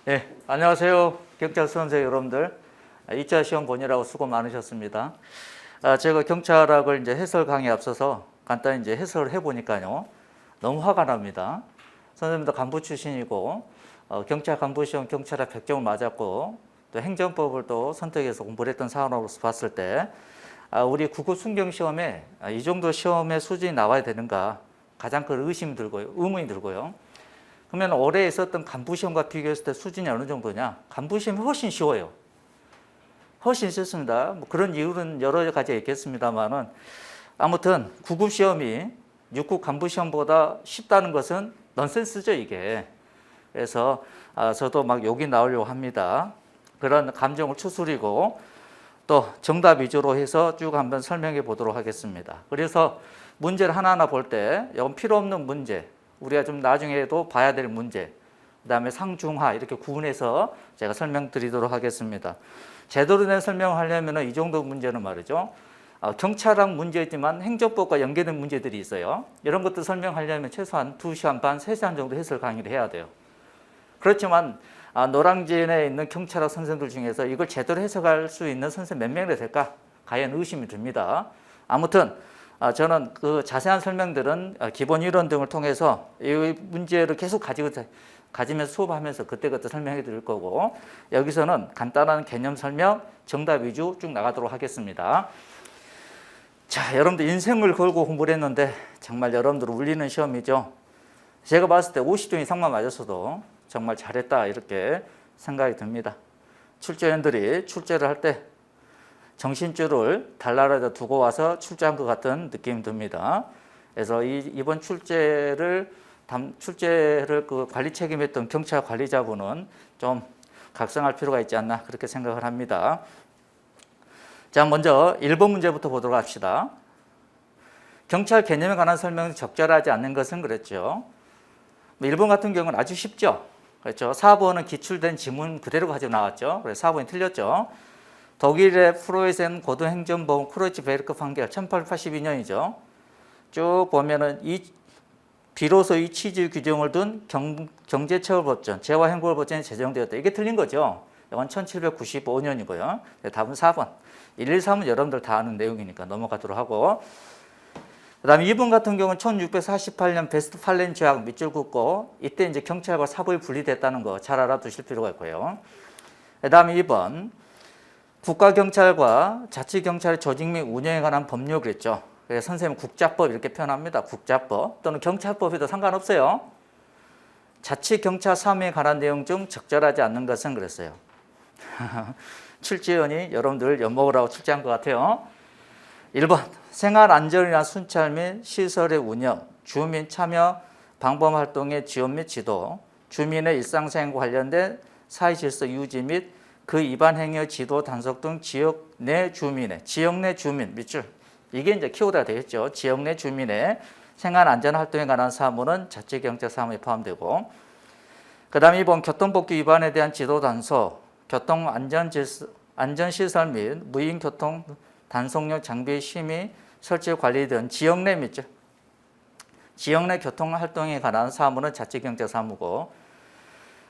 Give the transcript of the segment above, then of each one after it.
네, 안녕하세요. 경찰 수험생 여러분들. 2차 시험 보느라고 수고 많으셨습니다. 제가 경찰학을 이제 해설 강의에 앞서서 간단히 이제 해설을 해보니까요. 너무 화가 납니다. 선생님도 간부 출신이고, 경찰 간부 시험 경찰학 100점을 맞았고, 또 행정법을 또 선택해서 공부를 했던 사람으로서 봤을 때, 우리 구급 순경 시험에 이 정도 시험의 수준이 나와야 되는가 가장 큰 의심이 들고요, 의문이 들고요. 그러면 올해 있었던 간부시험과 비교했을 때 수준이 어느 정도냐? 간부시험이 훨씬 쉬워요. 훨씬 쉽습니다. 뭐 그런 이유는 여러 가지가 있겠습니다만은 아무튼 구급시험이 6급 간부시험보다 쉽다는 것은 넌센스죠, 이게. 그래서 저도 막 욕이 나오려고 합니다. 그런 감정을 추스리고 또 정답 위주로 해서 쭉 한번 설명해 보도록 하겠습니다. 그래서 문제를 하나하나 볼 때 이건 필요 없는 문제, 우리가 좀 나중에도 봐야 될 문제, 그 다음에 상중하 이렇게 구분해서 제가 설명드리도록 하겠습니다. 제대로 된 설명을 하려면 이 정도 문제는 말이죠. 경찰학 문제지만 행정법과 연계된 문제들이 있어요. 이런 것들 설명하려면 최소한 2시간 반, 3시간 정도 해설 강의를 해야 돼요. 그렇지만 노량진에 있는 경찰학 선생들 중에서 이걸 제대로 해석할 수 있는 선생 몇 명이나 될까? 과연 의심이 듭니다. 아무튼 저는 그 자세한 설명들은 기본 이론 등을 통해서 이 문제를 계속 가지면서 수업하면서 그때그때 설명해 드릴 거고, 여기서는 간단한 개념 설명, 정답 위주 쭉 나가도록 하겠습니다. 자, 여러분들 인생을 걸고 공부를 했는데 정말 여러분들 울리는 시험이죠. 제가 봤을 때 50점 이상만 맞았어도 정말 잘했다 이렇게 생각이 듭니다. 출제원들이 출제를 할 때 정신줄을 달나라에다 두고 와서 출제한 것 같은 느낌이 듭니다. 그래서 이번 출제를 그 관리 책임했던 경찰 관리자분은 좀 각성할 필요가 있지 않나 그렇게 생각을 합니다. 자, 먼저 1번 문제부터 보도록 합시다. 경찰 개념에 관한 설명이 적절하지 않는 것은 그랬죠. 1번 같은 경우는 아주 쉽죠. 그렇죠. 4번은 기출된 지문 그대로 가지고 나왔죠. 그래서 4번이 틀렸죠. 독일의 프로이센 고등행정법원 크로이츠베르크 판결 1882년이죠. 쭉 보면은 비로소 이 취지 규정을 둔 경제처벌법전, 재화행벌법전이 제정되었다. 이게 틀린 거죠. 이건 1795년이고요. 답은 4번. 1, 2, 3은 여러분들 다 아는 내용이니까 넘어가도록 하고, 그 다음에 2번 같은 경우는 1648년 베스트팔렌 조약 밑줄 긋고 이때 이제 경찰과 사법이 분리됐다는 거 잘 알아두실 필요가 있고요. 그 다음에 2번 국가경찰과 자치경찰의 조직 및 운영에 관한 법률 그랬죠. 그래서 선생님은 국자법 이렇게 표현합니다. 국자법 또는 경찰법에도 상관없어요. 자치경찰 사무에 관한 내용 중 적절하지 않는 것은 그랬어요. 출제원이 여러분들 엿먹으라고 출제한 것 같아요. 1번 생활안전이나 순찰 및 시설의 운영, 주민 참여 방범활동의 지원 및 지도, 주민의 일상생활과 관련된 사회질서 유지 및 그 위반 행위의 지도 단속 등 지역 내 주민 밑줄, 이게 이제 키워드가 되겠죠. 지역 내 주민의 생활안전활동에 관한 사무는 자치경찰 사무에 포함되고, 그 다음에 2번 교통법규 위반에 대한 지도 단속, 교통안전시설 및 무인교통 단속용 장비 심의, 설치 관리 등 지역 내 밑줄, 지역 내 교통활동에 관한 사무는 자치경찰 사무고,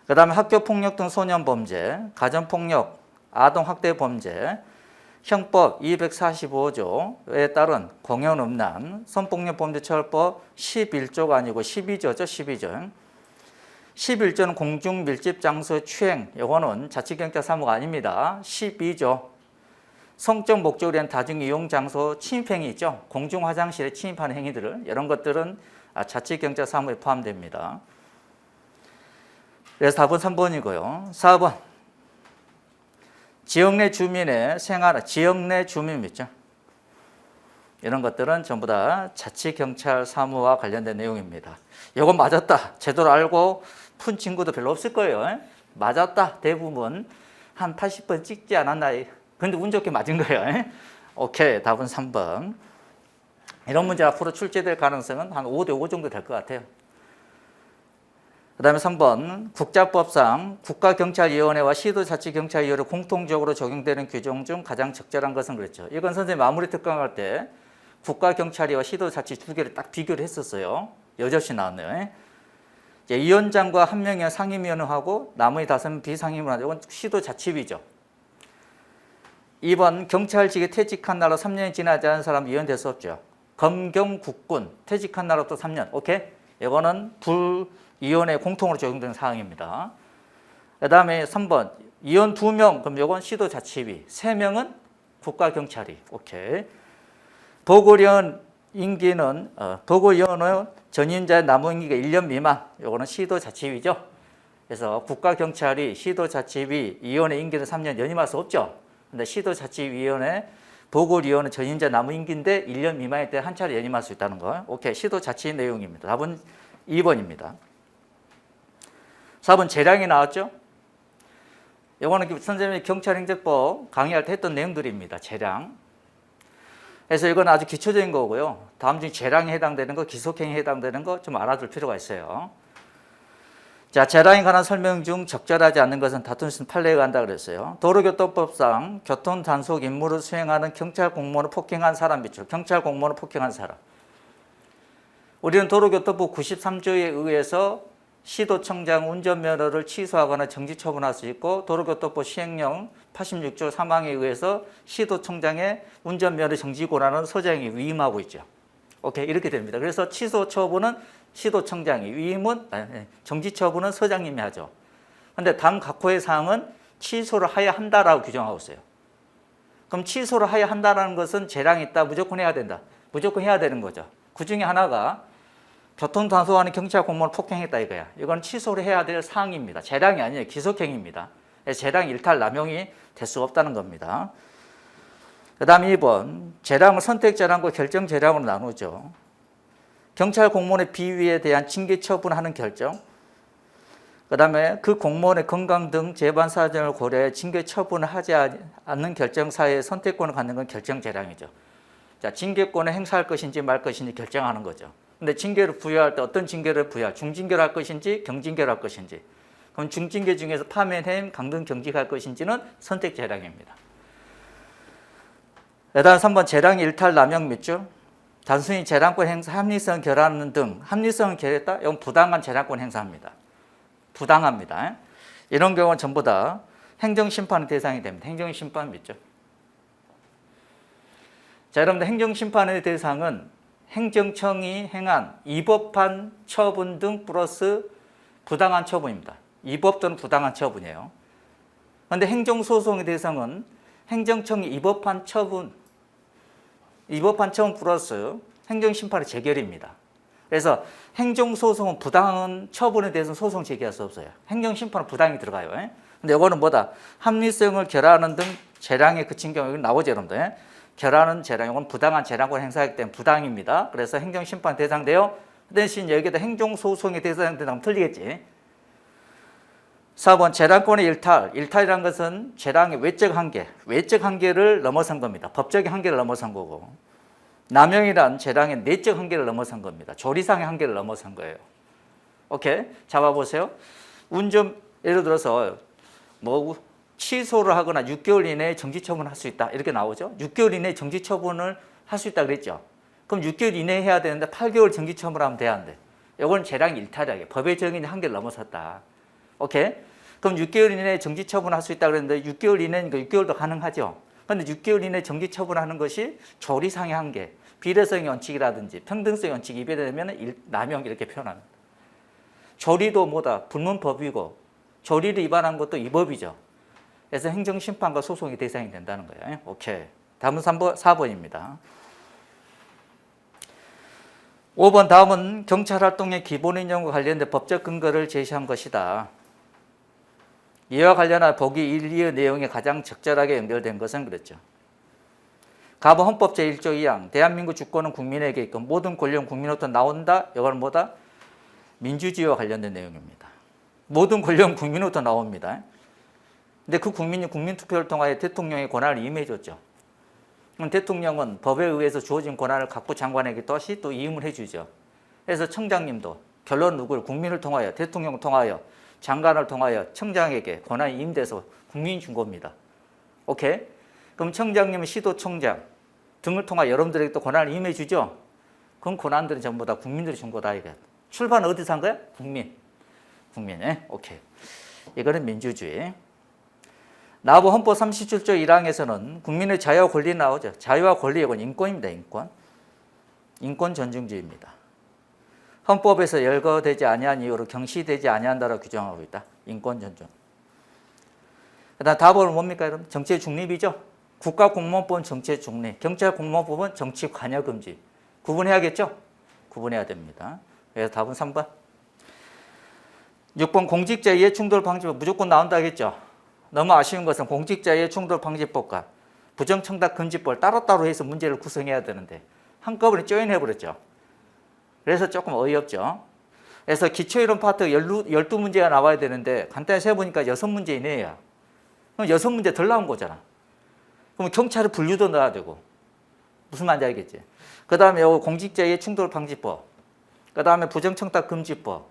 그 다음에 학교폭력 등 소년범죄, 가정폭력, 아동학대범죄, 형법 245조에 따른 공연음란, 성폭력범죄처벌법 11조가 아니고 12조죠. 12조. 11조는 공중밀집장소의 추행, 이거는 자치경찰 사무가 아닙니다. 12조. 성적 목적으로 위한 다중이용장소 침입행위 있죠. 공중화장실에 침입하는 행위들을, 이런 것들은 자치경찰 사무에 포함됩니다. 그래서 답은 3번이고요. 4번 지역 내 주민의 생활, 지역 내 주민 밑줄, 이런 것들은 전부 다 자치경찰 사무와 관련된 내용입니다. 이건 맞았다 제대로 알고 푼 친구도 별로 없을 거예요. 맞았다 대부분 한 80번 찍지 않았나. 근데 운 좋게 맞은 거예요. 오케이, 답은 3번. 이런 문제 앞으로 출제될 가능성은 한 5대 5 정도 될 것 같아요. 그 다음에 3번 국자법상 국가경찰위원회와 시도자치경찰위원회 공통적으로 적용되는 규정 중 가장 적절한 것은 그랬죠. 이건 선생님 마무리 특강할 때 국가경찰위와 시도자치 두 개를 딱 비교를 했었어요. 여럿이 나왔네요. 이제 위원장과 한 명이 상임위원하고 나머지 5명 비상임위원. 이건 시도자치위죠. 2번 경찰직에 퇴직한 날로 3년이 지나지 않은 사람 위원 될 수 없죠. 검경 국군 퇴직한 날로 또 3년. 오케이? 이거는 불위원회 공통으로 적용되는 사항입니다. 그 다음에 3번 위원 2명. 그럼 이건 시도자치위. 3명은 국가경찰이. 오케이. 보궐위원 임기는 보궐위원은 전임자의 남은 임기가 1년 미만. 이거는 시도자치위죠. 그래서 국가경찰이 시도자치위 위원회 임기는 3년 연임할 수 없죠. 근데 시도자치위원회 보궐위원은 전임자 남은 임기인데 1년 미만일 때 한 차례 연임할 수 있다는 거. 오케이. 시도자치 내용입니다. 답은 2번입니다. 4번 재량이 나왔죠. 이거는 선생님이 경찰행정법 강의할 때 했던 내용들입니다. 재량. 그래서 이건 아주 기초적인 거고요. 다음 중 재량에 해당되는 거, 기속행위에 해당되는 거 좀 알아둘 필요가 있어요. 자, 재량에 관한 설명 중 적절하지 않는 것은 다툼 수 있는 판례에 간다 그랬어요. 도로교통법상 교통 단속 임무를 수행하는 경찰 공무원을 폭행한 사람 있죠. 경찰 공무원을 폭행한 사람. 우리는 도로교통법 93조에 의해서 시도청장 운전면허를 취소하거나 정지 처분할 수 있고, 도로교통법 시행령 86조 3항에 의해서 시도청장의 운전면허 정지 권한은 서장이 위임하고 있죠. 오케이, 이렇게 됩니다. 그래서 취소 처분은 시도청장이, 위임은 정지 처분은 서장님이 하죠. 그런데 다음 각호의 사항은 취소를 하여야 한다라고 규정하고 있어요. 그럼 취소를 하여야 한다는 것은 재량이 있다, 무조건 해야 된다. 무조건 해야 되는 거죠. 그 중에 하나가 교통단속하는 경찰 공무원을 폭행했다 이거야. 이건 취소를 해야 될 사항입니다. 재량이 아니에요. 기속행위입니다. 재량 일탈 남용이 될 수 없다는 겁니다. 그 다음 2번 재량을 선택 재량과 결정 재량으로 나누죠. 경찰 공무원의 비위에 대한 징계 처분하는 결정, 그 다음에 그 공무원의 건강 등 재반 사정을 고려해 징계 처분을 하지 않는 결정사의 선택권을 갖는 건 결정 재량이죠. 자, 징계권을 행사할 것인지 말 것인지 결정하는 거죠. 근데 징계를 부여할 때 어떤 징계를 부여할, 중징계를 할 것인지 경징계를 할 것인지, 그럼 중징계 중에서 파면, 해임, 강등, 경직할 것인지는 선택 재량입니다. 그다음 3번 재량 일탈 남용 묻죠. 단순히 재량권 행사, 합리성 결하는 등 합리성을 결했다? 이건 부당한 재량권 행사입니다. 부당합니다. 이런 경우는 전부 다 행정심판의 대상이 됩니다. 행정심판 묻죠. 자, 여러분들 행정심판의 대상은 행정청이 행한 위법한 처분 등 플러스 부당한 처분입니다. 위법 또는 부당한 처분이에요. 그런데 행정소송의 대상은 행정청이 위법한 처분 플러스 행정심판의 재결입니다. 그래서 행정소송은 부당한 처분에 대해서 소송 제기할 수 없어요. 행정심판은 부당이 들어가요. 근데 이거는 뭐다? 합리성을 결하는 등 재량에 그친 경우, 이건 나오죠, 여러분들. 결하는 재량, 이건 부당한 재량권 행사하기 때문에 부당입니다. 그래서 행정심판 대상돼요. 대신 여기에다 행정소송의 대상되면 틀리겠지. 4번 재량권의 일탈. 일탈이라는 것은 재량의 외적 한계를 넘어선 겁니다. 법적인 한계를 넘어선 거고, 남용이란 재량의 내적 한계를 넘어선 겁니다. 조리상의 한계를 넘어선 거예요. 오케이? 잡아보세요. 예를 들어서 취소를 하거나 6개월 이내에 정지처분을 할 수 있다 이렇게 나오죠. 6개월 이내에 정지처분을 할 수 있다 그랬죠. 그럼 6개월 이내에 해야 되는데 8개월 정지처분을 하면 돼야 안 돼. 이건 재량 일탈이야. 법의 정의 한계를 넘어섰다. 오케이? 그럼 6개월 이내에 정지처분을 할 수 있다 그랬는데 6개월 이내니까 6개월도 가능하죠. 그런데 6개월 이내에 정지처분하는 것이 조리상의 한계, 비례성의 원칙이라든지 평등성의 원칙이 위배되면 남용 이렇게 표현합니다. 조리도 뭐다? 불문법이고 조리를 위반한 것도 위법이죠. 그래서 행정심판과 소송의 대상이 된다는 거예요. 오케이. 다음은 4번입니다. 5번 다음은 경찰활동의 기본인정과 관련된 법적 근거를 제시한 것이다. 이와 관련한 보기 1, 2의 내용에 가장 적절하게 연결된 것은 그랬죠. 가부 헌법 제1조 2항 대한민국 주권은 국민에게 있고 모든 권력은 국민으로부터 나온다. 이건 뭐다? 민주주의와 관련된 내용입니다. 모든 권력은 국민으로부터 나옵니다. 근데 그 국민이 국민투표를 통하여 대통령의 권한을 임해줬죠. 그럼 대통령은 법에 의해서 주어진 권한을 각부 장관에게 다시 또 임을 해주죠. 그래서 청장님도 결론 누구를 국민을 통하여, 대통령을 통하여, 장관을 통하여 청장에게 권한이 임돼서 국민이 준 겁니다. 오케이? 그럼 청장님은 시도청장 등을 통하여 여러분들에게 또 권한을 임해주죠. 그럼 권한들은 전부 다 국민들이 준 거다 이게. 출발은 어디서 한 거야? 국민. 국민이. 오케이. 이거는 민주주의. 나부 헌법 37조 1항에서는 국민의 자유와 권리 나오죠. 자유와 권리, 이건 인권입니다. 인권. 인권 존중주의입니다. 헌법에서 열거되지 아니한 이유로 경시되지 아니한다라고 규정하고 있다. 인권 존중. 그다음 답은 뭡니까, 여러분? 정치의 중립이죠. 국가공무원법은 정치의 중립, 경찰공무원법은 정치 관여 금지. 구분해야겠죠? 구분해야 됩니다. 그래서 답은 3번. 6번 공직자 이해충돌 방지법 무조건 나온다겠죠? 너무 아쉬운 것은 공직자 이해충돌 방지법과 부정청탁 금지법을 따로따로 해서 문제를 구성해야 되는데 한꺼번에 조인해버렸죠. 그래서 조금 어이없죠. 그래서 기초이론 파트 12문제가 나와야 되는데 간단히 세보니까 6문제 이내야. 그럼 6문제 덜 나온 거잖아. 그럼 경찰의 분류도 넣어야 되고. 무슨 말인지 알겠지? 그 다음에 공직자 이해충돌 방지법. 그 다음에 부정청탁 금지법.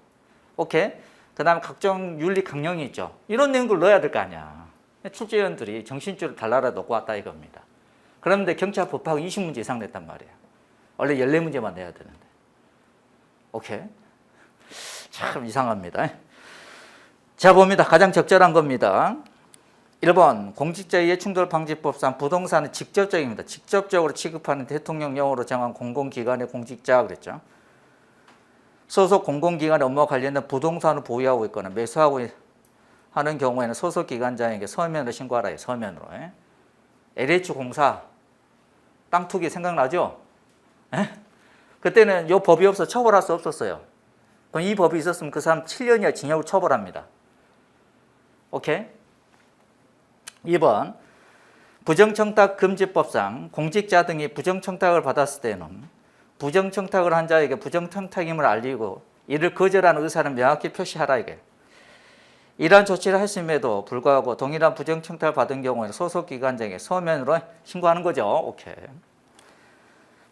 오케이? 그 다음에 각종 윤리 강령이 있죠. 이런 내용을 넣어야 될 거 아니야. 출제위원들이 정신줄을 달라라 놓고 왔다 이겁니다. 그런데 경찰 법하고 20문제 이상 냈단 말이에요. 원래 14문제만 내야 되는데. 오케이? 참 이상합니다. 자, 봅니다. 가장 적절한 겁니다. 1번 공직자 이해충돌 방지법상 부동산은 직접적입니다. 직접적으로 취급하는 대통령령으로 정한 공공기관의 공직자 그랬죠. 소속 공공기관의 업무와 관련된 부동산을 보유하고 있거나 매수하고 하는 경우에는 소속 기관장에게 서면으로 신고하라 해요. 서면으로. LH공사 땅 투기 생각나죠? 그때는 이 법이 없어 처벌할 수 없었어요. 그럼 이 법이 있었으면 그 사람 7년 이하 징역을 처벌합니다. 오케이? 2번 부정청탁 금지법상 공직자 등이 부정청탁을 받았을 때는 부정청탁을 한 자에게 부정청탁임을 알리고 이를 거절하는 의사는 명확히 표시하라 이게. 이러한 조치를 했음에도 불구하고 동일한 부정청탁을 받은 경우에는 소속기관장에게 서면으로 신고하는 거죠. 오케이.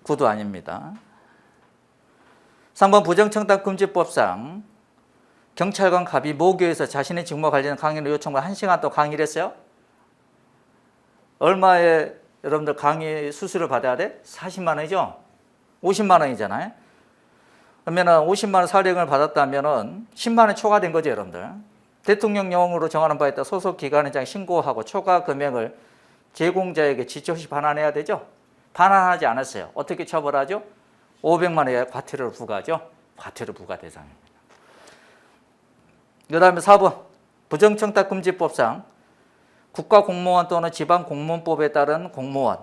구도 아닙니다. 3번 부정청탁 금지법상 경찰관 갑이 모교에서 자신의 직무와 관련된 강의를 요청과 1시간 동안 강의를 했어요. 얼마에 여러분들 강의 수수료를 받아야 돼? 40만 원이죠? 50만 원이잖아요. 그러면 50만 원 사례금을 받았다면 10만 원 초과된 거죠, 여러분들. 대통령령으로 정하는 바에 따라 소속 기관장 신고하고 초과 금액을 제공자에게 지체 없이 반환해야 되죠. 반환하지 않았어요. 어떻게 처벌하죠? 500만 원의 과태료를 부과하죠. 과태료 부과 대상입니다. 그 다음에 4번 부정청탁 금지법상 국가공무원 또는 지방공무원법에 따른 공무원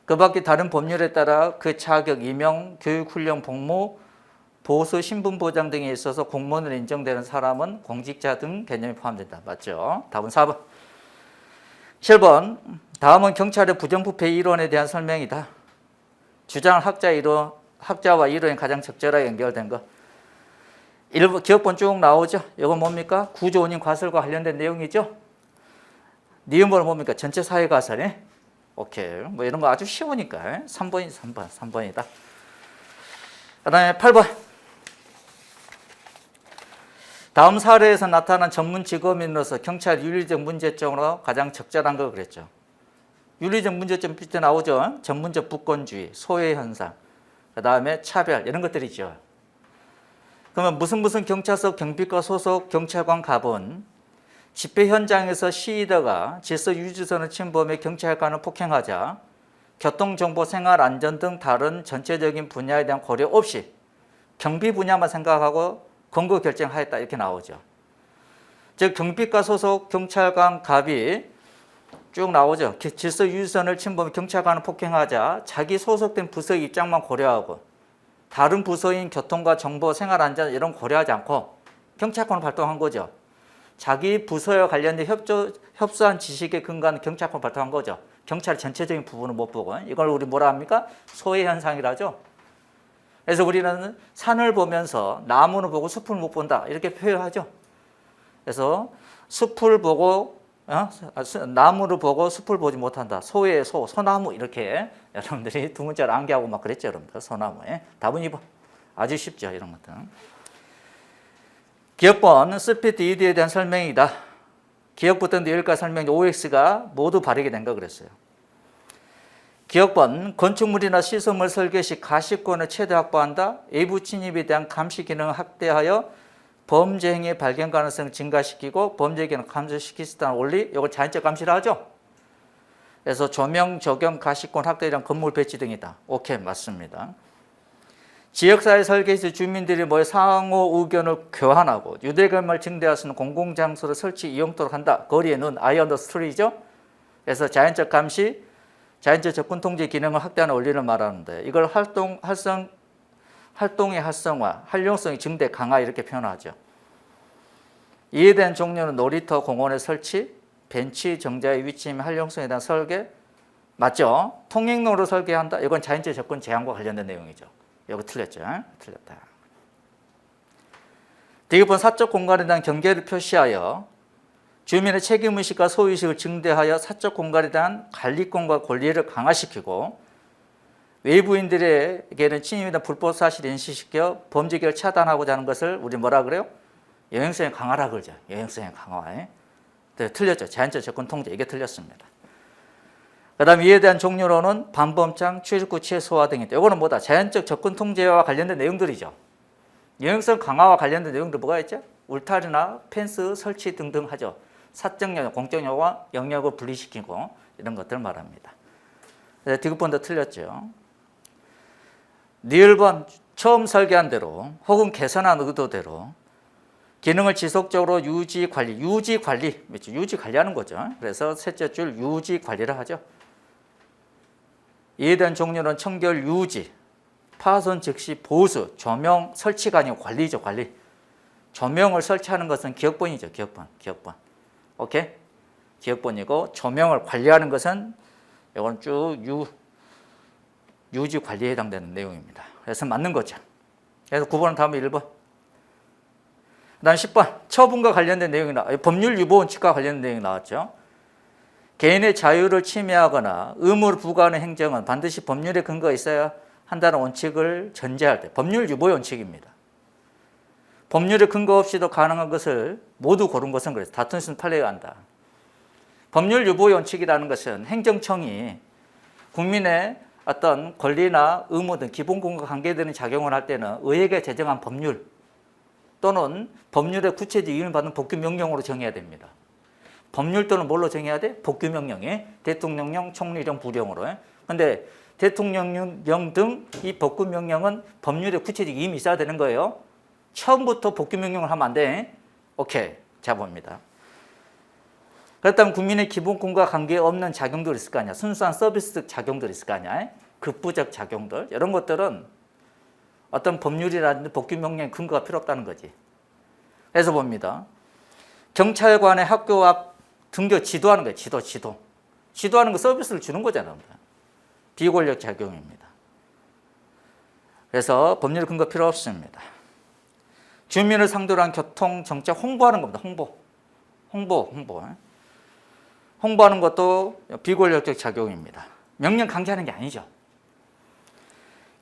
그 밖에 다른 법률에 따라 그 자격, 임용, 교육, 훈련, 복무, 보수, 신분보장 등에 있어서 공무원으로 인정되는 사람은 공직자 등 개념이 포함된다. 맞죠? 답은 4번. 7번 다음은 경찰의 부정부패 이론에 대한 설명이다. 주장을 학자와 이론이 가장 적절하게 연결된 것. 1번 기업본 쭉 나오죠. 이건 뭡니까? 구조 운임 과설과 관련된 내용이죠. 니은번은 뭡니까? 전체 사회 과설이. 오케이. 뭐 이런 거 아주 쉬우니까 3번이다. 그다음에 8번. 다음 사례에서 나타난 전문 직업인으로서 경찰 윤리적 문제점으로 가장 적절한 거 그랬죠. 윤리적 문제점 밑에 나오죠. 전문적 부권주의, 소외 현상, 그다음에 차별 이런 것들이죠. 그러면 무슨 경찰서 경비과 소속 경찰관 갑은 집회 현장에서 시위대가 질서 유지선을 침범해 경찰관을 폭행하자 교통정보, 생활안전 등 다른 전체적인 분야에 대한 고려 없이 경비 분야만 생각하고 권고 결정하였다 이렇게 나오죠. 즉 경비과 소속 경찰관 갑이 쭉 나오죠. 질서 유지선을 침범해 경찰관을 폭행하자 자기 소속된 부서의 입장만 고려하고 다른 부서인 교통과 정보, 생활안전 이런 고려하지 않고 경찰권을 발동한 거죠. 자기 부서와 관련된 협소한 지식에 근거한 경찰권을 발동한 거죠. 경찰 전체적인 부분을 못 보고 이걸 우리 뭐라 합니까? 소외 현상이라죠. 그래서 우리는 산을 보면서 나무를 보고 숲을 못 본다 이렇게 표현하죠. 그래서 숲을 보고 나무를 보고 숲을 보지 못한다. 소외 소나무 이렇게 여러분들이 두 문자를 암기하고 막 그랬죠, 여러분들. 소나무에. 답은 2번. 아주 쉽죠, 이런 것들. 기억번 스피드 ED에 대한 설명이다. 기억부터 내일까지 설명 OX가 모두 바르게 된 거 그랬어요. 기억번 건축물이나 시설물 설계 시 가시권을 최대 확보한다. 외부 침입에 대한 감시 기능을 확대하여 범죄 행위 발견 가능성을 증가시키고 범죄 기능을 감소시킬 수 있다는 원리, 이걸 자연적 감시라 하죠. 그래서 조명, 조경, 가시권 확대량, 건물 배치 등이다. 오케이, 맞습니다. 지역사회 설계에서 주민들이 모여 상호 의견을 교환하고 유대감을 증대할 수 있는 공공장소를 설치 이용토록 한다. 거리에 눈, 아이 언더 스트리죠. 그래서 자연적 감시, 자연적 접근 통제 기능을 확대하는 원리를 말하는데, 이걸 활동의 활성화, 활용성의 증대, 강화 이렇게 표현하죠. 이에 대한 종류는 놀이터, 공원의 설치, 벤치, 정자의 위치 및 활용성에 대한 설계, 맞죠? 통행로로 설계한다. 이건 자연적 접근 제한과 관련된 내용이죠. 이거 틀렸죠? 틀렸다. 디귿번 사적 공간에 대한 경계를 표시하여 주민의 책임의식과 소유의식을 증대하여 사적 공간에 대한 관리권과 권리를 강화시키고 외부인들에게는 침입이나 불법 사실을 인식시켜 범죄를 차단하고자 하는 것을 우리 뭐라 그래요? 영향성의 강화라 그러죠. 영향성의 강화. 네, 틀렸죠. 자연적 접근 통제. 이게 틀렸습니다. 그 다음 이에 대한 종류로는 반범장, 출입구 최소화 등인데, 이거는 뭐다? 자연적 접근 통제와 관련된 내용들이죠. 영향성 강화와 관련된 내용들 뭐가 있죠? 울타리나 펜스 설치 등등 하죠. 사적 영역, 공적 영역을 분리시키고 이런 것들 말합니다. 네, 디귿번도 틀렸죠. 니을번 처음 설계한 대로 혹은 개선한 의도대로 기능을 지속적으로 유지 관리, 그렇죠? 유지 관리하는 거죠. 그래서 셋째 줄 유지 관리를 하죠. 이에 대한 종류는 청결 유지, 파손 즉시 보수, 조명 설치가 아니고 관리죠, 관리. 조명을 설치하는 것은 기역번이죠, 기역번. 오케이? 기역번이고 조명을 관리하는 것은 이건 쭉 유지 관리에 해당되는 내용입니다. 그래서 맞는 거죠. 그래서 9번은 다음에 1번. 그 다음 10번. 처분과 관련된 내용이 법률 유보 원칙과 관련된 내용이 나왔죠. 개인의 자유를 침해하거나 의무를 부과하는 행정은 반드시 법률에 근거가 있어야 한다는 원칙을 전제할 때 법률 유보의 원칙입니다. 법률에 근거 없이도 가능한 것을 모두 고른 것은 그래서 다툰 수는 판례가 한다. 법률 유보의 원칙이라는 것은 행정청이 국민의 어떤 권리나 의무 등 기본권과 관계되는 작용을 할 때는 의회가 제정한 법률 또는 법률의 구체적 이임을 받는 법규명령으로 정해야 됩니다. 법률 또는 뭘로 정해야 돼? 법규명령에 대통령령, 총리령, 부령으로. 그런데 대통령령 등 이 법규명령은 법률의 구체적 이임이 있어야 되는 거예요. 처음부터 법규명령을 하면 안 돼. 오케이, 잡아봅니다. 그렇다면 국민의 기본권과 관계없는 작용들이 있을 거 아니야. 순수한 서비스 작용들이 있을 거 아니야. 급부적 작용들. 이런 것들은 어떤 법률이라든지 법규명령의 근거가 필요 없다는 거지. 그래서 봅니다. 경찰관의 학교 앞 등교 지도하는 거예요. 지도. 지도하는 거 서비스를 주는 거잖아요. 비권력 작용입니다. 그래서 법률 근거 필요 없습니다. 주민을 상대로 한 교통 정책 홍보하는 겁니다. 홍보하는 것도 비권력적 작용입니다. 명령 강제하는 게 아니죠.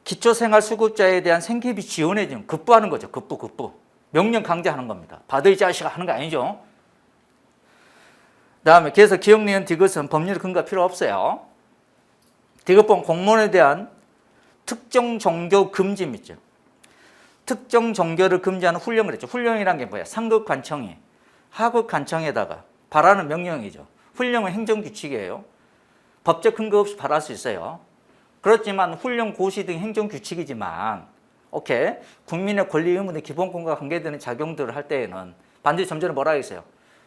기초생활수급자에 대한 생계비 지원해 주는 급부하는 거죠. 급부. 명령 강제하는 겁니다. 받을 자식아 하는 거 아니죠. 다음에 그래서 기억, 니은, 디귿은 법률 근거 필요 없어요. 디귿번 공무원에 대한 특정 종교 금지 있죠. 특정 종교를 금지하는 훈령을 했죠. 훈령이란 게 뭐야? 상급 관청이 하급 관청에다가 발하는 명령이죠. 훈령은 행정규칙이에요. 법적 근거 없이 발할 수 있어요. 그렇지만 훈령, 고시 등 행정규칙이지만 오케이, 국민의 권리, 의무 등 기본권과 관계되는 작용들을 할 때에는 반드시 좀 전에 뭐라 했어요?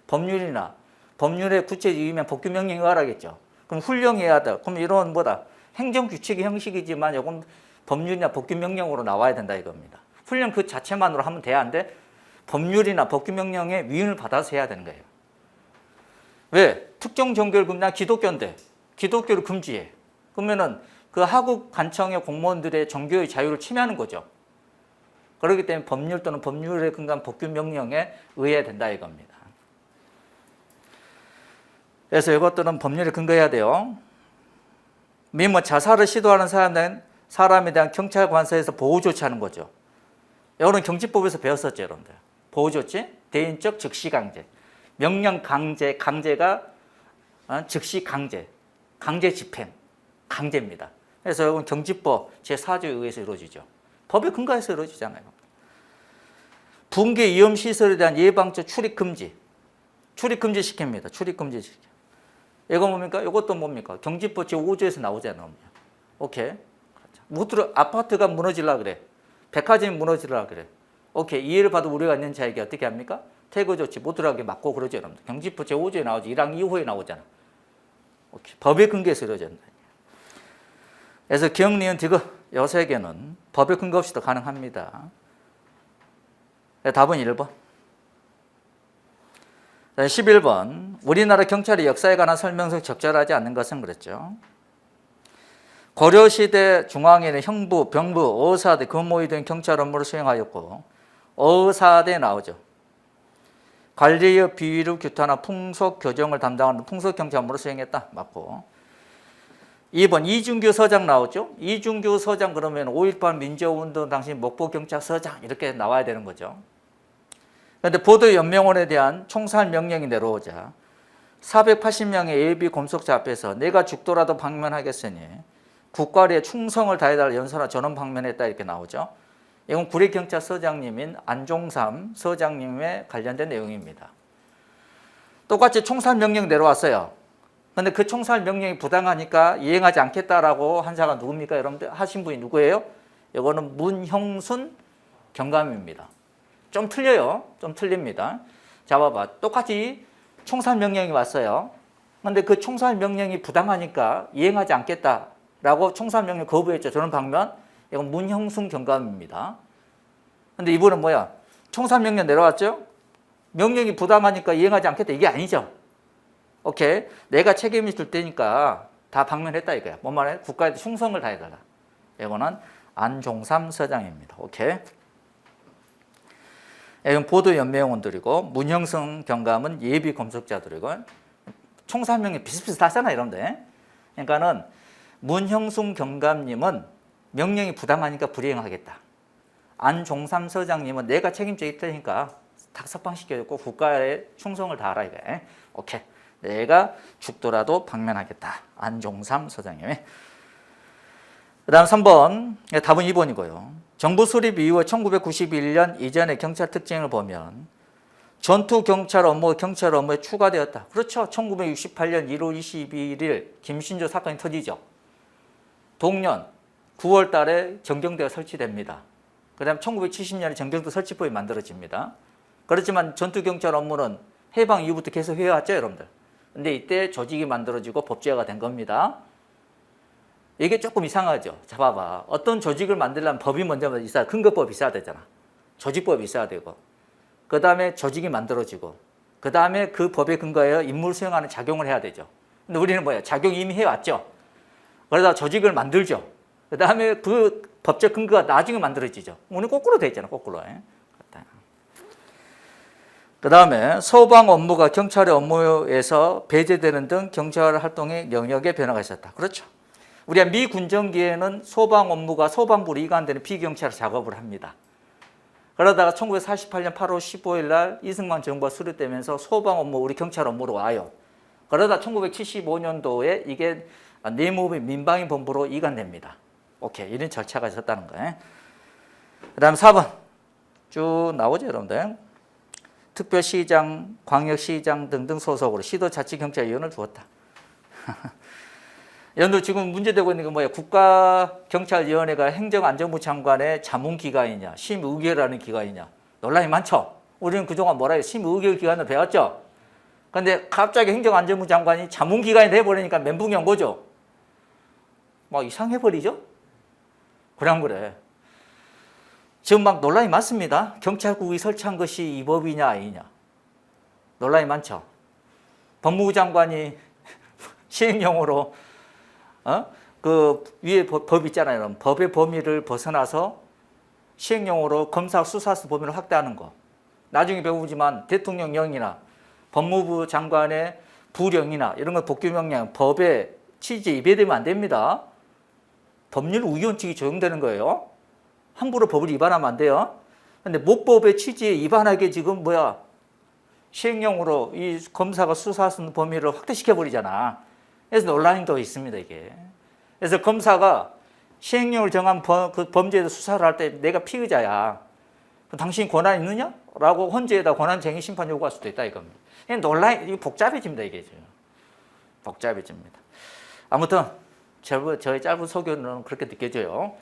법률이나 법률의 구체적 이유면 법규명령이 하라겠죠. 그럼 훈령해야 돼. 그럼 이런 뭐다? 행정규칙의 형식이지만 이건 법률이나 법규명령으로 나와야 된다 이겁니다. 훈령 그 자체만으로 하면 돼야 안 돼? 법률이나 법규명령의 위임을 받아서 해야 되는 거예요. 왜? 특정 종교를 금지나 기독교인데 기독교를 금지해. 그러면은 그 하급 관청의 공무원들의 종교의 자유를 침해하는 거죠. 그렇기 때문에 법률 또는 법률에 근거한 법규명령에 의해야 된다 이겁니다. 그래서 이것들은 법률에 근거해야 돼요. 자살을 시도하는 사람에 대한 경찰 관서에서 보호 조치하는 거죠. 이거는 경찰법에서 배웠었죠, 여러분들. 보호 조치, 대인적 즉시 강제, 명령 강제, 강제가 즉시 강제, 강제 집행, 강제입니다. 그래서 이건 경지법 제4조에 의해서 이루어지죠. 법에 근거해서 이루어지잖아요. 붕괴 위험 시설에 대한 예방적 출입 금지. 출입 금지 시킵니다. 출입 금지 시켜. 이거 뭡니까? 이것도 뭡니까? 경집법 제5조에서 나오잖아요. 오케이. 그렇죠. 못 들어, 아파트가 무너지려 그래. 백화점이 무너지려 그래. 오케이. 이해를 받아 우려가 있는 자에게 어떻게 합니까? 퇴거 조치 못 들어가게 막고 그러죠, 여러분들. 경집법 제5조에 나오죠. 1항 2호에 나오잖아. 오케이. 법의 근거에서 이루어진다. 그래서 경, 니은, 디귿 요 세 개는 법의 근거 없이도 가능합니다. 답은 1번. 11번. 우리나라 경찰의 역사에 관한 설명서가 적절하지 않는 것은 그랬죠. 고려시대 중앙에는 형부, 병부, 어사대, 근무의 등 경찰 업무를 수행하였고 어사대 나오죠. 관리의 비위를 규탄한 풍속 교정을 담당하는 풍속 경찰 업무를 수행했다. 맞고. 2번 이준규 서장 나오죠. 이준규 서장 그러면 5.18 민주운동 당시 목포경찰서장 이렇게 나와야 되는 거죠. 그런데 보도연명원에 대한 총살 명령이 내려오자 480명의 예비 검속자 앞에서 내가 죽더라도 방면하겠으니 국가리에 충성을 다해달라 연설하 전원 방면했다 이렇게 나오죠. 이건 구리경찰서장님인 안종삼 서장님에 관련된 내용입니다. 똑같이 총살 명령 내려왔어요. 그런데 그 총살 명령이 부당하니까 이행하지 않겠다라고 한 자가 누굽니까? 여러분들 하신 분이 누구예요? 이거는 문형순 경감입니다. 좀 틀려요. 좀 틀립니다. 자, 봐봐. 똑같이 총살 명령이 왔어요. 그런데 그 총살 명령이 부당하니까 이행하지 않겠다라고 총살 명령 거부했죠. 저는 방면. 이건 문형순 경감입니다. 그런데 이분은 뭐야? 총살 명령 내려왔죠? 명령이 부당하니까 이행하지 않겠다. 이게 아니죠. 오케이. 내가 책임을 질 테니까 다 방면했다 이거야. 뭔 말이야? 국가에 충성을 다해달라. 이거는 안종삼 서장입니다. 오케이. 이건 보도연맹원들이고 문형승 경감은 예비 검속자들이고 총살명이 비슷비슷하잖아 여러분들. 그러니까는 문형승 경감님은 명령이 부당하니까 불이행하겠다. 안종삼 서장님은 내가 책임져 있다니까 다 석방시켜줬고 국가에 충성을 다하라 이거야. 오케이. 내가 죽더라도 방면하겠다. 안종삼 서장님이. 그 다음 3번. 답은 2번이고요. 정부 수립 이후에 1991년 이전의 경찰 특징을 보면 전투 경찰 업무, 경찰 업무에 추가되었다. 그렇죠. 1968년 1월 22일 김신조 사건이 터지죠. 동년 9월 달에 정경대가 설치됩니다. 그 다음 1970년에 정경도 설치법이 만들어집니다. 그렇지만 전투 경찰 업무는 해방 이후부터 계속 해왔죠, 여러분들. 근데 이때 조직이 만들어지고 법제화가 된 겁니다. 이게 조금 이상하죠. 자, 봐봐. 어떤 조직을 만들려면 법이 먼저 있어야, 근거법이 있어야 되잖아. 조직법이 있어야 되고. 그 다음에 조직이 만들어지고. 그 다음에 그 법에 근거하여 임무를 수행하는 작용을 해야 되죠. 근데 우리는 뭐야? 작용 이미 해왔죠. 그러다 조직을 만들죠. 그 다음에 그 법적 근거가 나중에 만들어지죠. 오늘 거꾸로 돼 있잖아, 거꾸로. 그 다음에 소방 업무가 경찰의 업무에서 배제되는 등 경찰 활동의 영역에 변화가 있었다. 그렇죠. 우리가 미 군정기에는 소방 업무가 소방부로 이관되는 비경찰 작업을 합니다. 그러다가 1948년 8월 15일 날 이승만 정부가 수립되면서 소방 업무, 우리 경찰 업무로 와요. 그러다 1975년도에 이게 내무부 민방위 본부로 이관됩니다. 오케이. 이런 절차가 있었다는 거예요. 그 다음 4번. 쭉 나오죠, 여러분들. 특별시장, 광역시장 등등 소속으로 시도자치경찰위원을 두었다. 여러분들 지금 문제되고 있는 게 뭐예요? 국가경찰위원회가 행정안전부 장관의 자문기관이냐, 심의결하는 기관이냐. 논란이 많죠? 우리는 그동안 뭐라 해요? 심의결 기관을 배웠죠? 그런데 갑자기 행정안전부 장관이 자문기관이 돼버리니까 멘붕이 온 거죠? 막 이상해버리죠? 그래 안 그래? 지금 막 논란이 많습니다. 경찰국이 설치한 것이 이 법이냐 아니냐. 논란이 많죠. 법무부 장관이 시행령으로 그 위에 법 있잖아요. 법의 범위를 벗어나서 시행령으로 검사 수사수 범위를 확대하는 거. 나중에 배우지만 대통령령이나 법무부 장관의 부령이나 이런 거 복규명령 법의 취지에 위배되면 안 됩니다. 법률 우연칙이 적용되는 거예요. 함부로 법을 위반하면 안 돼요. 근데 모법의 취지에 위반하게 지금 뭐야? 시행령으로 이 검사가 수사하는 범위를 확대시켜버리잖아. 그래서 논란이 더 있습니다, 이게. 그래서 검사가 시행령을 정한 그 범죄에 수사를 할 때 내가 피의자야. 그럼 당신이 권한 있느냐? 라고 헌재에다 권한쟁의 심판 요구할 수도 있다 이겁니다. 이게 복잡해집니다. 이게 지금. 복잡해집니다. 아무튼 저의 짧은 소견은 그렇게 느껴져요.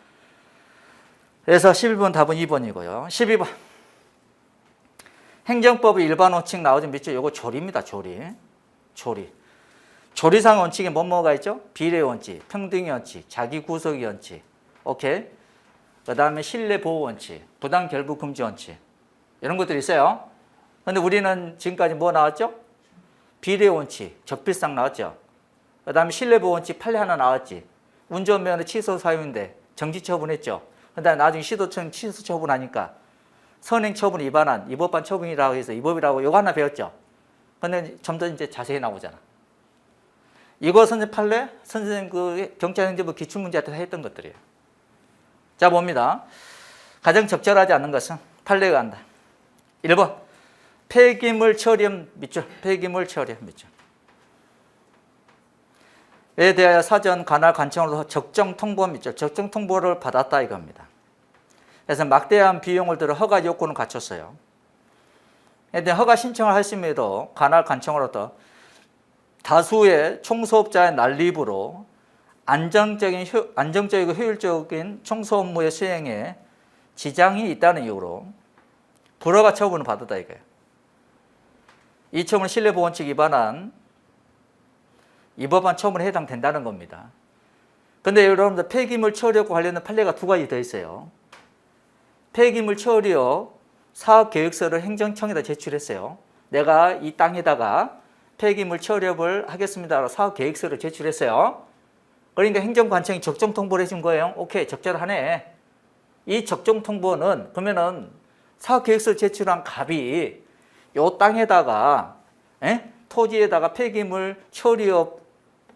그래서 11번 답은 2번이고요. 12번. 행정법의 일반 원칙 나오죠. 밑줄 요거 조리입니다. 조리. 조리상 원칙에 뭐가 있죠? 비례 원칙, 평등의 원칙, 자기 구속의 원칙. 오케이. 그 다음에 신뢰 보호 원칙, 부당 결부 금지 원칙. 이런 것들이 있어요. 근데 우리는 지금까지 뭐 나왔죠? 비례 원칙, 적필상 나왔죠. 그 다음에 신뢰 보호 원칙 판례 하나 나왔지. 운전면허 취소 사유인데 정지 처분했죠. 그 다음에 나중에 시도청 취소 처분하니까 선행 처분 위반한 위법한 처분이라고 해서 위법이라고 이거 하나 배웠죠. 근데 좀 더 이제 자세히 나오잖아. 이거 선생님 판례, 선생님 그 경찰행정부 기출문제 때 했던 것들이에요. 자, 봅니다. 가장 적절하지 않는 것은 판례가 한다. 1번. 폐기물 처리험 밑줄. 폐기물 처리험 밑줄. 에 대하여 사전 관할 관청으로서 적정 통보 밑줄. 적정 통보를 받았다 이겁니다. 그래서 막대한 비용을 들어 허가 요건을 갖췄어요. 근데 허가 신청을 하심에도 관할 관청으로부터 다수의 총수업자의 난립으로 안정적이고 효율적인 청소 업무의 수행에 지장이 있다는 이유로 불허가 처분을 받았다 이거예요. 이 처분은 신뢰보호원칙 위반한 위법한 처분에 해당된다는 겁니다. 그런데 여러분들 폐기물 처리와 관련된 판례가 두 가지 더 있어요. 폐기물 처리업 사업계획서를 행정청에다 제출했어요. 내가 이 땅에다가 폐기물 처리업을 하겠습니다. 사업계획서를 제출했어요. 그러니까 행정관청이 적정통보를 해준 거예요. 오케이, 적절하네. 이 적정통보는 그러면은 사업계획서 제출한 갑이 요 땅에다가 토지에다가 폐기물 처리업을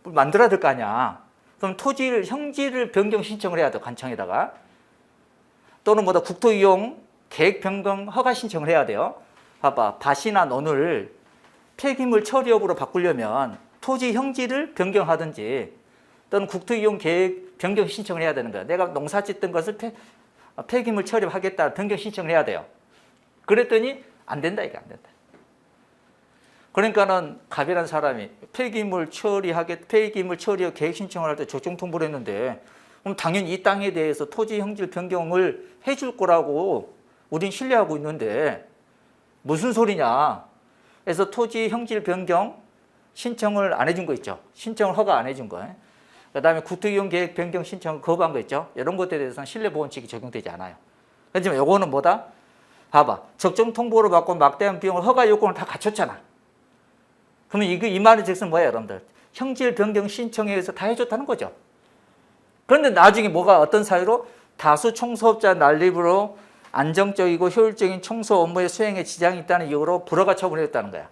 만들어야 될 거 아니야. 그럼 토지를 형지를 변경 신청을 해야 돼. 관청에다가. 또는 뭐다 국토이용 계획 변경 허가 신청을 해야 돼요. 봐봐, 밭이나 논을 폐기물 처리업으로 바꾸려면 토지 형지를 변경하든지 또는 국토이용 계획 변경 신청을 해야 되는 거야. 내가 농사 짓던 것을 폐기물 처리하겠다 변경 신청을 해야 돼요. 그랬더니 안 된다 이게 안 된다. 그러니까는 갑이라는 사람이 폐기물 처리업 계획 신청을 할 때 적정 통보를 했는데 그럼 당연히 이 땅에 대해서 토지 형질 변경을 해줄 거라고 우린 신뢰하고 있는데 무슨 소리냐. 그래서 토지 형질 변경 신청을 안 해준 거 있죠. 신청을 허가 안 해준 거. 그 다음에 국토이용 계획 변경 신청을 거부한 거 있죠. 이런 것들에 대해서는 신뢰보호원칙이 적용되지 않아요. 하지만 요거는 뭐다? 봐봐. 적정 통보를 받고 막대한 비용을 허가 요건을 다 갖췄잖아. 그러면 이 말의 즉슨 뭐예요, 여러분들? 형질 변경 신청에 의해서 다 해줬다는 거죠. 그런데 나중에 뭐가 어떤 사유로 다수 총수업자 난립으로 안정적이고 효율적인 청소 업무의 수행에 지장이 있다는 이유로 불허가 처분했다는 거야.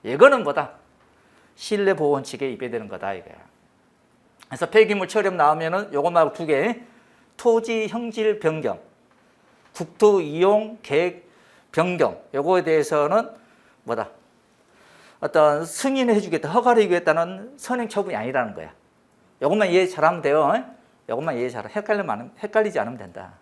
이거는 뭐다? 신뢰보호원칙에 위배되는 거다 이거야. 그래서 폐기물 처리업 나오면은 요거 말고 두 개, 토지 형질 변경, 국토 이용 계획 변경, 요거에 대해서는 뭐다? 어떤 승인을 해주겠다, 허가를 해주겠다는 선행 처분이 아니라는 거야. 요것만 이해 잘하면 돼요. 요것만 이해 잘하면 헷갈리지 않으면 된다.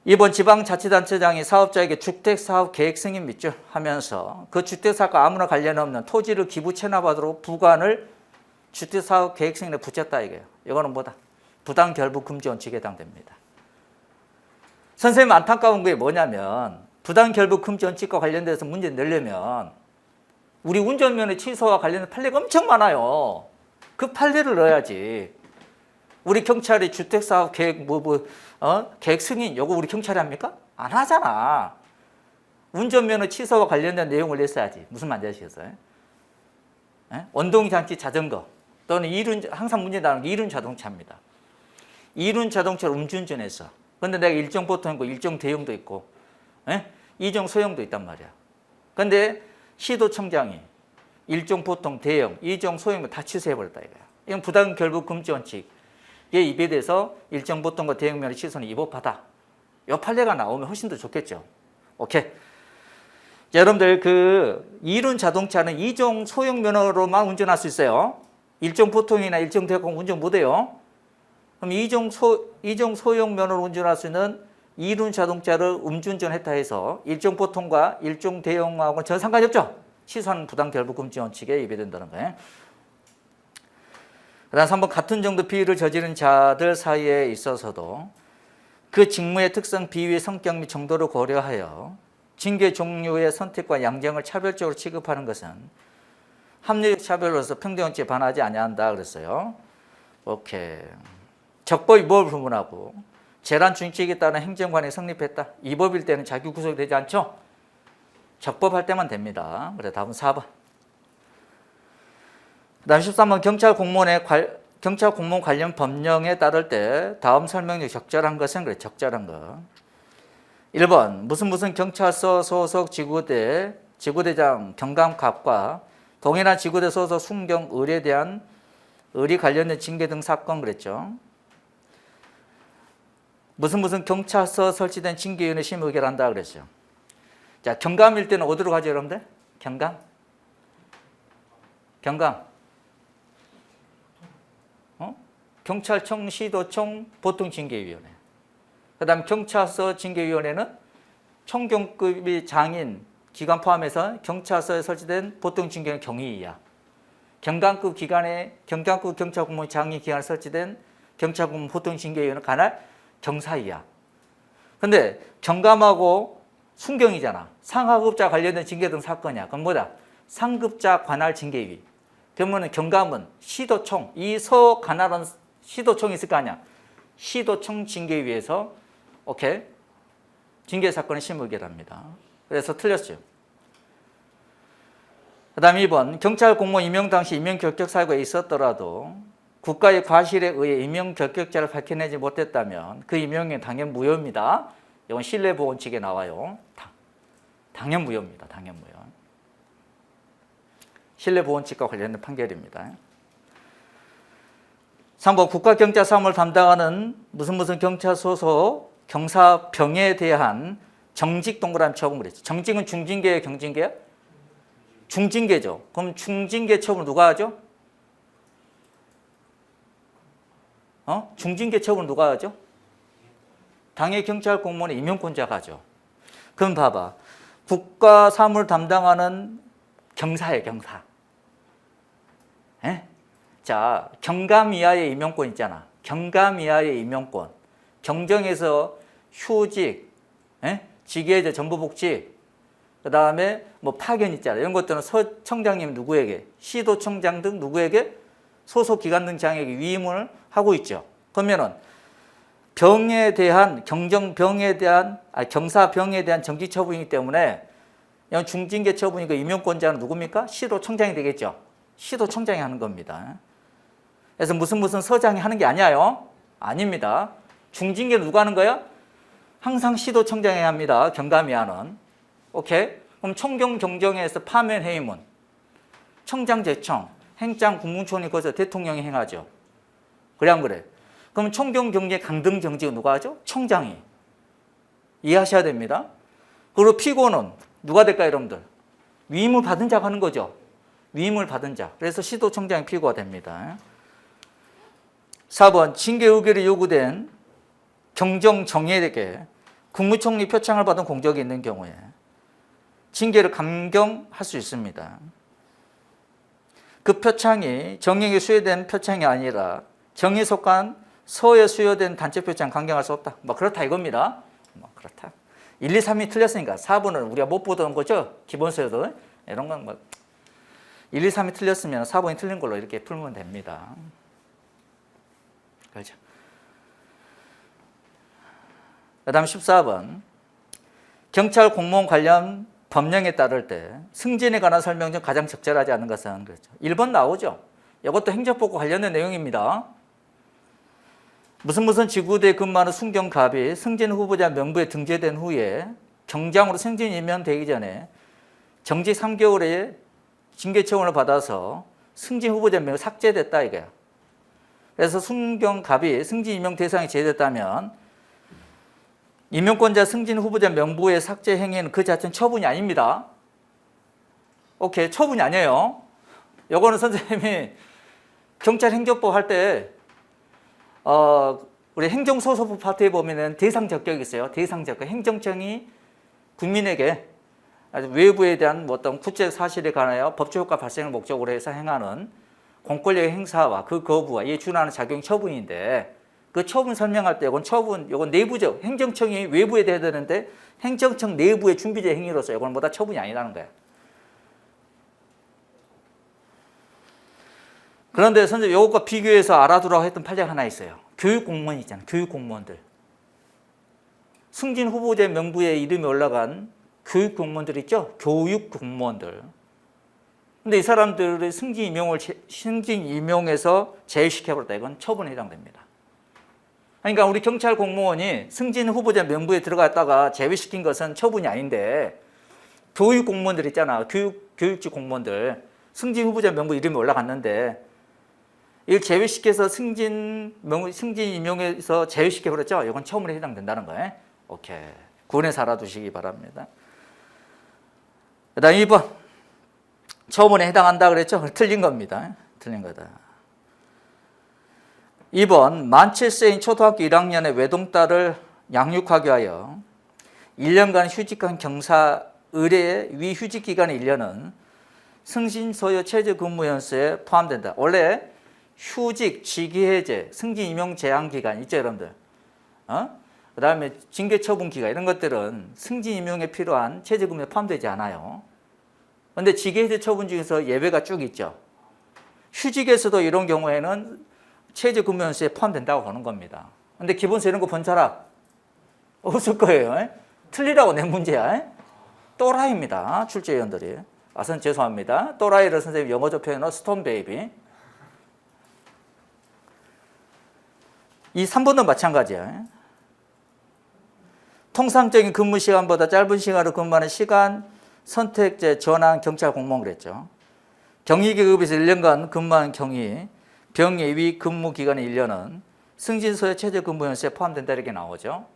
이번 지방자치단체장이 사업자에게 주택사업 계획 승인 밑줄 하면서 그 주택사업과 아무나 관련 없는 토지를 기부 체납하도록 부관을 주택사업 계획 승인에 붙였다 이거예요. 이거는 뭐다? 부당 결부 금지 원칙에 해당됩니다. 선생님 안타까운 게 뭐냐면 부당 결부 금지 원칙과 관련돼서 문제 내려면 우리 운전면허 취소와 관련된 판례가 엄청 많아요. 그 판례를 넣어야지. 우리 경찰이 주택사업 계획 계획 승인 요거 우리 경찰이 합니까? 안 하잖아. 운전면허 취소와 관련된 내용을 냈어야지. 무슨 말인지 아시겠어요? 원동장치 자전거 또는 항상 문제 나오는 게 이륜 자동차입니다. 이륜 자동차를 음주운전했어. 그런데 내가 일정 보통이고 일정 대형도 있고 이종 소형도 있단 말이야. 그런데 시도청장이 일종 보통 대형, 이종 소형을 다 취소해버렸다 이거야. 이건 부당 결부 금지 원칙에 위배돼서 일정 보통과 대형면허 취소는 위법하다. 이 판례가 나오면 훨씬 더 좋겠죠. 오케이. 자, 여러분들 그 이륜 자동차는 이종 소형 면허로만 운전할 수 있어요. 일종 보통이나 일종 대형 운전 못해요. 그럼 이종 소형 면허로 운전할 수 있는 이륜 자동차를 음주운전했다 해서 일종 보통과 일종 대형하고는 전혀 상관이 없죠. 취소하는 부당 결부 금지 원칙에 위배된다는 거예요. 그다음 3번 같은 정도 비위를 저지른 자들 사이에 있어서도 그 직무의 특성, 비위, 성격 및 정도를 고려하여 징계 종류의 선택과 양형을 차별적으로 취급하는 것은 합리적 차별로서 평등원칙에 반하지 아니한다 그랬어요. 오케이. 적법이 뭘 구분하고 재란 준칙에 따른 행정관이 성립했다. 이 법일 때는 자기 구속이 되지 않죠? 적법할 때만 됩니다. 그래 답은 4번. 그 다음 13번 경찰 공무원 관련 법령에 따를 때 다음 설명이 적절한 것은 그래 적절한 거. 1번 무슨 경찰서 소속 지구대장 경감갑과 동일한 지구대 소속 순경 을에 대한 을이 관련된 징계 등 사건 그랬죠. 무슨 경찰서 설치된 징계위원회 심의 의결한다 그랬죠. 자, 경감일 때는 어디로 가죠, 여러분들? 경감? 경찰청, 시도청, 보통징계위원회. 그 다음에 경찰서 징계위원회는 총경급이 장인, 기관 포함해서 경찰서에 설치된 보통징계위원회 경위이야. 경감급 경찰 공무원 장인 기관에 설치된 경찰 공무원 보통징계위원회 관할 경사이야. 근데 경감하고 순경이잖아. 상하급자 관련된 징계 등 사건이야. 그럼 뭐다? 상급자 관할 징계위. 그러면 경감은 시도청, 이 서 관할은 시도청이 있을 거 아니야. 시도청 징계위에서 오케이 징계 사건을 심의 의결합니다. 그래서 틀렸어요. 그 다음 2번 경찰 공무원 임용 당시 임용 결격 사유가 있었더라도 국가의 과실에 의해 임용 결격자를 밝혀내지 못했다면 그 임용은 당연 무효입니다. 이건 신뢰보원칙에 나와요. 당연 무효입니다. 당연 무효. 신뢰보원칙과 관련된 판결입니다. 3번 국가경찰 사무를 담당하는 무슨 경찰 소속 경사병에 대한 정직 동그라미 처분 그랬죠. 정직은 중징계예요, 경징계예요? 중징계죠. 그럼 중징계 처분 누가 하죠? 중징계 처분 누가 하죠? 당해 경찰 공무원의 임용권자가 하죠. 그럼 봐봐. 국가 사무를 담당하는 경사예요, 경사. 에? 자, 경감 이하의 임용권 있잖아. 경감 이하의 임용권. 경정에서 휴직, 직위에서 전부복직, 그 다음에 뭐 파견 있잖아. 이런 것들은 서청장님 누구에게, 시도청장 등 누구에게 소속 기관 등 장에게 위임을 하고 있죠. 그러면은 병에 대한 경사병에 대한 정직 처분이기 때문에 중징계 처분이고 임용권자는 누굽니까? 시도청장이 되겠죠. 시도청장이 하는 겁니다. 그래서 무슨 서장이 하는 게 아니에요. 아닙니다. 중징계는 누가 하는 거예요? 항상 시도청장이 합니다. 경감이하는. 오케이? 그럼 총경 경정에서 파면 해임은 청장 제청, 행장 국무총리 거쳐 대통령이 행하죠. 그래 안 그래? 그럼 총경 경제 강등 정직은 누가 하죠? 청장이. 이해하셔야 됩니다. 그리고 피고는 누가 될까요, 여러분들? 위임을 받은 자가 하는 거죠. 위임을 받은 자. 그래서 시도청장이 피고가 됩니다. 4번 징계 의결이 요구된 경정정예에게 국무총리 표창을 받은 공적이 있는 경우에 징계를 감경할 수 있습니다. 그 표창이 정액에 수여된 표창이 아니라 정에 속한 서에 수여된 단체 표창 감경할 수 없다. 뭐 그렇다 이겁니다. 뭐 그렇다. 1, 2, 3이 틀렸으니까 4번은 우리가 못 보던 거죠. 기본서에도 이런 건 뭐 1, 2, 3이 틀렸으면 4번이 틀린 걸로 이렇게 풀면 됩니다. 그렇죠. 그 다음 14번 경찰 공무원 관련 법령에 따를 때 승진에 관한 설명 중 가장 적절하지 않은 것은 그렇죠. 1번 나오죠. 이것도 행정법과 관련된 내용입니다. 무슨 지구대에 근무하는 순경갑이 승진 후보자 명부에 등재된 후에 경장으로 승진 임명되기 전에 정직 3개월의 징계 처분을 받아서 승진 후보자 명부 삭제됐다 이거야. 그래서 순경갑이 승진 임명 대상에 제외됐다면 임명권자 승진 후보자 명부의 삭제 행위는 그 자체는 처분이 아닙니다. 오케이, 처분이 아니에요. 요거는 선생님이 경찰 행정법 할 때 우리 행정소송법 파트에 보면은 대상 적격이 있어요. 대상 적격. 행정청이 국민에게 아주 외부에 대한 뭐 어떤 구체적 사실에 관하여 법적 효과 발생을 목적으로 해서 행하는 공권력의 행사와 그 거부와 이에 준하는 작용 처분인데 그 처분 설명할 때 이건 처분, 이건 내부적, 행정청이 외부에 대해야 되는데 행정청 내부의 준비적 행위로서 이건 뭐다 처분이 아니라는 거야. 그런데 선생님 이것과 비교해서 알아두라고 했던 판례가 하나 있어요. 교육공무원 있잖아요. 교육공무원들. 승진 후보자 명부에 이름이 올라간 교육공무원들 있죠? 교육공무원들. 근데 이 사람들의 승진 임용에서 제외시켜버렸다. 이건 처분에 해당됩니다. 그러니까 우리 경찰 공무원이 승진 후보자 명부에 들어갔다가 제외시킨 것은 처분이 아닌데 교육 공무원들 있잖아. 교육직 공무원들. 승진 후보자 명부 이름이 올라갔는데 이걸 제외시켜서 승진 임용에서 제외시켜버렸죠. 이건 처분에 해당된다는 거예요. 오케이. 구원해서 알아두시기 바랍니다. 그 다음 2번. 처분에 해당한다 그랬죠? 틀린 겁니다. 틀린 거다. 2번 만 7세인 초등학교 1학년의 외동딸을 양육하기 위하여 1년간 휴직한 경사 의뢰의 위 휴직 기간의 1년은 승진 소요 최저 근무 연수에 포함된다. 원래 휴직, 직위해제, 승진 임용 제한 기간 있죠, 여러분들. 그 다음에 징계 처분 기간 이런 것들은 승진 임용에 필요한 최저 근무에 포함되지 않아요. 그런데 직위해제 처분 중에서 예외가 쭉 있죠. 휴직에서도 이런 경우에는 최저 근무 연수에 포함된다고 보는 겁니다. 근데 기본서 이런 거 본 사람 없을 거예요. 틀리라고 낸 문제야. 또라이입니다. 출제위원들이. 선 죄송합니다. 또라이를 선생님 영어적 표현으로 스톤 베이비. 이 3번도 마찬가지야. 통상적인 근무 시간보다 짧은 시간으로 근무하는 시간 선택제 전환 경찰 공무원 그랬죠. 경위계급에서 1년간 근무한 경위 병의 위 근무 기간의 1년은 승진소의 최저 근무 연수에 포함된다 이렇게 나오죠.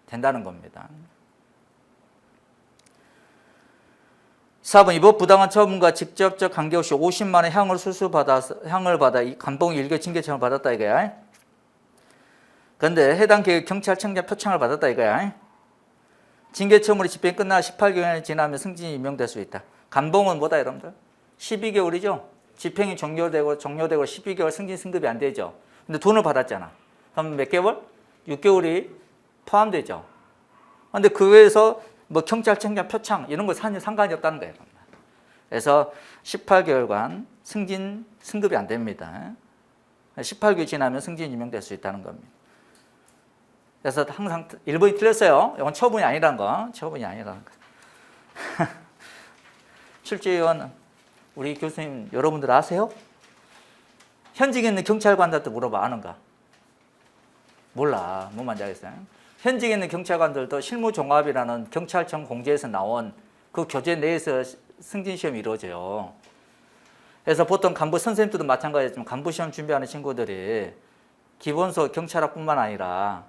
된다는 겁니다. 4번 위법 부당한 처분과 직접적 관계없이 50만 원의 향을 받아 이 감봉 일개 징계청을 받았다 이거야. 그런데 해당 경찰청장 표창을 받았다 이거야. 징계처분이 집행이 끝나 18개월이 지나면 승진이 임명될 수 있다. 감봉은 뭐다 여러분들? 12개월이죠. 집행이 종료되고 12개월 승진 승급이 안 되죠. 근데 돈을 받았잖아. 그럼 몇 개월? 6개월이 포함되죠. 근데 그 외에서 뭐 경찰청장 표창 이런 거 상관이 없다는 거예요. 그래서 18개월간 승진 승급이 안 됩니다. 18개월 지나면 승진 임명될 수 있다는 겁니다. 그래서 항상 1번이 틀렸어요. 이건 처분이 아니라는 거. 처분이 아니라는 거. 출제위원 우리 교수님 여러분들 아세요? 현직에 있는 경찰관들한테 물어봐. 아는가? 몰라. 뭔 말인지 알겠어요? 현직에 있는 경찰관들도 실무종합이라는 경찰청 공지에서 나온 그 교재 내에서 승진시험이 이루어져요. 그래서 보통 간부 선생님들도 마찬가지지만 간부시험 준비하는 친구들이 기본서 경찰학뿐만 아니라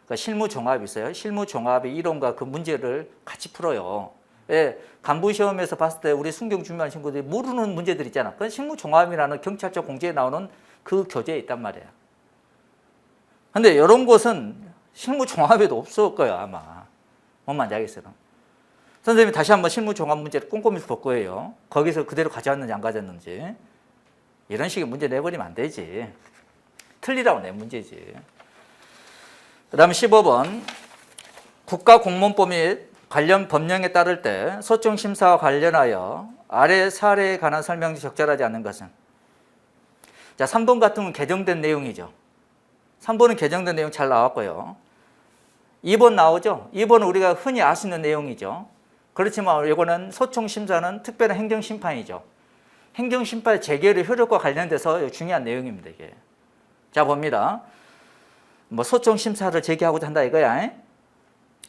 그러니까 실무종합이 있어요. 실무종합의 이론과 그 문제를 같이 풀어요. 예, 간부시험에서 봤을 때 우리 순경 준비하는 친구들이 모르는 문제들 있잖아. 그건 실무종합이라는 경찰청 공지에 나오는 그 교재에 있단 말이에요. 근데 이런 곳은 실무종합에도 없을 거예요, 아마. 뭔 말인지 알겠어요? 선생님이 다시 한번 실무종합 문제를 꼼꼼히 볼 거예요. 거기서 그대로 가져왔는지 안 가져왔는지. 이런 식의 문제 내버리면 안 되지. 틀리라고 내 문제지. 그 다음에 15번. 국가공무원법 및 관련 법령에 따를 때 소청심사와 관련하여 아래 사례에 관한 설명이 적절하지 않는 것은. 자, 3번 같은 건 개정된 내용이죠. 3번은 개정된 내용 잘 나왔고요. 2번 나오죠? 2번은 우리가 흔히 알 수 있는 내용이죠. 그렇지만 이거는 소청심사는 특별한 행정심판이죠. 행정심판의 재개의 효력과 관련돼서 중요한 내용입니다. 이게. 자, 봅니다. 뭐 소청심사를 제기하고자 한다 이거야.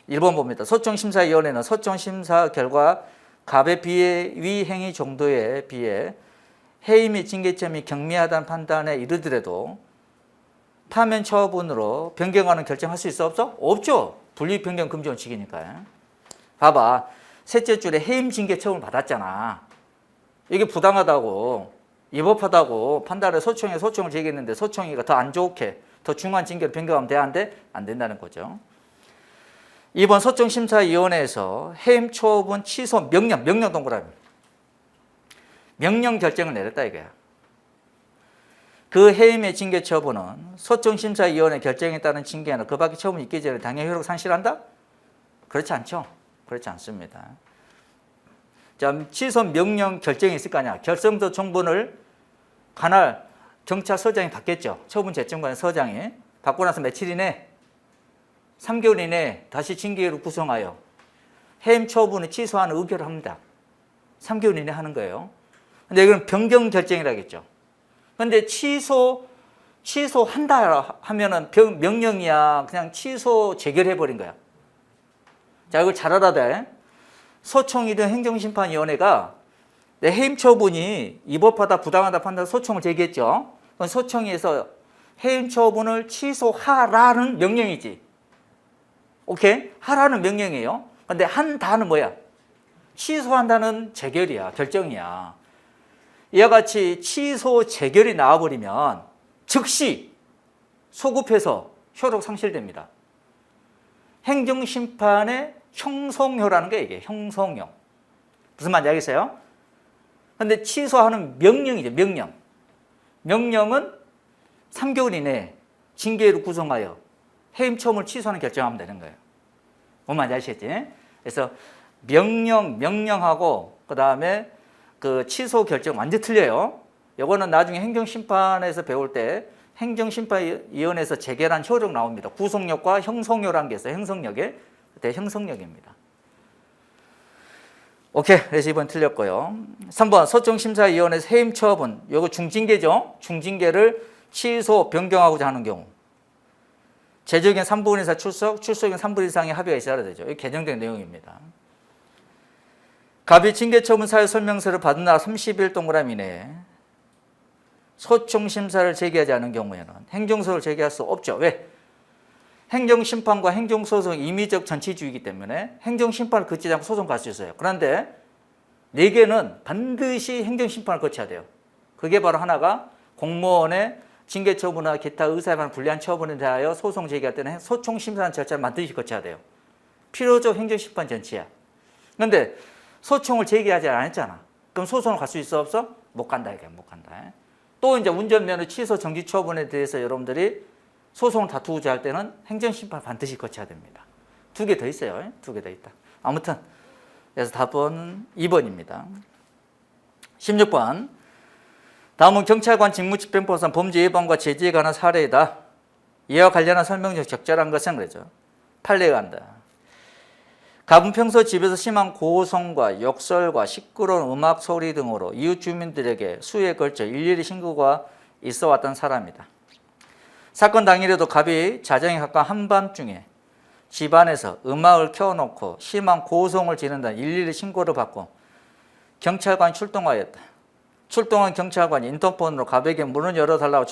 1번 봅니다. 소청심사위원회는 소청심사 결과 갑의 위 행위 정도에 비해 해임 및 징계점이 경미하다는 판단에 이르더라도 파면 처분으로 변경하는 결정할 수 있어 없어? 없죠. 분리 변경 금지 원칙이니까요. 봐봐. 셋째 줄에 해임 징계 처분을 받았잖아. 이게 부당하다고 위법하다고 판단해 소청을 제기했는데 소청이가 더 안 좋게 더 중한 징계로 변경하면 돼? 안 돼? 안 된다는 거죠. 이번 소총심사위원회에서 해임 처분 취소 명령 동그라미. 명령 결정을 내렸다 이거야. 그 해임의 징계 처분은 소총심사위원회 결정에 따른 징계나 그 밖의 처분이 있기 전에 당연히 효력을 상실한다? 그렇지 않죠. 그렇지 않습니다. 자, 취소 명령 결정이 있을 거 아니야. 결정서 종본을 관할 경찰서장이 받겠죠. 처분재청관 서장이. 받고 나서 며칠 이내 3개월 이내에 다시 징계로 구성하여 해임 처분을 취소하는 의결을 합니다. 3개월 이내에 하는 거예요. 근데 이건 변경 결정이라겠죠. 근데 취소한다 하면은 명령이야. 그냥 취소 재결해버린 거야. 자, 이걸 잘 알아야 돼. 소총이든 행정심판위원회가 내 해임 처분이 위법하다, 부당하다 판단 소총을 제기했죠. 그럼 소총에서 해임 처분을 취소하라는 명령이지. 오케이? 하라는 명령이에요. 근데 한다는 뭐야? 취소한다는 재결이야. 결정이야. 이와 같이 취소 재결이 나와버리면 즉시 소급해서 효력 상실됩니다. 행정심판의 형성효라는 게 이게 형성효. 무슨 말인지 알겠어요? 근데 취소하는 명령이죠. 명령은 3개월 이내에 징계로 구성하여 해임 처분을 취소하는 결정하면 되는 거예요. 뭔 말인지 아시겠지? 그래서 명령하고 그 다음에 그 취소 결정 완전 틀려요. 이거는 나중에 행정심판에서 배울 때 행정심판위원회에서 재결한 효력 나옵니다. 구속력과 형성력이라는 게 있어요. 형성력에. 그때 형성력입니다. 오케이. 그래서 이번 틀렸고요. 3번 소총심사위원회에서 해임 처분. 이거 중징계죠. 중징계를 취소, 변경하고자 하는 경우. 제적인 3분의 4 출석인 3분 이상의 합의가 있어야 되죠. 이게 개정된 내용입니다. 갑이 징계처분 사유 설명서를 받은 날 30일 동그라미 이내에 소총심사를 제기하지 않은 경우에는 행정소송을 제기할 수 없죠. 왜? 행정심판과 행정소송 임의적 전치주의이기 때문에 행정심판을 거치지 않고 소송 갈 수 있어요. 그런데 4개는 반드시 행정심판을 거쳐야 돼요. 그게 바로 하나가 공무원의 징계처분이나 기타 의사에 관한 불리한 처분에 대하여 소송 제기할 때는 소총심사라는 절차를 반드시 거쳐야 돼요. 필요적 행정심판 전치야. 그런데 소총을 제기하지 않았잖아. 그럼 소송을 갈 수 있어 없어? 못 간다 이게 못 간다. 또 이제 운전면허 취소 정지 처분에 대해서 여러분들이 소송을 다투고자 할 때는 행정심판 반드시 거쳐야 됩니다. 2개 더 있어요. 2개 더 있다. 아무튼 그래서 답은 2번입니다. 16번 다음은 경찰관 직무집행법상 범죄 예방과 제지에 관한 사례이다. 이와 관련한 설명적 적절한 것은 그러죠. 판례가 한다. 갑은 평소 집에서 심한 고성과 욕설과 시끄러운 음악 소리 등으로 이웃 주민들에게 수에 걸쳐 일일이 신고가 있어 왔던 사람이다. 사건 당일에도 갑이 자정에 가까운 한밤중에 집안에서 음악을 켜놓고 심한 고성을 지른다는 일일이 신고를 받고 경찰관이 출동하였다. 출동한 경찰관이 인터폰으로 갑에게 문을 열어달라고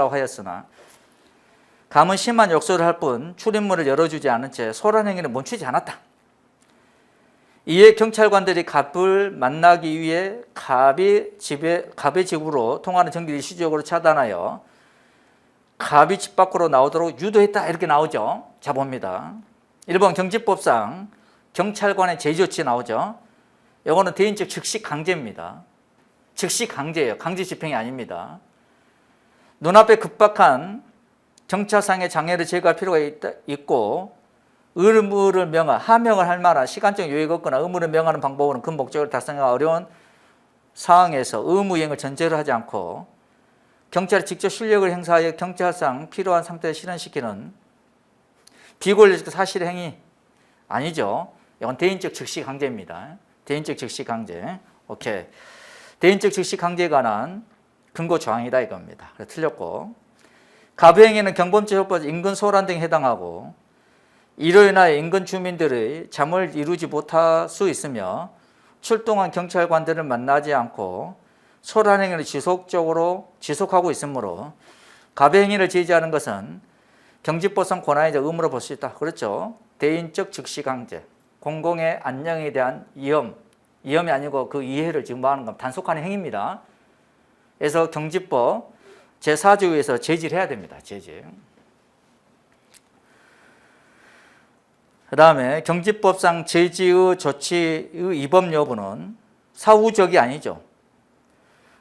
하였으나 갑은 심한 욕설을 할 뿐 출입문을 열어주지 않은 채 소란 행위를 멈추지 않았다. 이에 경찰관들이 갑을 만나기 위해 갑의 집으로 통하는 전기를 일시적으로 차단하여 갑이 집 밖으로 나오도록 유도했다 이렇게 나오죠. 자 봅니다. 1번 경집법상 경찰관의 제지조치 나오죠. 이거는 대인적 즉시 강제입니다. 즉시 강제예요. 강제 집행이 아닙니다. 눈앞에 급박한 경찰상의 장애를 제거할 필요가 있고 의무를 하명을 할 만한 시간적 여유가 없거나 의무를 명하는 방법으로는 그 목적을 달성하기 어려운 상황에서 의무 이행을 전제로 하지 않고 경찰이 직접 실력을 행사하여 경찰상 필요한 상태를 실현시키는 비권리적 사실의 행위 아니죠. 이건 대인적 즉시 강제입니다. 대인적 즉시 강제. 오케이. 대인적 즉시 강제에 관한 근거 조항이다 이겁니다. 그래서 틀렸고 갑의 행위는 경범죄 협박 인근 소란 등에 해당하고 이로 인하여 인근 주민들의 잠을 이루지 못할 수 있으며 출동한 경찰관들을 만나지 않고 소란 행위를 지속하고 있으므로 갑의 행위를 제지하는 것은 경집법상 권한이자 의무로 볼 수 있다. 그렇죠. 대인적 즉시 강제. 공공의 안녕에 대한 위험이 아니고 그 이해를 지금 말하는 건 단속하는 행위입니다. 그래서 경집법 제4조에서 제지를 해야 됩니다. 제지. 그 다음에 경지법상 제지의 조치의 위법 여부는 사후적이 아니죠.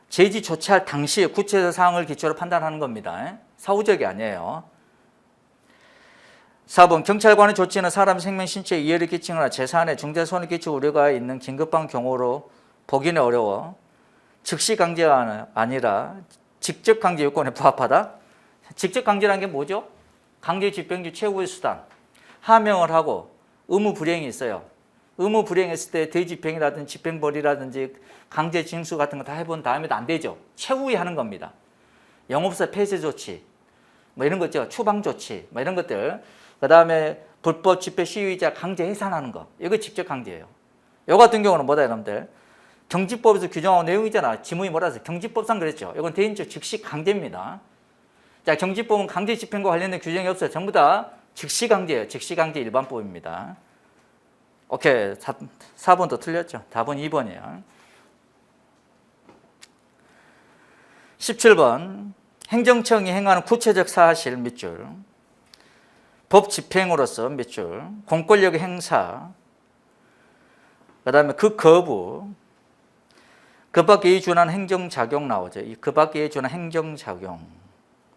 제지 조치할 당시의 구체적 사항을 기초로 판단하는 겁니다. 사후적이 아니에요. 4번 경찰관의 조치는 사람 생명 신체에 이해를 끼치거나 재산에 중대 손해를 끼칠 우려가 있는 긴급한 경우로 보기는 어려워 즉시 강제가 아니라 직접 강제 요건에 부합하다. 직접 강제라는 게 뭐죠? 강제 집행주 최후의 수단. 하명을 하고 의무 불이행이 있어요. 의무 불이행했을 때 대집행이라든지 집행벌이라든지 강제 징수 같은 거 다 해본 다음에도 안 되죠. 최후에 하는 겁니다. 영업사 폐쇄 조치, 뭐 이런 거 있죠. 추방 조치, 뭐 이런 것들. 그 다음에 불법 집회 시위자 강제 해산하는 거. 이거 직접 강제예요. 요 같은 경우는 뭐다 여러분들? 경지법에서 규정한 내용이잖아. 지문이 뭐라서 경지법상 그랬죠. 이건 대인적 즉시 강제입니다. 자, 경지법은 강제 집행과 관련된 규정이 없어요. 전부 다 즉시 강제예요. 즉시 강제 일반법입니다. 오케이. 4번도 틀렸죠. 답은 2번이에요. 17번. 행정청이 행하는 구체적 사실 밑줄. 법 집행으로서 밑줄. 공권력의 행사. 그 다음에 그 거부. 그 밖에 준한 행정작용 나오죠. 그 밖에 준한 행정작용.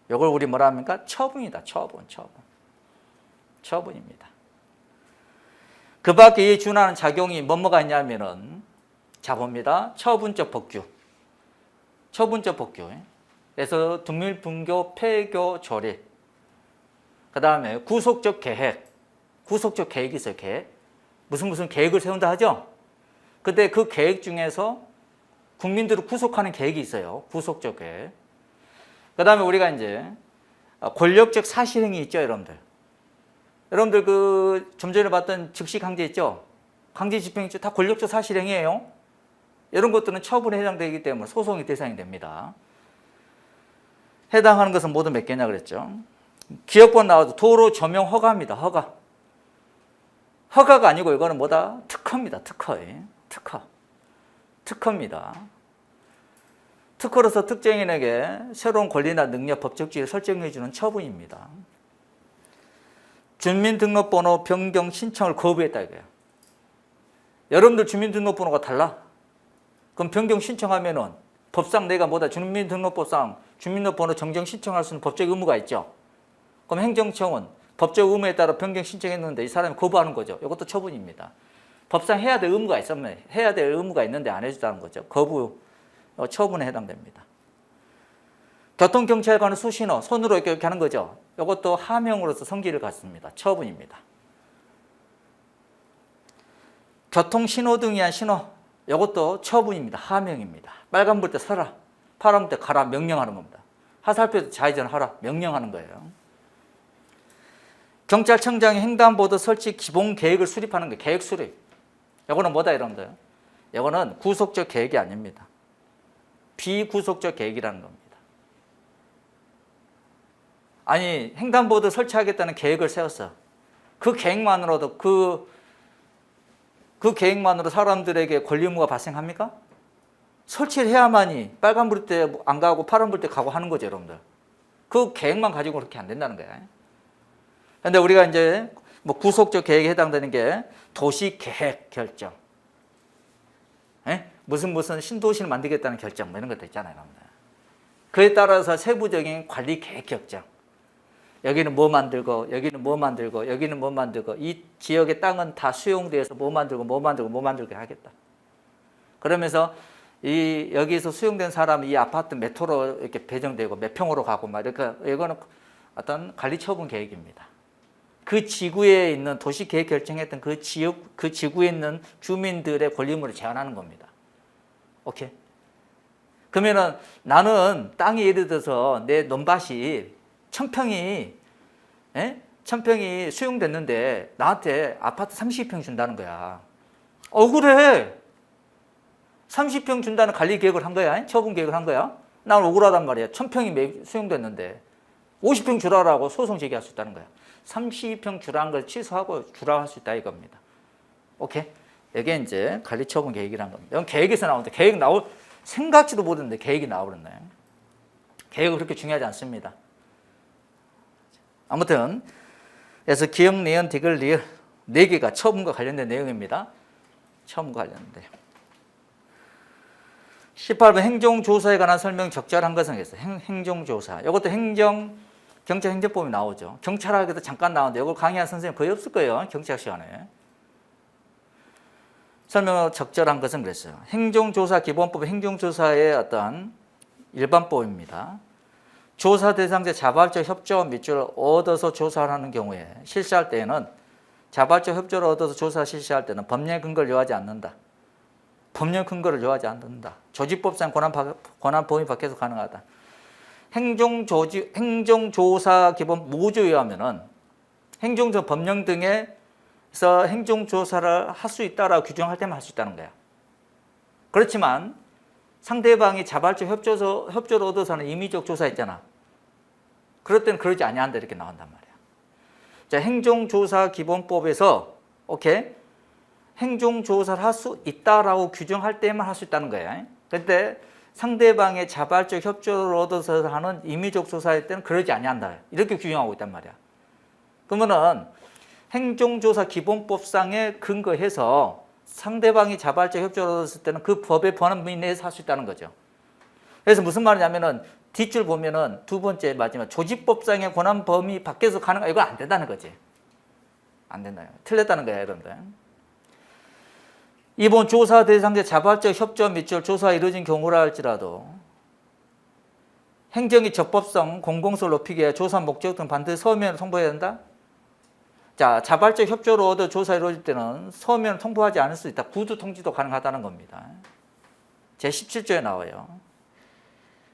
이걸 우리 뭐라 합니까? 처분이다. 처분입니다. 그 밖에 준하는 작용이 뭐가 있냐면은 자 봅니다. 처분적 법규. 그래서 등밀분교, 폐교, 조례. 그 다음에 구속적 계획. 구속적 계획이 있어요. 계획. 무슨 계획을 세운다 하죠? 근데 그 계획 중에서 국민들을 구속하는 계획이 있어요. 구속적 계획. 그 다음에 우리가 이제 권력적 사실행위 있죠, 여러분들. 여러분들 그 좀 전에 봤던 즉시 강제 있죠? 강제 집행 있죠? 다 권력적 사실행위예요. 이런 것들은 처분에 해당되기 때문에 소송의 대상이 됩니다. 해당하는 것은 모두 몇 개냐 그랬죠? 기업권 나와도 도로 조명 허가입니다. 허가가 아니고 이거는 뭐다? 특허입니다. 특허입니다. 특허로서 특정인에게 새로운 권리나 능력, 법적 지위를 설정해 주는 처분입니다. 주민등록번호 변경 신청을 거부했다 이거예요. 여러분들 주민등록번호가 달라? 그럼 변경 신청하면은 법상 내가 뭐다? 주민등록법상 주민등록번호 정정 신청할 수 있는 법적 의무가 있죠. 그럼 행정청은 법적 의무에 따라 변경 신청했는데 이 사람이 거부하는 거죠. 이것도 처분입니다. 법상 해야 될 의무가 있으면 해야 될 의무가 있는데 안 해준다는 거죠. 거부 처분에 해당됩니다. 교통경찰관은 수신호 손으로 이렇게 하는 거죠. 이것도 하명으로서 성질을 갖습니다. 처분입니다. 교통신호등에 의한 신호 이것도 처분입니다. 하명입니다. 빨간불 때 서라, 파란불 때 가라 명령하는 겁니다. 화살표 좌회전하라 명령하는 거예요. 경찰청장이 횡단보도 설치 기본 계획을 수립하는 거예요. 계획 수립. 이거는 뭐다 여러분들? 이거는 구속적 계획이 아닙니다. 비구속적 계획이라는 겁니다. 아니 횡단보도 설치하겠다는 계획을 세웠어. 그 계획만으로도 그 계획만으로 사람들에게 권리 의무가 발생합니까? 설치를 해야만이 빨간불 때 안 가고 파란불 때 가고 하는 거죠, 여러분들. 그 계획만 가지고 그렇게 안 된다는 거야. 그런데 우리가 이제 뭐 구속적 계획에 해당되는 게 도시계획 결정, 무슨 신도시를 만들겠다는 결정, 뭐 이런 것도 있잖아요, 여러분들. 그에 따라서 세부적인 관리 계획 결정. 여기는 뭐 만들고, 여기는 뭐 만들고, 여기는 뭐 만들고, 이 지역의 땅은 다 수용돼서 뭐 만들고 하겠다. 그러면서 여기서 수용된 사람이 이 아파트 몇 호로 이렇게 배정되고 몇 평으로 가고 막 이렇게 이거는 어떤 관리 처분 계획입니다. 그 지구에 있는 도시 계획 결정했던 그 지구에 있는 주민들의 권리 의무를 제한하는 겁니다. 오케이? 그러면은 나는 땅이 예를 들어서 내 논밭이 천평이 수용됐는데 나한테 아파트 30평 준다는 거야. 억울해. 30평 준다는 관리 계획을 한 거야. 처분 계획을 한 거야. 난 억울하단 말이야. 1000평이 수용됐는데 50평 주라고 소송 제기할 수 있다는 거야. 30평 주라는 걸 취소하고 주라고 할 수 있다 이겁니다. 오케이? 이게 이제 관리 처분 계획이라는 겁니다. 이건 계획에서 나오는데 생각지도 못했는데 계획이 나오는데 개혁은 그렇게 중요하지 않습니다. 아무튼 그래서 기역, 니은, 디귿, 리을 4개가 처분과 관련된 내용입니다. 처분과 관련된 18번 행정조사에 관한 설명 적절한 것은 있어요. 행정조사. 이것도 경찰 행정법이 나오죠. 경찰학에도 잠깐 나오는데 이걸 강의한 선생님 거의 없을 거예요. 경찰학 시간에. 설명 적절한 것은 그랬어요. 행정조사 기본법은 행정조사의 어떤 일반법입니다. 조사 대상자 자발적 협조와 밑줄을 얻어서 조사를 하는 경우에 실시할 때에는 자발적 협조를 얻어서 조사 실시할 때는 법령 근거를 요하지 않는다. 법령 근거를 요하지 않는다. 조직법상 권한 범위 밖에서 가능하다. 행정조사 기본 모조에 의하면은 행정조 법령 등에서 행정조사를 할 수 있다라고 규정할 때만 할 수 있다는 거야. 그렇지만 상대방이 자발적 협조를 얻어서 하는 임의적 조사 있잖아. 그럴 때는 그러지 아니한다 이렇게 나온단 말이야. 자, 행정조사 기본법에서 행정조사를 할 수 있다라고 규정할 때만 할 수 있다는 거야. 그런데 상대방의 자발적 협조를 얻어서 하는 임의적 조사일 때는 그러지 아니한다. 이렇게 규정하고 있단 말이야. 그러면은 행정조사 기본법상에 근거해서 상대방이 자발적 협조를 얻었을 때는 그 법의 권한 범위 내에서 할 수 있다는 거죠. 그래서 무슨 말이냐면은 뒷줄 보면은 두 번째 마지막 조직법상의 권한 범위 밖에서 가능한 이건 안 된다는 거지. 안 된다. 틀렸다는 거야, 여러분들. 이번 조사 대상자 자발적 협조와 밑줄 조사가 이루어진 경우라 할지라도 행정의 적법성, 공공성을 높이기 위해 조사 목적 등 반드시 서면을 통보해야 된다. 자, 자발적 협조를 얻어 조사가 이루어질 때는 서면을 통보하지 않을 수 있다. 구두 통지도 가능하다는 겁니다. 제17조에 나와요.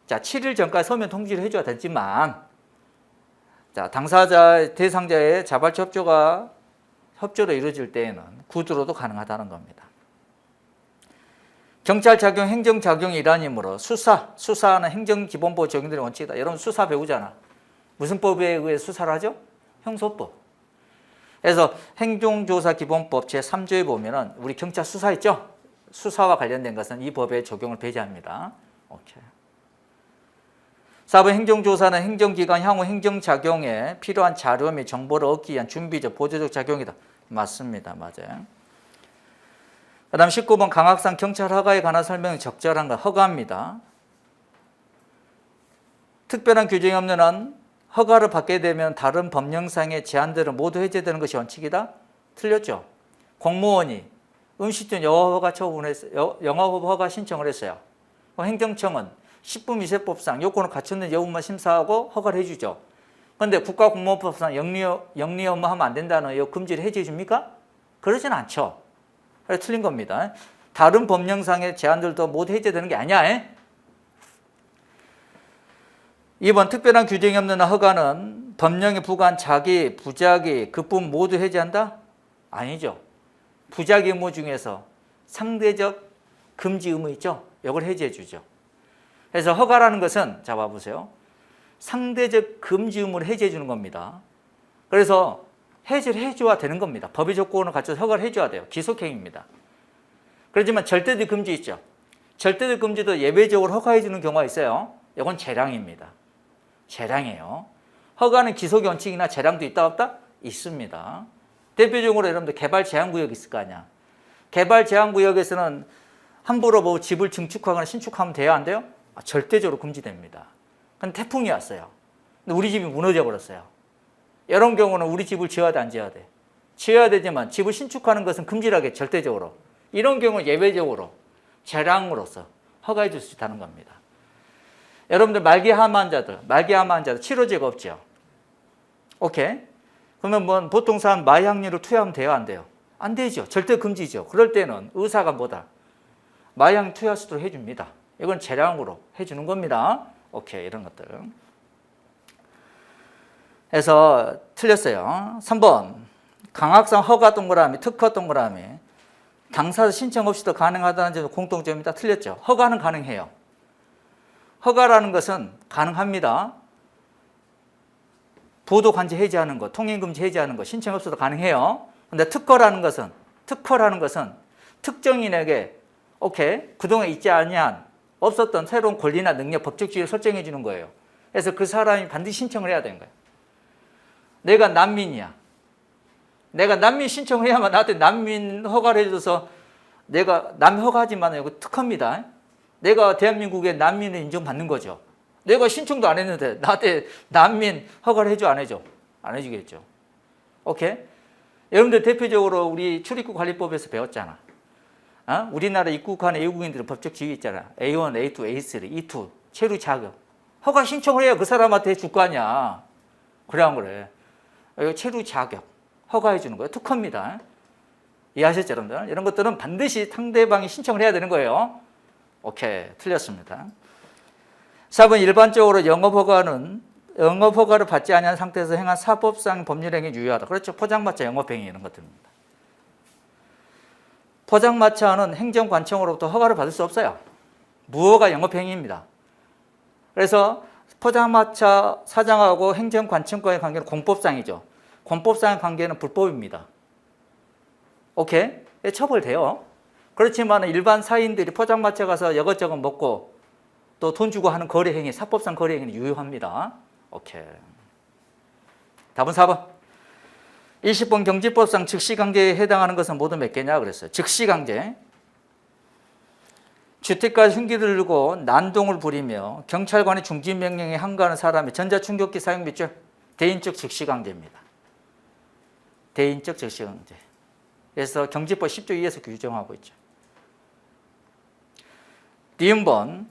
자, 7일 전까지 서면 통지를 해줘야 되지만, 자, 당사자, 대상자의 자발적 협조로 이루어질 때에는 구두로도 가능하다는 겁니다. 경찰 작용, 행정 작용의 일환이므로 수사는 행정기본법 적용되는 원칙이다. 여러분 수사 배우잖아. 무슨 법에 의해 수사를 하죠? 형소법. 그래서 행정조사기본법 제3조에 보면은 우리 경찰 수사 있죠? 수사와 관련된 것은 이 법의 적용을 배제합니다. 오케이. 4번 행정조사는 행정기관 향후 행정작용에 필요한 자료 및 정보를 얻기 위한 준비적, 보조적 작용이다. 맞습니다. 맞아요. 그 다음 19번 강학상 경찰 허가에 관한 설명이 적절한 것 허가입니다. 특별한 규정이 없는 한 허가를 받게 되면 다른 법령상의 제한들은 모두 해제되는 것이 원칙이다? 틀렸죠. 공무원이 음식점 영업허가 신청을 했어요. 행정청은 식품위생법상 요건을 갖췄는 여부만 심사하고 허가를 해주죠. 그런데 국가공무원법상 영리 업무 하면 안 된다는 이 금지를 해제해 줍니까? 그러진 않죠. 그래서 틀린 겁니다. 다른 법령상의 제한들도 모두 해제되는 게 아니야. 2번 특별한 규정이 없는 허가는 법령에 부과한 자기, 부작위, 급분 모두 해제한다? 아니죠. 부작위 의무 중에서 상대적 금지 의무 있죠? 이걸 해제해 주죠. 그래서 허가라는 것은 자 봐보세요. 상대적 금지 의무를 해제해 주는 겁니다. 그래서 해제를 해줘야 되는 겁니다. 법의 조건을 갖춰서 허가를 해줘야 돼요. 기속행위입니다. 그렇지만 절대적 금지 있죠. 절대적 금지도 예외적으로 허가해 주는 경우가 있어요. 이건 재량입니다. 재량이에요. 허가는 기속 원칙이나 재량도 있다 없다? 있습니다. 대표적으로 여러분들 개발 제한구역이 있을 거 아니야. 개발 제한구역에서는 함부로 뭐 집을 증축하거나 신축하면 돼요? 안 돼요? 절대적으로 금지됩니다. 근데 태풍이 왔어요. 근데 우리 집이 무너져 버렸어요. 이런 경우는 우리 집을 지어야 돼, 안 지어야 돼? 지어야 되지만 집을 신축하는 것은 금지라게 절대적으로. 이런 경우는 예외적으로 재량으로서 허가해 줄 수 있다는 겁니다. 여러분들 말기암 환자들 치료제가 없죠. 오케이. 그러면 뭐 보통 사람 마약류를 투여하면 돼요, 안 돼요? 안 되죠. 절대 금지죠. 그럴 때는 의사가 뭐다? 마약 투여할 수도 해줍니다. 이건 재량으로 해주는 겁니다. 오케이, 이런 것들. 해서 틀렸어요. 3번 강학상 허가 동그라미, 특허 동그라미. 당사자 신청 없이도 가능하다는 점은 공통점이다. 틀렸죠. 허가는 가능해요. 허가라는 것은 가능합니다. 보도 관제 해제하는 것, 통행 금지 해제하는 것, 신청 없어도 가능해요. 근데 특허라는 것은 특정인에게 그동안 있지 아니한 없었던 새로운 권리나 능력, 법적 지위를 설정해 주는 거예요. 그래서 그 사람이 반드시 신청을 해야 되는 거예요. 내가 난민이야. 내가 난민 신청을 해야만 나한테 난민 허가를 해줘서 내가 난민 허가하지만 이거 특허입니다. 내가 대한민국의 난민을 인정받는 거죠. 내가 신청도 안 했는데 나한테 난민 허가를 해줘 안 해줘? 안 해주겠죠. 오케이? 여러분들 대표적으로 우리 출입국 관리법에서 배웠잖아. 우리나라 입국하는 외국인들은 법적 지위 있잖아. A1, A2, A3, E2 체류 자격. 허가 신청을 해야 그 사람한테 줄 거 아니야. 그래 안 그래? 체류 자격 허가해 주는 거예요. 특허입니다. 이해하셨죠, 여러분들? 이런 것들은 반드시 상대방이 신청을 해야 되는 거예요. 오케이, 틀렸습니다. 4번 일반적으로 영업허가를 받지 아니한 상태에서 행한 사법상 법률행위 유효하다. 그렇죠. 포장마차 영업행위 이런 것들입니다. 포장마차는 행정관청으로부터 허가를 받을 수 없어요. 무허가 영업행위입니다. 그래서 포장마차 사장하고 행정관청과의 관계는 공법상이죠. 공법상의 관계는 불법입니다. 오케이? 처벌돼요. 그렇지만 일반 사인들이 포장마차 가서 이것저것 먹고 또 돈 주고 하는 거래행위, 사법상 거래행위는 유효합니다. 오케이. 답은 4번. 20번 경지법상 즉시강제에 해당하는 것은 모두 몇 개냐 그랬어요. 즉시강제. 주택가 흉기를 들고 난동을 부리며 경찰관의 중지명령에 항거하는 사람의 전자충격기 사용 및 대인적 즉시강제입니다. 대인적 즉시강제. 그래서 경지법 10조 2에서 규정하고 있죠. 니은번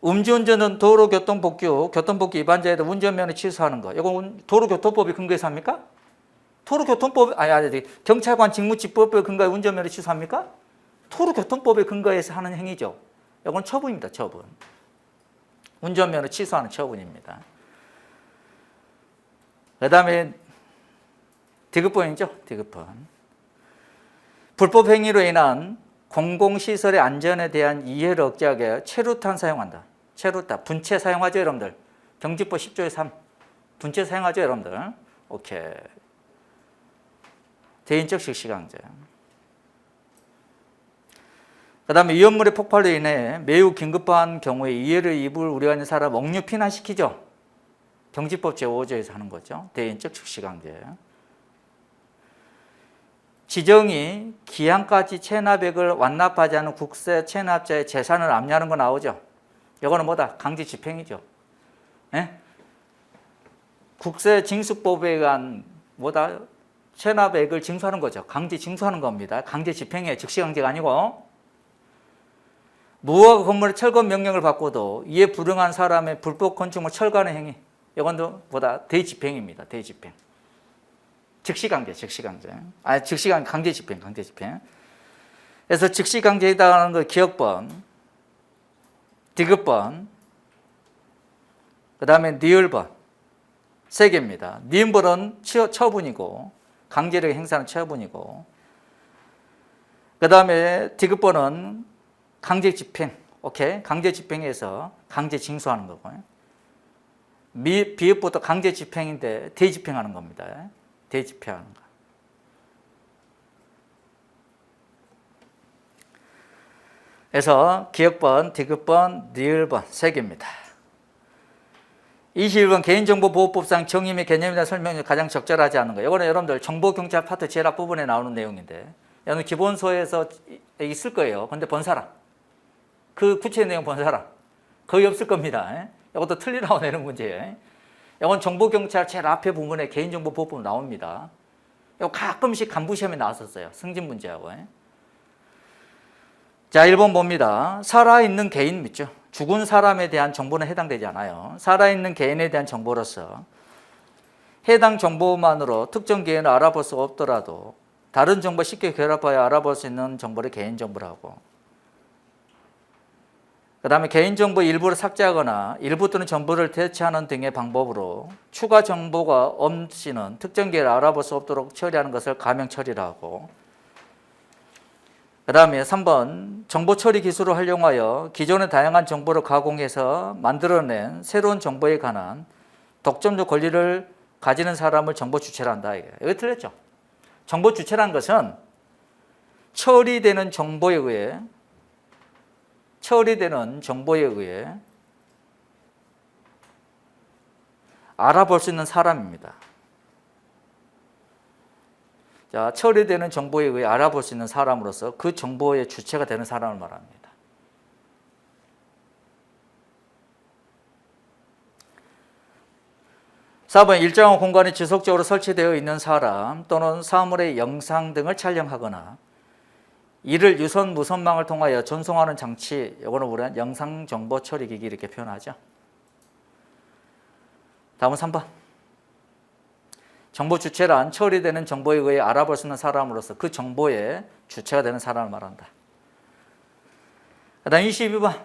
음주운전은 도로교통법규, 교통법규 위반자에 대해 운전면허 취소하는 거. 이건 도로교통법이 근거해서 합니까? 경찰관 직무집법에 근거해 운전면허 취소합니까? 도로교통법에 근거해서 하는 행위죠. 이건 처분입니다. 처분. 운전면허 취소하는 처분입니다. 그 다음에 디귿번이죠. 디귿번. 불법 행위로 인한 공공시설의 안전에 대한 이해를 억제하기 위해 체류탄 사용한다. 체류탄. 분체 사용하죠, 여러분들. 경지법 10조의 3. 분체 사용하죠, 여러분들. 오케이. 대인적 즉시강제. 그 다음에 위험물의 폭발로 인해 매우 긴급한 경우에 이해를 입을 우려가 있는 사람 억류 피난시키죠. 경지법 제5조에서 하는 거죠. 대인적 즉시강제. 지정이 기한까지 체납액을 완납하지 않은 국세 체납자의 재산을 압류하는 거 나오죠. 이거는 뭐다? 강제 집행이죠. 예? 국세 징수법에 의한 뭐다? 체납액을 징수하는 거죠. 강제 징수하는 겁니다. 강제 집행이에요. 즉시 강제가 아니고. 무허가 건물의 철거 명령을 받고도 이에 불응한 사람의 불법 건축물 철거하는 행위. 이건 뭐다? 대집행입니다. 대집행. 즉시 강제, 즉시 강제. 즉시 강제 집행, 강제 집행. 그래서 즉시 강제에 해당하는 거 기억번, 디귿번, 그 다음에 니을번. 3개입니다. 니은번은 처분이고, 강제력 행사는 처분이고, 그 다음에 디귿번은 강제 집행. 오케이? 강제 집행에서 강제 징수하는 거고요. 비읍부터 강제 집행인데 대집행하는 겁니다. 대집행하는 거. 그래서 기억번, 디귿번, 니을번 3개입니다. 21번 개인정보보호법상 정의 및 개념에 대한 설명이 가장 적절하지 않은 거. 이거는 여러분들 정보경찰 파트 제일 앞부분에 나오는 내용인데 여러분 기본서에서 있을 거예요. 근데 본 사람. 그 구체 내용 본 사람. 거의 없을 겁니다. 이것도 틀리라고 내는 문제예요. 이건 정보경찰 제일 앞에 부분에 개인정보보호법 나옵니다. 이거 가끔씩 간부시험에 나왔었어요. 승진 문제하고. 자, 1번 봅니다. 살아있는 개인 믿죠. 죽은 사람에 대한 정보는 해당되지 않아요. 살아있는 개인에 대한 정보로서 해당 정보만으로 특정 개인을 알아볼 수 없더라도 다른 정보 쉽게 결합하여 알아볼 수 있는 정보를 개인정보라고. 그 다음에 개인정보 일부를 삭제하거나 일부 또는 전부를 대체하는 등의 방법으로 추가 정보가 없이는 특정 개인을 알아볼 수 없도록 처리하는 것을 가명 처리라고. 그 다음에 3번 정보 처리 기술을 활용하여 기존의 다양한 정보를 가공해서 만들어낸 새로운 정보에 관한 독점적 권리를 가지는 사람을 정보 주체라 한다. 이거 틀렸죠? 정보 주체라는 것은 처리되는 정보에 의해 알아볼 수 있는 사람입니다. 자, 처리되는 정보에 의해 알아볼 수 있는 사람으로서 그 정보의 주체가 되는 사람을 말합니다. (4번) 일정한 공간에 지속적으로 설치되어 있는 사람 또는 사물의 영상 등을 촬영하거나 이를 유선 무선망을 통하여 전송하는 장치, 이거는 우리가 영상정보 처리기기 이렇게 표현하죠. 다음은 3번. 정보 주체란 처리되는 정보에 의해 알아볼 수 있는 사람으로서 그 정보의 주체가 되는 사람을 말한다. 그 다음 22번.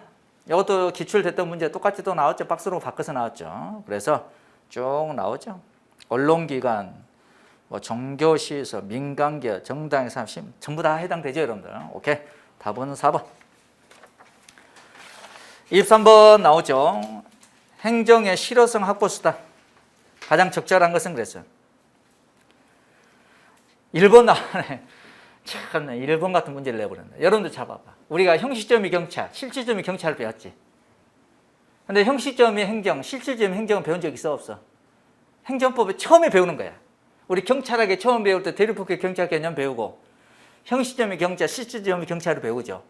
이것도 기출됐던 문제 똑같이 또 나왔죠. 박스로 바꿔서 나왔죠. 그래서 쭉 나오죠. 언론기관, 뭐 종교시설, 민간기업, 정당의 사람, 전부 다 해당되죠, 여러분들. 오케이. 답은 4번. 23번 나오죠. 행정의 실효성 확보 수단. 가장 적절한 것은 그랬어요. 1번 나오네. 참네, 1번 같은 문제를 내버렸네. 여러분들 잡아봐. 우리가 형식점이 경찰, 실질점이 경찰을 배웠지. 근데 형식점이 행정, 실질점이 행정은 배운 적 있어 없어? 행정법에 처음에 배우는 거야. 우리 경찰학에 처음 배울 때 대륙폭격 경찰 개념 배우고 형식점이 경찰, 실질점이 경찰을 배우죠.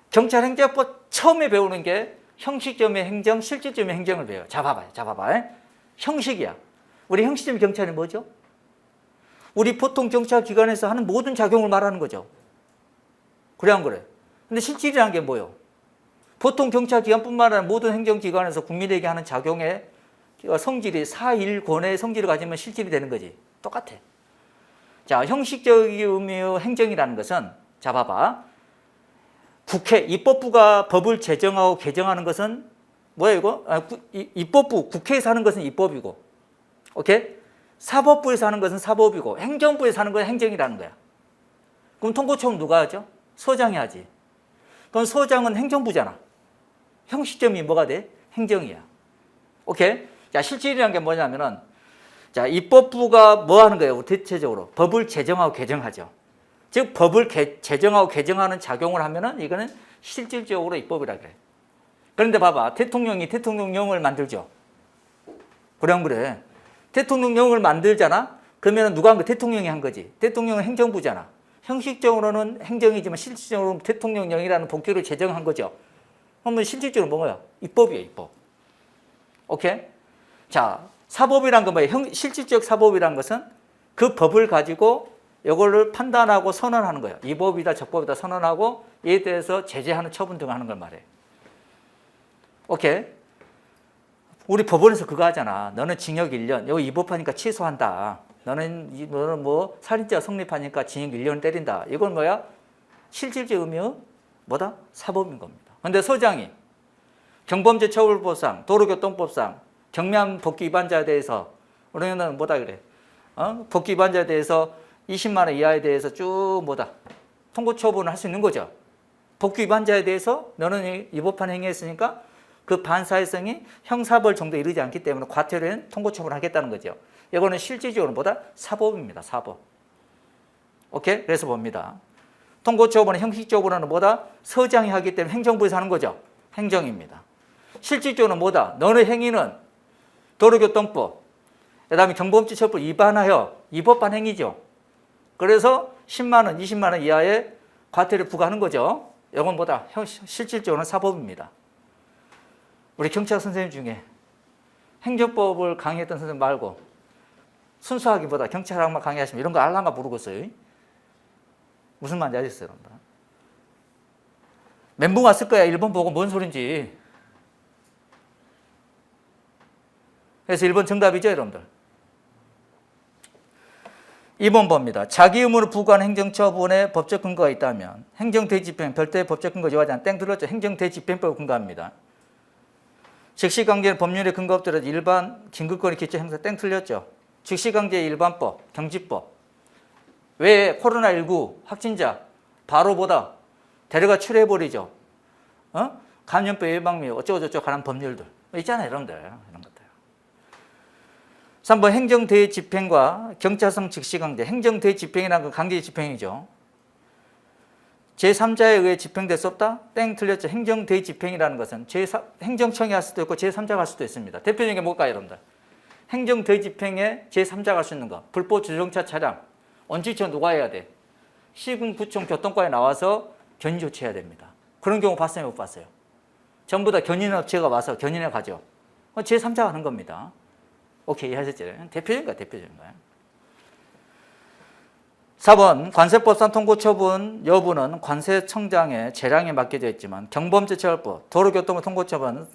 경찰 행정법 처음에 배우는 게 형식점의 행정, 실질점의 행정을 배워요. 잡아봐요. 잡아봐. 형식이야. 우리 형식점의 경찰이 뭐죠? 우리 보통 경찰 기관에서 하는 모든 작용을 말하는 거죠. 그래 안 그래? 근데 실질이라는 게 뭐예요? 보통 경찰 기관뿐만 아니라 모든 행정기관에서 국민에게 하는 작용의 성질이 사일권의 성질을 가지면 실질이 되는 거지. 똑같아. 자, 형식적인 의미의 행정이라는 것은, 자 봐봐. 국회, 입법부가 법을 제정하고 개정하는 것은 뭐야 이거? 입법부, 국회에서 하는 것은 입법이고, 오케이? 사법부에서 하는 것은 사법이고, 행정부에서 하는 건 행정이라는 거야. 그럼 통고처분 누가 하죠? 서장이 하지. 그럼 서장은 행정부잖아. 형식점이 뭐가 돼? 행정이야. 오케이? 자, 실질이라는 게 뭐냐면은, 자, 입법부가 뭐 하는 거예요? 대체적으로 법을 제정하고 개정하죠. 즉 법을 제정하고 개정하는 작용을 하면은 이거는 실질적으로 입법이라 그래. 그런데 봐봐, 대통령이 대통령령을 만들죠. 그래 안 그래? 대통령령을 만들잖아. 그러면 누가 한 거? 대통령이 한 거지. 대통령은 행정부잖아. 형식적으로는 행정이지만 실질적으로는 대통령령이라는 법규를 제정한 거죠. 그러면 실질적으로 뭐야? 입법이에요, 입법. 오케이? 자, 사법이란 건 뭐예요? 실질적 사법이란 것은 그 법을 가지고 이거를 판단하고 선언하는 거예요. 이 법이다, 저 법이다 선언하고 이에 대해서 제재하는 처분 등을 하는 걸 말해. 오케이? 우리 법원에서 그거 하잖아. 너는 징역 1년, 이거 위법하니까 취소한다. 너는 뭐 살인죄가 성립하니까 징역 1년 때린다. 이건 뭐야? 실질적 의미의 뭐다? 사법인 겁니다. 근데 서장이 경범죄처벌법상, 도로교통법상 경미한 법규 위반자에 대해서 우리는 뭐다 그래? 법규 위반자에 대해서 20만 원 이하에 대해서 쭉 뭐다? 통고 처분을 할 수 있는 거죠. 법규 위반자에 대해서 너는 위법한 행위했으니까 그 반사회성이 형사벌 정도에 이르지 않기 때문에 과태료는 통고 처분을 하겠다는 거죠. 이거는 실질적으로 뭐다? 사법입니다. 사법. 오케이? 그래서 봅니다. 통고 처분은 형식적으로는 뭐다? 서장이 하기 때문에 행정부에서 하는 거죠. 행정입니다. 실질적으로는 뭐다? 너의 행위는 도로교통법, 그 다음에 경범죄처벌 위반하여 위법한 행위죠. 그래서 10만 원, 20만 원 이하의 과태료 부과하는 거죠. 이건 뭐다? 실질적으로는 사법입니다. 우리 경찰 선생님 중에 행정법을 강의했던 선생님 말고 순수하기보다 경찰학만 강의하시면 이런 거 알랑가 모르겠어요. 무슨 말인지 아시겠어요? 멘붕 왔을 거야. 1번 보고 뭔 소린지. 그래서 1번 정답이죠, 여러분들. 2번 봅니다. 자기 의무를 부과한 행정처분에 법적 근거가 있다면 행정대집행 별도의 법적 근거 요하지 않아. 땡 들었죠. 행정대집행법을 근거합니다. 즉시강제는 법률의 근거 없더라도 일반 긴급거리 기초 행사 땡 틀렸죠. 즉시강제 일반법, 경지법. 왜 코로나19 확진자 바로 보다 데려가 출해버리죠. 감염병 예방 및 어쩌고저쩌고 관한 법률들 있잖아요, 여러분들. 이런 것들. 3번 행정대집행과 경찰성 즉시강제. 행정대집행이라는 건 강제집행이죠. 제3자에 의해 집행될 수 없다? 땡 틀렸죠. 행정대집행이라는 것은 행정청이 할 수도 있고 제3자가 할 수도 있습니다. 대표적인 게 뭘까요, 여러분들? 행정대집행에 제3자가 할 수 있는 거. 불법 주정차 차량. 원칙적으로 누가 해야 돼? 시군구청 교통과에 나와서 견인 조치해야 됩니다. 그런 경우 봤어요, 못 봤어요? 전부 다 견인업체가 와서 견인해 가죠. 제3자가 하는 겁니다. 오케이, 이해하셨죠? 대표적인 거야, 대표적인 거야. 4번 관세법상 통고처분 여부는 관세청장의 재량에 맡겨져 있지만 경범죄처벌법 도로교통부 통고처분은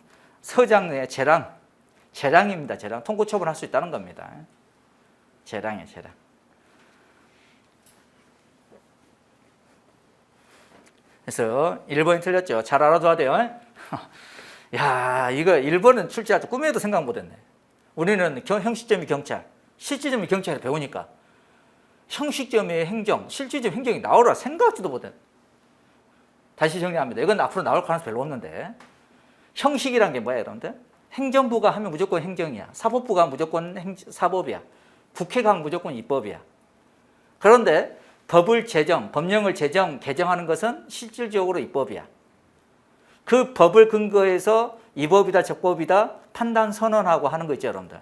서장의 재량입니다. 재량. 통고처분할 수 있다는 겁니다. 재량이에요, 재량. 그래서 1번이 틀렸죠. 잘 알아둬야 돼요. 야, 이거 1번은 출제할 때 꿈에도 생각 못했네. 우리는 형식점이 경찰, 실질점이 경찰을 배우니까 형식점이 행정, 실질점 행정이 나오라 생각지도 못했네. 다시 정리합니다. 이건 앞으로 나올 가능성이 별로 없는데, 형식이란 게 뭐야, 여러분들? 행정부가 하면 무조건 행정이야. 사법부가 무조건 사법이야. 국회가 하면 무조건 입법이야. 그런데 법을 법령을 개정하는 것은 실질적으로 입법이야. 그 법을 근거해서 이 법이다, 저 법이다 판단 선언하고 하는 거 있죠, 여러분들.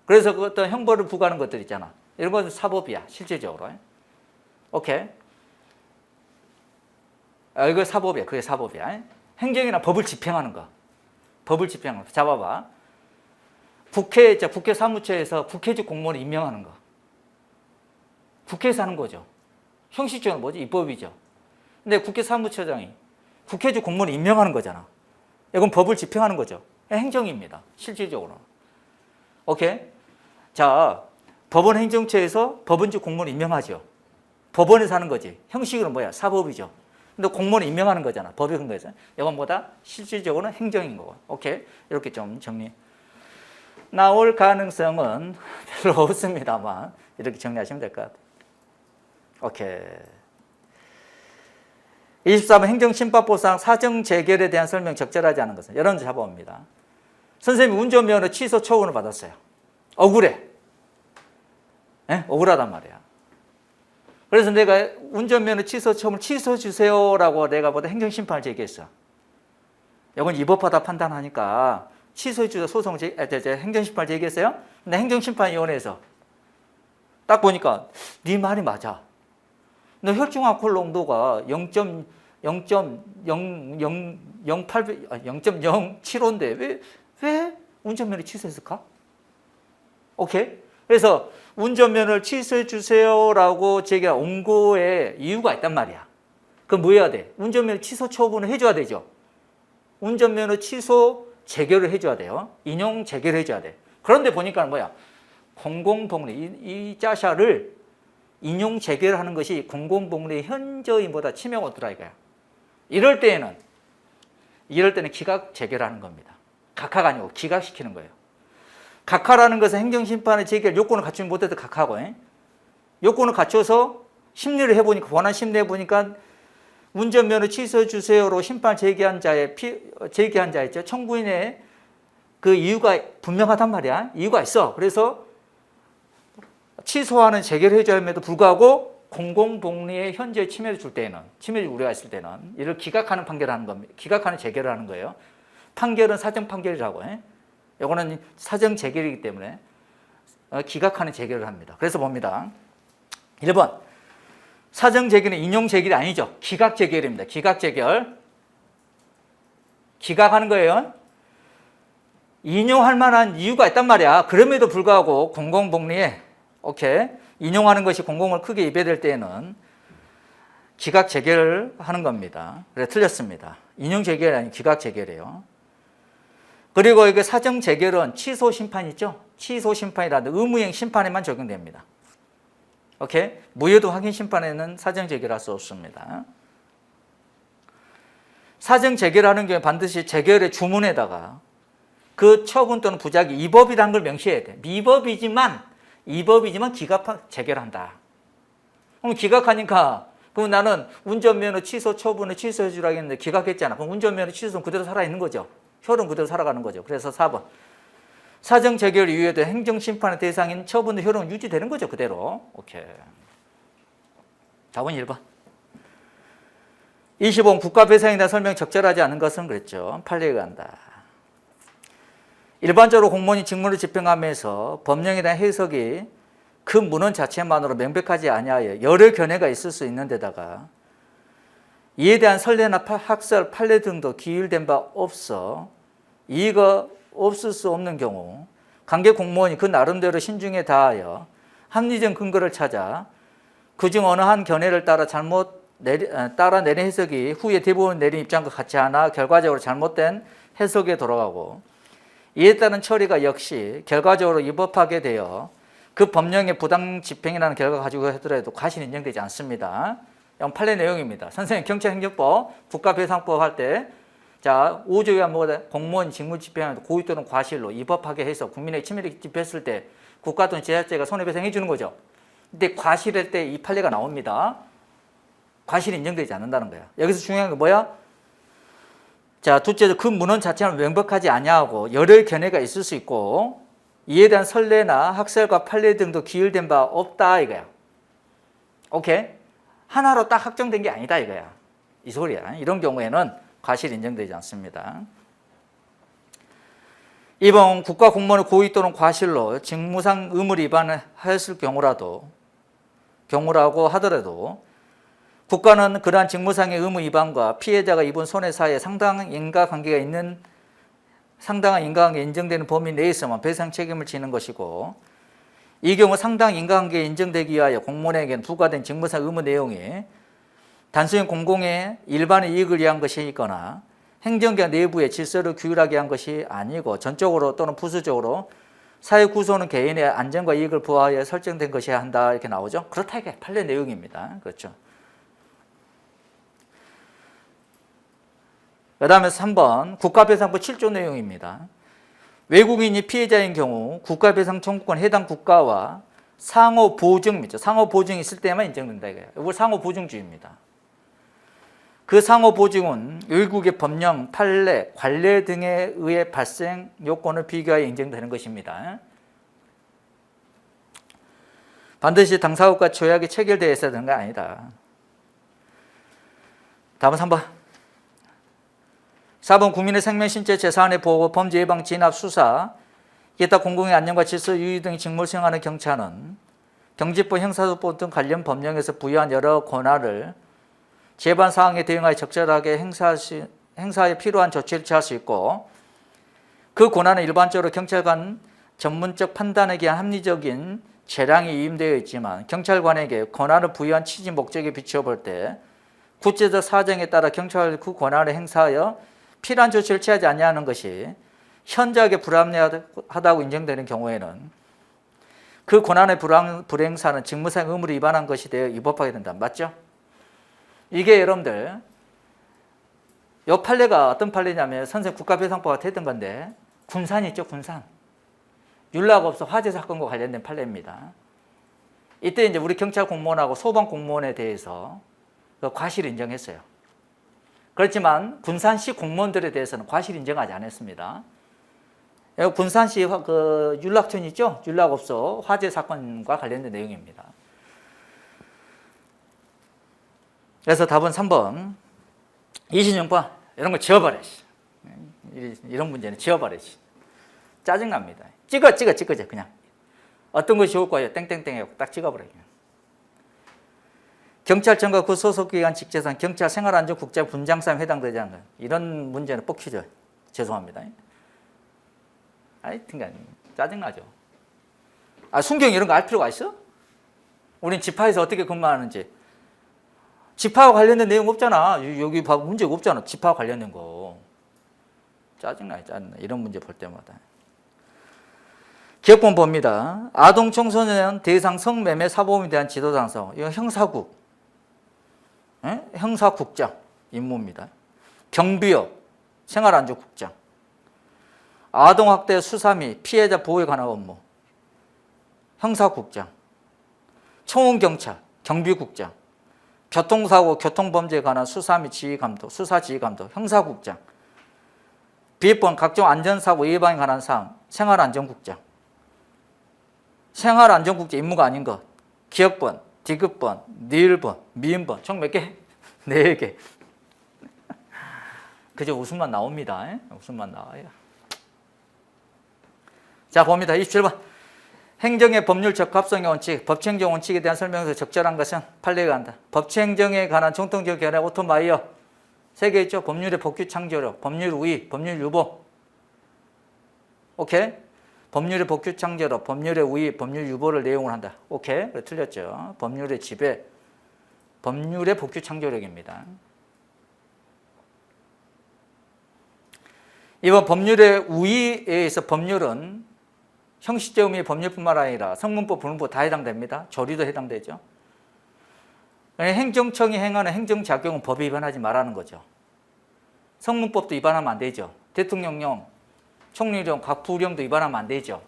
그래서 그 어떤 형벌을 부과하는 것들 있잖아. 이런 것은 사법이야, 실질적으로. 오케이. 이거 사법이야, 그게 사법이야. 행정이나 법을 집행하는 거. 법을 집행하는 거. 잡아봐. 국회 사무처에서 국회직 공무원을 임명하는 거. 국회에서 하는 거죠. 형식적으로 뭐지? 입법이죠. 근데 국회 사무처장이 국회직 공무원을 임명하는 거잖아. 이건 법을 집행하는 거죠. 행정입니다. 실질적으로. 오케이? 자, 법원 행정처에서 법원직 공무원을 임명하죠. 법원에서 하는 거지. 형식으로 뭐야? 사법이죠. 근데 공무원을 임명하는 거잖아. 법의 근거에서. 이건 뭐다? 실질적으로는 행정인 거고. 오케이? 이렇게 좀 정리. 나올 가능성은 별로 없습니다만 이렇게 정리하시면 될 것 같아요. 오케이. 24번 행정심판법상 사정재결에 대한 설명 적절하지 않은 것은 여러 가지 잡아옵니다. 선생님이 운전면허 취소 처분을 받았어요. 억울해. 네? 억울하단 말이야. 그래서 내가 운전면허 취소 처분 취소해 주세요라고 내가 보다 행정심판을 제기했어. 이건 위법하다 판단하니까 취소해 주세요 소송 행정심판을 제기했어요. 근데 행정심판위원회에서 딱 보니까 네 말이 맞아. 너 혈중 알코올 농도가 0.075인데 왜 운전면허 취소했을까? 오케이? 그래서 운전면허를 취소해 주세요라고 제가 온 거에 이유가 있단 말이야. 그럼 뭐 해야 돼? 운전면허 취소 처분을 해줘야 되죠. 운전면허 취소 재결을 해줘야 돼요. 인용 재결을 해줘야 돼. 그런데 보니까 뭐야? 공공복리 이 자샤를 인용 재결하는 것이 공공복리의 현저인보다 치명이 없더라 이거야. 이럴 때는 기각 재결하는 겁니다. 각하가 아니고 기각시키는 거예요. 각하라는 것은 행정심판의 재결 요건을 갖추지 못해도 각하고, 요건을 갖춰서 심리를 해보니까 원한 심리 해보니까 운전면허 취소해 주세요로 심판 제기한 자의 있죠. 청구인의 그 이유가 분명하단 말이야. 이유가 있어. 그래서 취소하는 재결을 해줘야 함에도 불구하고 공공복리의 현저히 침해를 줄 때에는, 침해 우려가 있을 때는 이를 기각하는 판결을 하는 겁니다. 기각하는 재결을 하는 거예요. 판결은 사정 판결이라고. 이거는 사정 재결이기 때문에 기각하는 재결을 합니다. 그래서 봅니다. 1번 사정 재결은 인용 재결이 아니죠. 기각 재결입니다. 기각 재결. 기각하는 거예요. 인용할 만한 이유가 있단 말이야. 그럼에도 불구하고 공공복리에 오케이. 인용하는 것이 공공을 크게 입에될 때에는 기각 재결을 하는 겁니다. 그래 틀렸습니다. 인용 재결이 아니고 기각 재결이에요. 그리고 이게 사정 재결은 취소 심판 있죠? 취소 심판이라는 의무행 심판에만 적용됩니다. 오케이? 무효도 확인 심판에는 사정 재결할 수 없습니다. 사정 재결하는 경우에 반드시 재결의 주문에다가 그 처분 또는 부작위 위법이라는 걸 명시해야 돼. 위법이지만 기각 재결한다. 그럼 기각하니까 그럼 나는 운전면허 취소 처분을 취소해 주라고 했는데 기각했잖아. 그럼 운전면허 취소는 그대로 살아있는 거죠. 혈은 그대로 살아가는 거죠. 그래서 4번 사정 재결 이후에도 행정심판의 대상인 처분의 효력은 유지되는 거죠. 그대로. 오케이. 답은 1번. 25번 국가배상에 대한 설명이 적절하지 않은 것은 그랬죠. 판례에 의한다. 일반적으로 공무원이 직무를 집행하면서 법령에 대한 해석이 그 문헌 자체만으로 명백하지 아니하여 여러 견해가 있을 수 있는 데다가 이에 대한 선례나 학설, 판례 등도 기일된 바 없어 이의가 없을 수 없는 경우 관계 공무원이 그 나름대로 신중에 다하여 합리적 근거를 찾아 그중 어느 한 견해를 따라 내린 해석이 후에 대부분 내린 입장과 같지 않아 결과적으로 잘못된 해석에 돌아가고 이에 따른 처리가 역시 결과적으로 위법하게 되어 그 법령의 부당 집행이라는 결과가 가지고 하더라도 과실이 인정되지 않습니다. 이건 판례 내용입니다. 선생님 경찰행정법, 국가배상법 할 때 자 5조 위안 공무원 직무 집행하는 고의 또는 과실로 위법하게 해서 국민에게 침해를 끼쳤을 때 국가 또는 지자체가 손해배상해 주는 거죠. 근데 과실할 때 이 판례가 나옵니다. 과실이 인정되지 않는다는 거야. 여기서 중요한 게 뭐야? 자, 둘째로 그 문헌 자체는 명백하지 아니하고 여러 견해가 있을 수 있고 이에 대한 선례나 학설과 판례 등도 기일된 바 없다 이거야. 오케이? 하나로 딱 확정된 게 아니다 이거야. 이 소리야. 이런 경우에는 과실이 인정되지 않습니다. 이번 국가공무원의 고의 또는 과실로 직무상 의무를 위반하였을 경우라고 하더라도 국가는 그러한 직무상의 의무 위반과 피해자가 입은 손해 사이에 상당한 인과관계가 인정되는 범위 내에서만 배상 책임을 지는 것이고 이 경우 상당한 인과관계가 인정되기 위하여 공무원에게는 부과된 직무상 의무 내용이 단순히 공공의 일반의 이익을 위한 것이거나 행정기관 내부의 질서를 규율하게 한 것이 아니고 전적으로 또는 부수적으로 사회 구조는 개인의 안전과 이익을 부하여 설정된 것이어야 한다 이렇게 나오죠. 그렇다 이게 판례 내용입니다. 그렇죠. 그 다음에 3번 국가배상법 7조 내용입니다. 외국인이 피해자인 경우 국가배상 청구권 해당 국가와 상호 보증이죠. 상호 보증이 있을 때만 인정된다 이거예요. 이거 상호 보증주의입니다. 그 상호 보증은 외국의 법령, 판례, 관례 등에 의해 발생 요건을 비교하여 인정되는 것입니다. 반드시 당사국과 조약이 체결되어 있어야 되는 거 아니다. 다음은 3번. 4번 국민의 생명, 신체, 재산의 보호, 범죄 예방, 진압, 수사, 기타 공공의 안녕과 질서 유지 등의 직무를 수행하는 경찰은 경직법, 형사소법 등 관련 법령에서 부여한 여러 권한을 재반 사항에 대응하여 적절하게 행사에 필요한 조치를 취할 수 있고 그 권한은 일반적으로 경찰관 전문적 판단에 의한 합리적인 재량이 위임되어 있지만 경찰관에게 권한을 부여한 취지 목적에 비추어 볼 때 구체적 사정에 따라 경찰 그 권한을 행사하여 필요한 조치를 취하지 아니하는 것이 현저하게 불합리하다고 인정되는 경우에는 그 권한의 불행사는 직무상 의무를 위반한 것이 되어 위법하게 된다. 맞죠? 이게 여러분들 이 판례가 어떤 판례냐면 선생 국가배상법과 했던 건데 군산 있죠. 군산. 윤락업소 화재 사건과 관련된 판례입니다. 이때 이제 우리 경찰 공무원하고 소방 공무원에 대해서 그 과실 인정했어요. 그렇지만 군산시 공무원들에 대해서는 과실 인정하지 않았습니다. 군산시 그 윤락촌 있죠? 윤락업소 화재 사건과 관련된 내용입니다. 그래서 답은 3번. 이신용과 이런 거 지워버려. 이런 문제는 지워버려. 짜증납니다. 찍어줘 그냥. 어떤 것이 좋을 거예요? 땡땡땡 하고 딱 찍어버려. 경찰청과 그 소속기관 직제상 경찰 생활안전국장 분장사에 해당되지 않는 이런 문제는 뽑히죠. 죄송합니다. 하여튼간 짜증나죠. 순경 이런 거 알 필요가 있어? 우린 지파에서 어떻게 근무하는지. 지파와 관련된 내용 없잖아. 여기 문제가 없잖아. 지파와 관련된 거. 짜증나. 이런 문제 볼 때마다. 기억본 봅니다. 아동 청소년 대상 성매매 사범에 대한 지도 장성. 이거 형사국. 형사국장 임무입니다. 경비역 생활안전국장. 아동학대 수사 및 피해자 보호에 관한 업무. 형사국장. 청운경찰 경비국장. 교통사고, 교통범죄에 관한 수사 및 지휘감독, 수사지휘감독, 형사국장. 비입본 각종 안전사고 예방에 관한 사항, 생활안전국장. 생활안전국장 임무가 아닌 것, 기억번, 디귿번, 니을번, 미음번, 총 몇 개? 4개. 그저 웃음만 나옵니다. 웃음만 나와요. 자, 봅니다. 27번. 행정의 법률 적합성의 원칙, 법치행정 원칙에 대한 설명에서 적절한 것은 판례가 한다. 법치행정에 관한 정통적 견해 오토마이어. 세 개 있죠. 법률의 법규 창조력, 법률 우위, 법률 유보. 오케이? 법률의 법규 창조력, 법률의 우위, 법률 유보를 내용을 한다. 오케이? 틀렸죠. 법률의 지배, 법률의 법규 창조력입니다. 이번 법률의 우위에 의해서 법률은 형식적 의미의 법률뿐만 아니라 성문법, 불문법 다 해당됩니다. 조리도 해당되죠. 행정청이 행하는 행정작용은 법에 위반하지 말라는 거죠. 성문법도 위반하면 안 되죠. 대통령령, 총리령, 각 부령도 위반하면 안 되죠.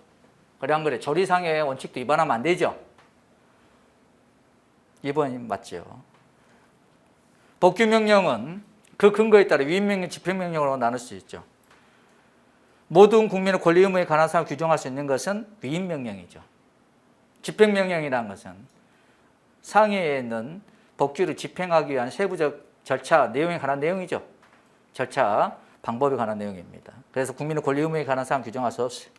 그래 안 그래? 조리상의 원칙도 위반하면 안 되죠. 2번이 맞죠. 법규명령은 그 근거에 따라 위임명령, 집행명령으로 나눌 수 있죠. 모든 국민의 권리 의무에 관한 사항을 규정할 수 있는 것은 위임명령이죠. 집행명령이라는 것은 상위에 있는 법규를 집행하기 위한 세부적 절차, 내용에 관한 내용이죠. 절차, 방법에 관한 내용입니다. 그래서 국민의 권리 의무에 관한 사항을 규정할 수 없어요.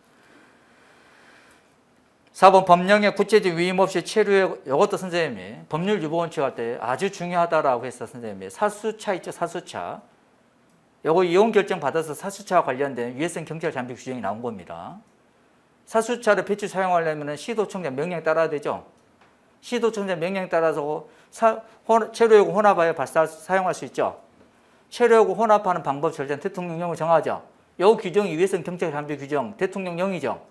4번 법령의 구체적 위임 없이 체류에, 이것도 선생님이 법률 유보 원칙 할 때 아주 중요하다라고 했어. 선생님이 사수차 있죠. 사수차. 요거 이혼 결정 받아서 사수차와 관련된 위해성 경찰 장비 규정이 나온 겁니다. 사수차를 배치 사용하려면 시도청장 명령에 따라야 되죠. 시도청장 명령에 따라서 체류하고 혼합하여 사용할 수 있죠. 체류하고 혼합하는 방법 절차는 대통령령을 정하죠. 요 규정이 위해성 경찰 장비 규정 대통령령이죠.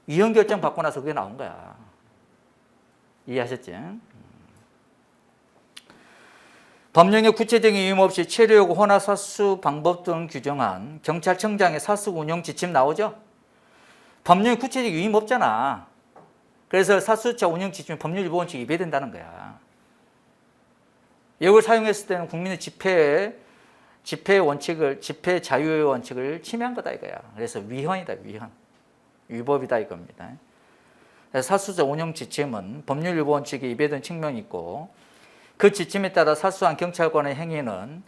이혼 결정 받고 나서 그게 나온 거야. 이해하셨지? 법령의 구체적인 위임 없이 체류하고 혼합 사수 방법 등 규정한 경찰청장의 사수 운영 지침 나오죠? 법령의 구체적 위임 없잖아. 그래서 사수차 운영 지침이 법률 유보 원칙에 위배된다는 거야. 이걸 사용했을 때는 국민의 집회 원칙을, 집회 자유의 원칙을 침해한 거다 이거야. 그래서 위헌이다, 위헌. 위법이다 이겁니다. 사수자 운영 지침은 법률 유보 원칙에 위배된 측면이 있고 그 지침에 따라 사수한 경찰관의 행위는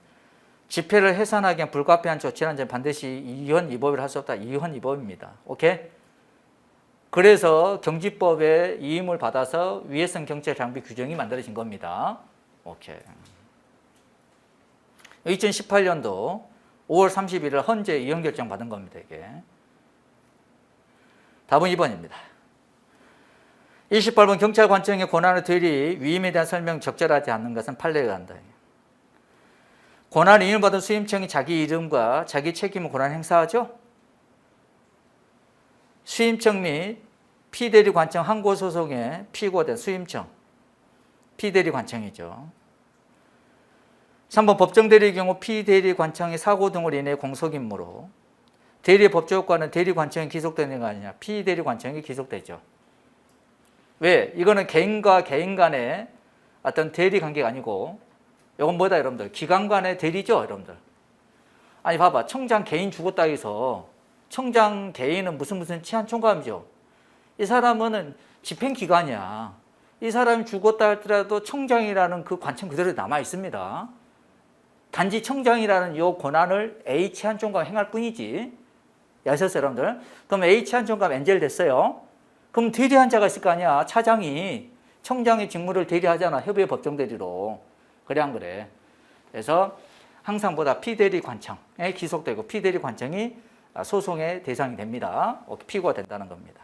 집회를 해산하기 위한 불가피한 조치라는 점 반드시 이헌 위법을 할 수 없다. 이헌 위법입니다. 오케이? 그래서 경지법에 이임을 받아서 위해성 경찰 장비 규정이 만들어진 겁니다. 오케이. 2018년도 5월 31일 헌재 이혼 결정 받은 겁니다. 이게. 답은 2번입니다. 28번 경찰관청의 권한의 되리 위임에 대한 설명 적절하지 않는 것은 판례가 한다. 권한 이임을 받은 수임청이 자기 이름과 자기 책임을 권한 행사하죠. 수임청 및 피대리관청 한 곳 소속의 피고된 수임청, 피대리관청이죠. 3번 법정대리의 경우 피대리관청의 사고 등으로 인해 공소임무로 대리 법조효과는 대리관청이 기속되는 거 아니냐. 피대리관청이 기속되죠. 왜? 이거는 개인과 개인 간의 어떤 대리 관계가 아니고 이건 뭐다 여러분들? 기관 간의 대리죠 여러분들. 아니 봐봐. 청장 개인 죽었다 해서 청장 개인은 무슨 치안총감이죠. 이 사람은 집행기관이야. 이 사람이 죽었다 할지라도 청장이라는 그 관청 그대로 남아 있습니다. 단지 청장이라는 이 권한을 A 치안총감 행할 뿐이지. 아셨어요 여러분들? 그럼 A 치안총감 엔젤 됐어요. 그럼 대리한 자가 있을 거 아니야. 차장이 청장의 직무를 대리하잖아. 협의회 법정대리로. 그래 안 그래? 그래서 항상 보다 피대리 관청에 기속되고 피대리 관청이 소송의 대상이 됩니다. 피고가 된다는 겁니다.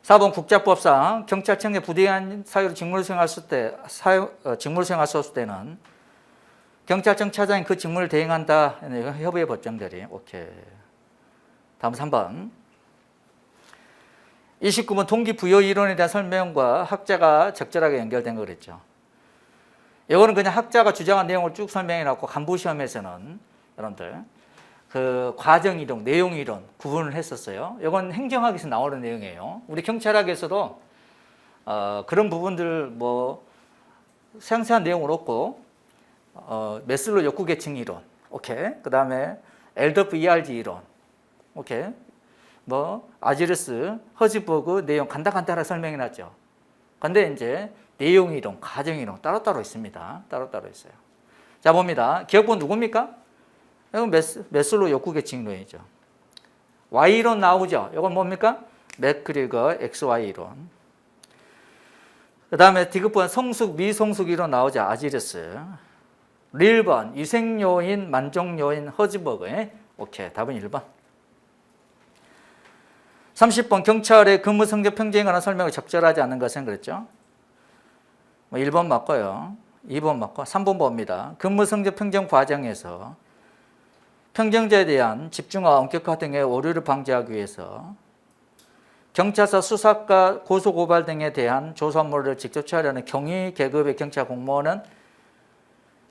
4번 국자법상 경찰청에 부대한 사유로 직무를 수행했을 때는 경찰청 차장이 그 직무를 대행한다. 협의회 법정대리. 오케이. 다음 3번. 29번 동기부여 이론에 대한 설명과 학자가 적절하게 연결된 거 그랬죠. 이거는 그냥 학자가 주장한 내용을 쭉 설명해 놨고 간부시험에서는 여러분들 그 과정 이론, 내용 이론 구분을 했었어요. 이건 행정학에서 나오는 내용이에요. 우리 경찰학에서도 그런 부분들 뭐 상세한 내용은 없고 메슬로 욕구 계층 이론, 오케이. 그다음에 엘더프 ERG 이론, 오케이. 뭐 아지르스, 허즈버그 내용 간단하게 설명해 놨죠. 근데 이제 내용 이론, 과정 이론 따로따로 있습니다. 따로따로 있어요. 자 봅니다. 기억본 누굽니까? 이건 메슬로 욕구 계층 이론이죠. Y이론 나오죠. 이건 뭡니까? 맥그리거 XY 이론. 그 다음에 디귿번 성숙, 미성숙 이론 나오죠. 아지레스. 릴번, 위생요인, 만족요인, 허즈버그. 오케이, 답은 1번. 30번 경찰의 근무 성적 평정에 관한 설명이 적절하지 않는 것은 그랬죠. 1번 맞고요. 2번 맞고 3번 봅니다. 근무 성적 평정 과정에서 평정자에 대한 집중과 엄격화 등의 오류를 방지하기 위해서 경찰서 수사과 고소고발 등에 대한 조사 업무를 직접 처리하는 경위 계급의 경찰 공무원은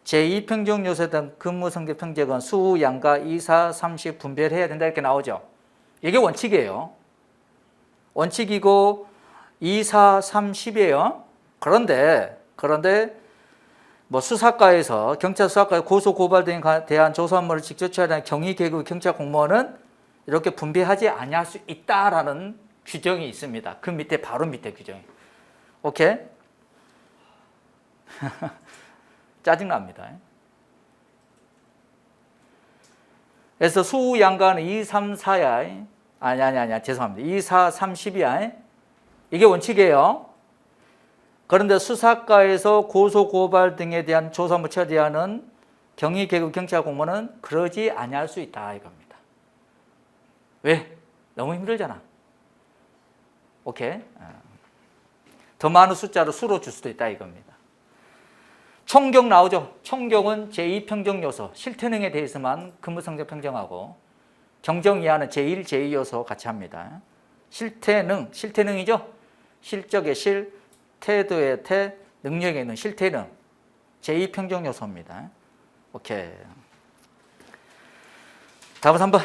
제2평정 요소 등 근무 성적 평정은 수, 양가, 2, 4, 30 분별해야 된다 이렇게 나오죠. 이게 원칙이에요. 원칙이고 2, 4, 3, 10이에요. 그런데 뭐 수사과에서 경찰 수사과의 고소 고발 등에 대한 조사 업무를 직접 처리하는 경위 계급 경찰 공무원은 이렇게 분배하지 아니할 수 있다라는 규정이 있습니다. 그 밑에 바로 밑에 규정이. 오케이? 짜증납니다. 그래서 수, 양가는 2, 3, 4야. 아니, 죄송합니다. 2, 4, 3, 10이야. 이게 원칙이에요. 그런데 수사과에서 고소 고발 등에 대한 조사 업무 처리하는 경위 계급 경찰 공무원은 그러지 아니할 수 있다 이겁니다. 왜? 너무 힘들잖아. 오케이? 더 많은 숫자로 수로 줄 수도 있다 이겁니다. 총경 나오죠. 총경은 제2평정 요소, 실태능에 대해서만 근무 성적 평정하고 경정 이하는 제1, 제2 요소 같이 합니다. 실태능이죠. 실적의 실, 태도의 태, 능력의 능, 실태능. 제2평정 요소입니다. 오케이. 답은 3번.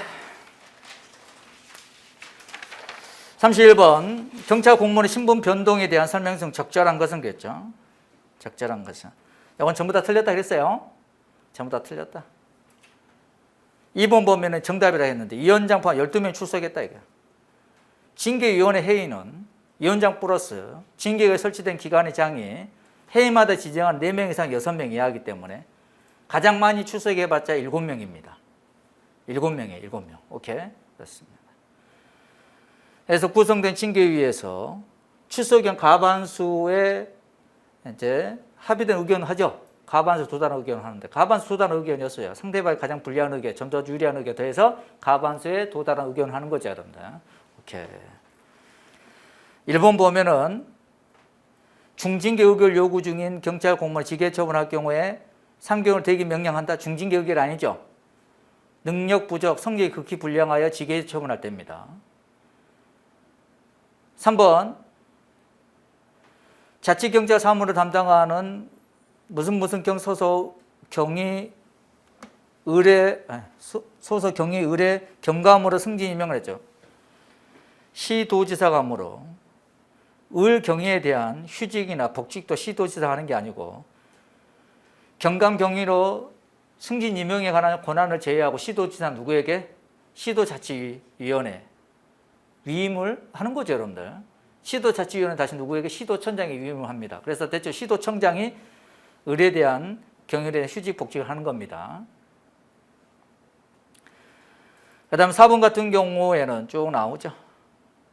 31번. 경찰 공무원의 신분 변동에 대한 설명성 적절한 것은 그랬죠. 적절한 것은. 이건 전부 다 틀렸다 그랬어요. 전부 다 틀렸다. 2번 보면은 정답이라 했는데 위원장 포함 12명 출석했다 이거. 징계위원회 회의는 위원장 플러스 징계가 설치된 기관의 장이 회의마다 지정한 4명 이상 6명 이하이기 때문에 가장 많이 출석해봤자 7명입니다. 7명이에요. 7명. 오케이? 그렇습니다. 그래서 구성된 징계위에서 출석위원 과반수의 이제 합의된 의견을 하죠. 과반수 도달한 의견을 하는데 과반수 도달한 의견이었어요. 상대방이 가장 불리한 의견, 좀 더 유리한 의견 더해서 과반수에 도달한 의견을 하는 거죠, 여러분들. 오케이. 1번 보면은 중징계 의결 요구 중인 경찰 공무원 직계 처분할 경우에 3개월 대기 명령한다. 중징계 의결 아니죠. 능력 부족, 성격이 극히 불량하여 직계 처분할 때입니다. 3번 자치경찰 사무를 담당하는 무슨 경소속 경위 의뢰 소속 경위 의뢰 경감으로 승진 임명을 했죠. 시도지사 감으로 을 경위에 대한 휴직이나 복직도 시도지사가 하는 게 아니고 경감 경위로 승진 임명에 관한 권한을 제외하고 시도지사 누구에게? 시도자치위원회 위임을 하는 거죠, 여러분들. 시도자치위원회 다시 누구에게? 시도청장이 위임을 합니다. 그래서 대체 시도청장이 을에 대한 경위에 대한 휴직 복직을 하는 겁니다. 그 다음 4번 같은 경우에는 쭉 나오죠.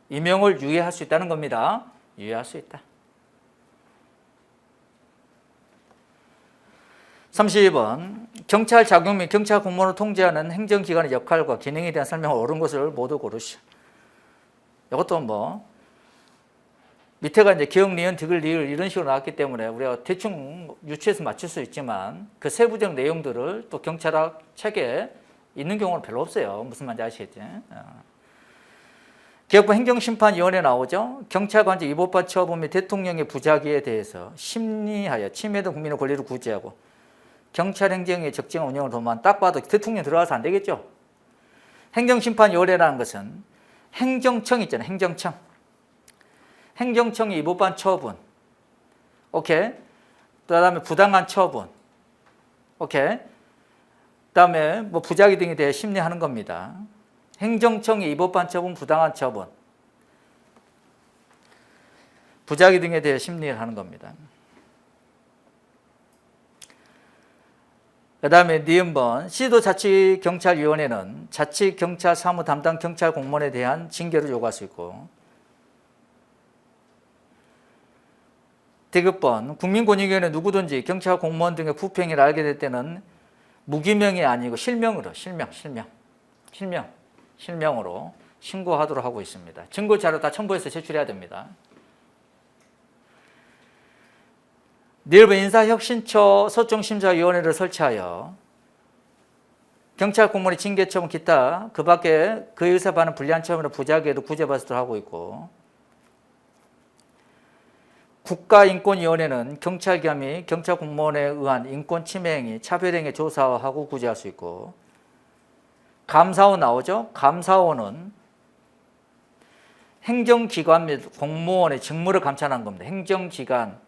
임명을 유예할 수 있다는 겁니다. 유예할 수 있다. 32번 경찰 작용 및 경찰 공무원을 통제하는 행정기관의 역할과 기능에 대한 설명을 옳은 것을 모두 고르시오. 이것도 뭐 밑에가 이제 기억, 니은, 디귿, 리을 이런 식으로 나왔기 때문에 우리가 대충 유추해서 맞출 수 있지만 그 세부적 내용들을 또 경찰학 책에 있는 경우는 별로 없어요. 무슨 말인지 아시겠지? 기업부 행정심판위원회 나오죠. 경찰관직 위법한 처분 및 대통령의 부작위에 대해서 심리하여 침해된 국민의 권리를 구제하고 경찰 행정의 적정한 운영을 도모한. 딱 봐도 대통령 들어가서 안 되겠죠. 행정심판위원회라는 것은 행정청 있잖아요. 행정청. 행정청이 위법한 처분. 오케이. 그다음에 부당한 처분. 오케이. 그다음에 뭐 부작위 등에 대해 심리하는 겁니다. 행정청이 위법한 처분, 부당한 처분. 부작위 등에 대해 심리를 하는 겁니다. 그 다음에 니은번 시도자치경찰위원회는 자치경찰 사무 담당 경찰 공무원에 대한 징계를 요구할 수 있고, 디귿번 국민권익위원회 누구든지 경찰 공무원 등의 부패행위를 알게 될 때는 무기명이 아니고 실명으로 실명으로 신고하도록 하고 있습니다. 증거자료 다 첨부해서 제출해야 됩니다. 니은번 인사혁신처 소통심사위원회를 설치하여 경찰 공무원의 징계 처분 기타 그 밖에 그에 의사 반응 불리한 처분으로 부작위에도 구제받도록 하고 있고, 국가인권위원회는 경찰기관 및 경찰 공무원에 의한 인권 침해 행위, 차별행위 조사하고 구제할 수 있고, 감사원 나오죠? 감사원은 행정기관 및 공무원의 직무를 감찰하는 겁니다. 행정기관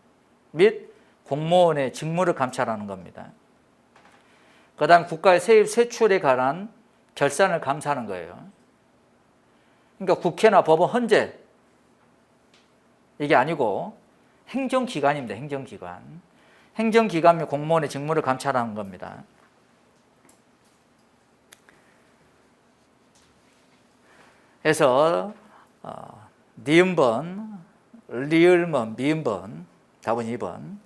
및 공무원의 직무를 감찰하는 겁니다. 그 다음 국가의 세입 세출에 관한 결산을 감사하는 거예요. 그러니까 국회나 법원 헌재 이게 아니고 행정기관입니다. 행정기관. 행정기관 및 공무원의 직무를 감찰하는 겁니다. 그래서 니은번, 리을번, 미은번, 답은 2번.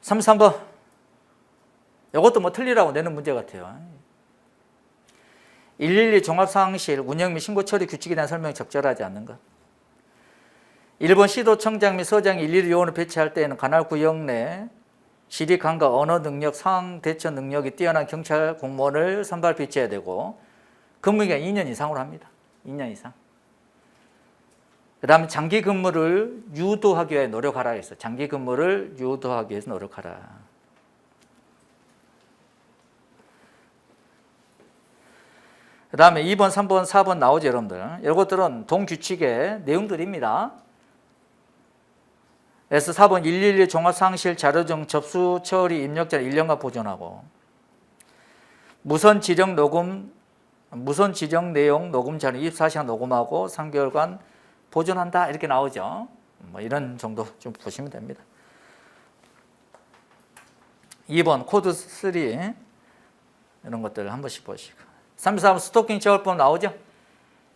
33번. 이것도 뭐 틀리라고 내는 문제 같아요. 112 종합상황실 운영 및 신고 처리 규칙에 대한 설명이 적절하지 않는 것. 1번 시도청장 및 서장이 112 요원을 배치할 때에는 관할 구역 내 지리 감각, 언어 능력, 상황 대처 능력이 뛰어난 경찰 공무원을 선발 배치해야 되고 근무기간 2년 이상으로 합니다. 2년 이상. 그 다음에 장기 근무를 유도하기 위해 노력하라 했어. 장기 근무를 유도하기 위해서 노력하라. 그 다음에 2번, 3번, 4번 나오죠, 여러분들. 이것들은 동규칙의 내용들입니다. 그래서 4번 112 종합상실 자료 중 접수 처리 입력자를 1년간 보존하고, 무선 지령 내용 녹음 자료 24시간 녹음하고 3개월간 보존한다 이렇게 나오죠. 뭐 이런 정도 좀 보시면 됩니다. 2번 코드 3 이런 것들 한 번씩 보시고, 34번 스토킹 처벌법 나오죠.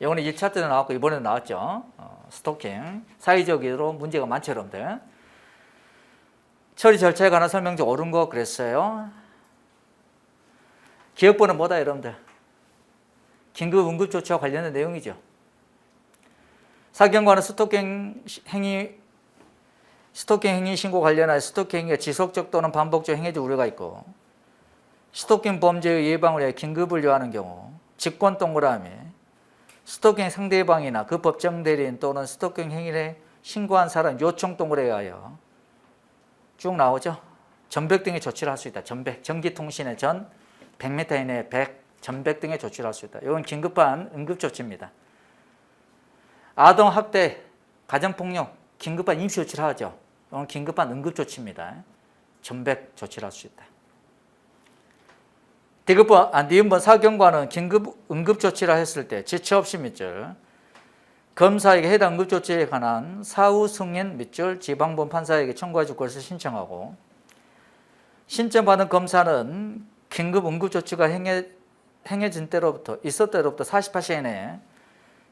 이거는 1차 때도 나왔고 이번에도 나왔죠. 스토킹 사회적으로 문제가 많죠, 여러분들. 처리 절차에 관한 설명 좀 옳은 거 그랬어요. 기억번호 뭐다, 여러분들? 긴급 응급조치와 관련된 내용이죠. 사경과는 스토킹 행위 신고 관련하여 스토킹 행위가 지속적 또는 반복적 행해질 우려가 있고, 스토킹 범죄의 예방을 위해 긴급을 요하는 경우, 직권 동그라미, 스토킹 상대방이나 그 법정 대리인 또는 스토킹 행위를 신고한 사람 요청 동그라미에 의하여 쭉 나오죠. 전백 등의 조치를 할 수 있다. 전백, 전기통신의 전, 100m 이내 100, 전백 등의 조치를 할 수 있다. 이건 긴급한 응급조치입니다. 아동학대, 가정폭력, 긴급한 임시조치를 하죠. 이건 긴급한 응급조치입니다. 전백 조치를 할 수 있다. 니은번 사경과는 긴급 응급조치를 했을 때 지체 없이 밑줄 검사에게 해당 응급조치에 관한 사후 승인 밑줄 지방법 판사에게 청구해 줄 것을 신청하고, 신청받은 검사는 긴급 응급조치가 행해진 때로부터 있었 때로부터 48시간 내에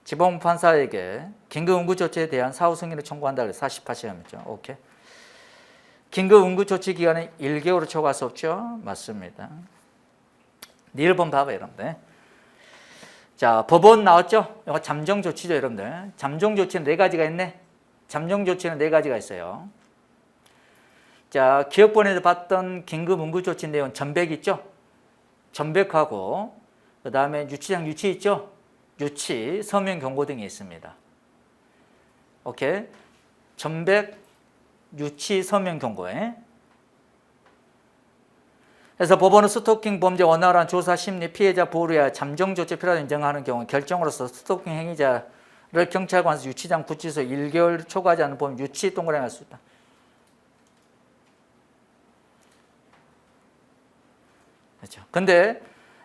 지방법 판사에게 긴급 응급조치에 대한 사후 승인을 청구한다 그래서 48시간이죠. 오케이. 긴급 응급조치 기간은 1개월을 초과할 수 없죠. 맞습니다. 니을번 봐봐요, 여러분들. 자, 법원 나왔죠? 이거 잠정조치죠, 여러분들. 잠정조치는 4가지가 있네. 잠정조치는 4가지가 있어요. 자, 기억본에서 봤던 긴급 응급조치 내용 전백 있죠? 전백하고 그 다음에 유치장 유치 있죠? 유치, 서명 경고 등이 있습니다. 오케이. 전백, 유치, 서명 경고에. 그래서 법원은 스토킹 범죄 원활한 조사, 심리, 피해자 보호를 위하여 잠정 조치 필요하다 인정하는 경우 결정으로서 스토킹 행위자를 경찰관에서 유치장 구치소 1개월 초과하지 않는 범위 유치 동그라미 할 수 있다. 그렇죠. 근데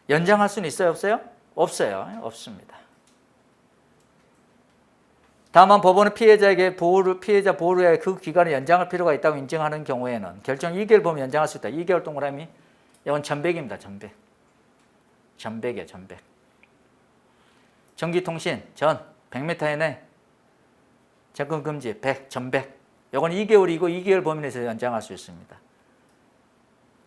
연장할 수는 있어요, 없어요? 없어요. 없습니다. 다만 법원은 피해자 보호를 그 기간을 연장할 필요가 있다고 인정하는 경우에는 결정 2개월 보면 연장할 수 있다. 2개월 동그라미. 이건 전백입니다. 전백이에요. 전백. 전기통신 전 100m 이내 접근 금지 100 전백. 이건 2개월이고 2개월 범위 내에서 연장할 수 있습니다.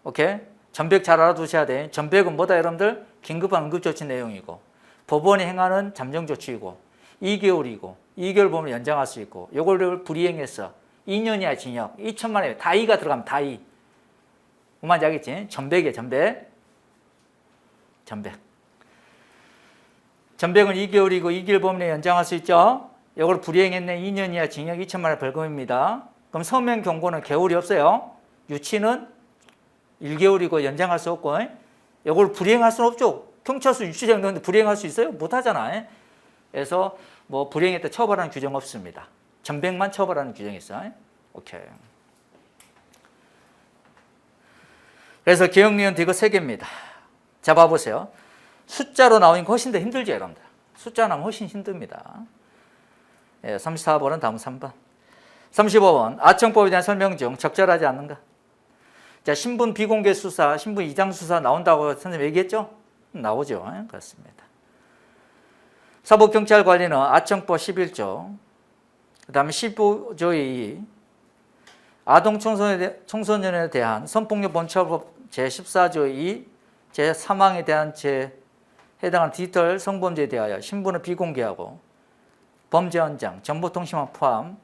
오케이? 전백 잘 알아두셔야 돼. 전백은 뭐다 여러분들? 긴급한 응급조치 내용이고 법원이 행하는 잠정조치이고 2개월이고 2개월 범위 연장할 수 있고 요걸 불이행해서 2년 이하 징역 2천만 원 다이가 들어가면 다이. 뭔지 알겠지? 전백이에요. 전백. 전백은 2개월이고 2개월 범위 내에 연장할 수 있죠. 이걸 불이행했네 2년 이하 징역 2천만 원 벌금입니다. 그럼 서면 경고는 개월이 없어요. 유치는 1개월이고 연장할 수 없고 이걸 불이행할 수는 없죠. 경찰서 유치장 넣는데 불이행할 수 있어요? 못하잖아. 그래서 뭐 불이행했다 처벌하는 규정 없습니다. 전백만 처벌하는 규정이 있어요. 오케이. 그래서 기억니은 이거 3개입니다. 자 봐보세요. 숫자로 나오니까 훨씬 더 힘들죠 여러분들. 숫자 나오면 훨씬 힘듭니다. 34번은 다음 3번. 35번 아청법에 대한 설명 중 적절하지 않는가? 자 신분 비공개 수사, 신분 이장 수사 나온다고 선생님 얘기했죠? 나오죠. 그렇습니다. 사법경찰관리는 아청법 11조 그 다음에 15조의 2 아동청소년에 대한 성폭력범처벌법 제14조의 2 제3항에 대한 해당하는 디지털 성범죄에 대하여 신분을 비공개하고 범죄 현장, 정보통신망 포함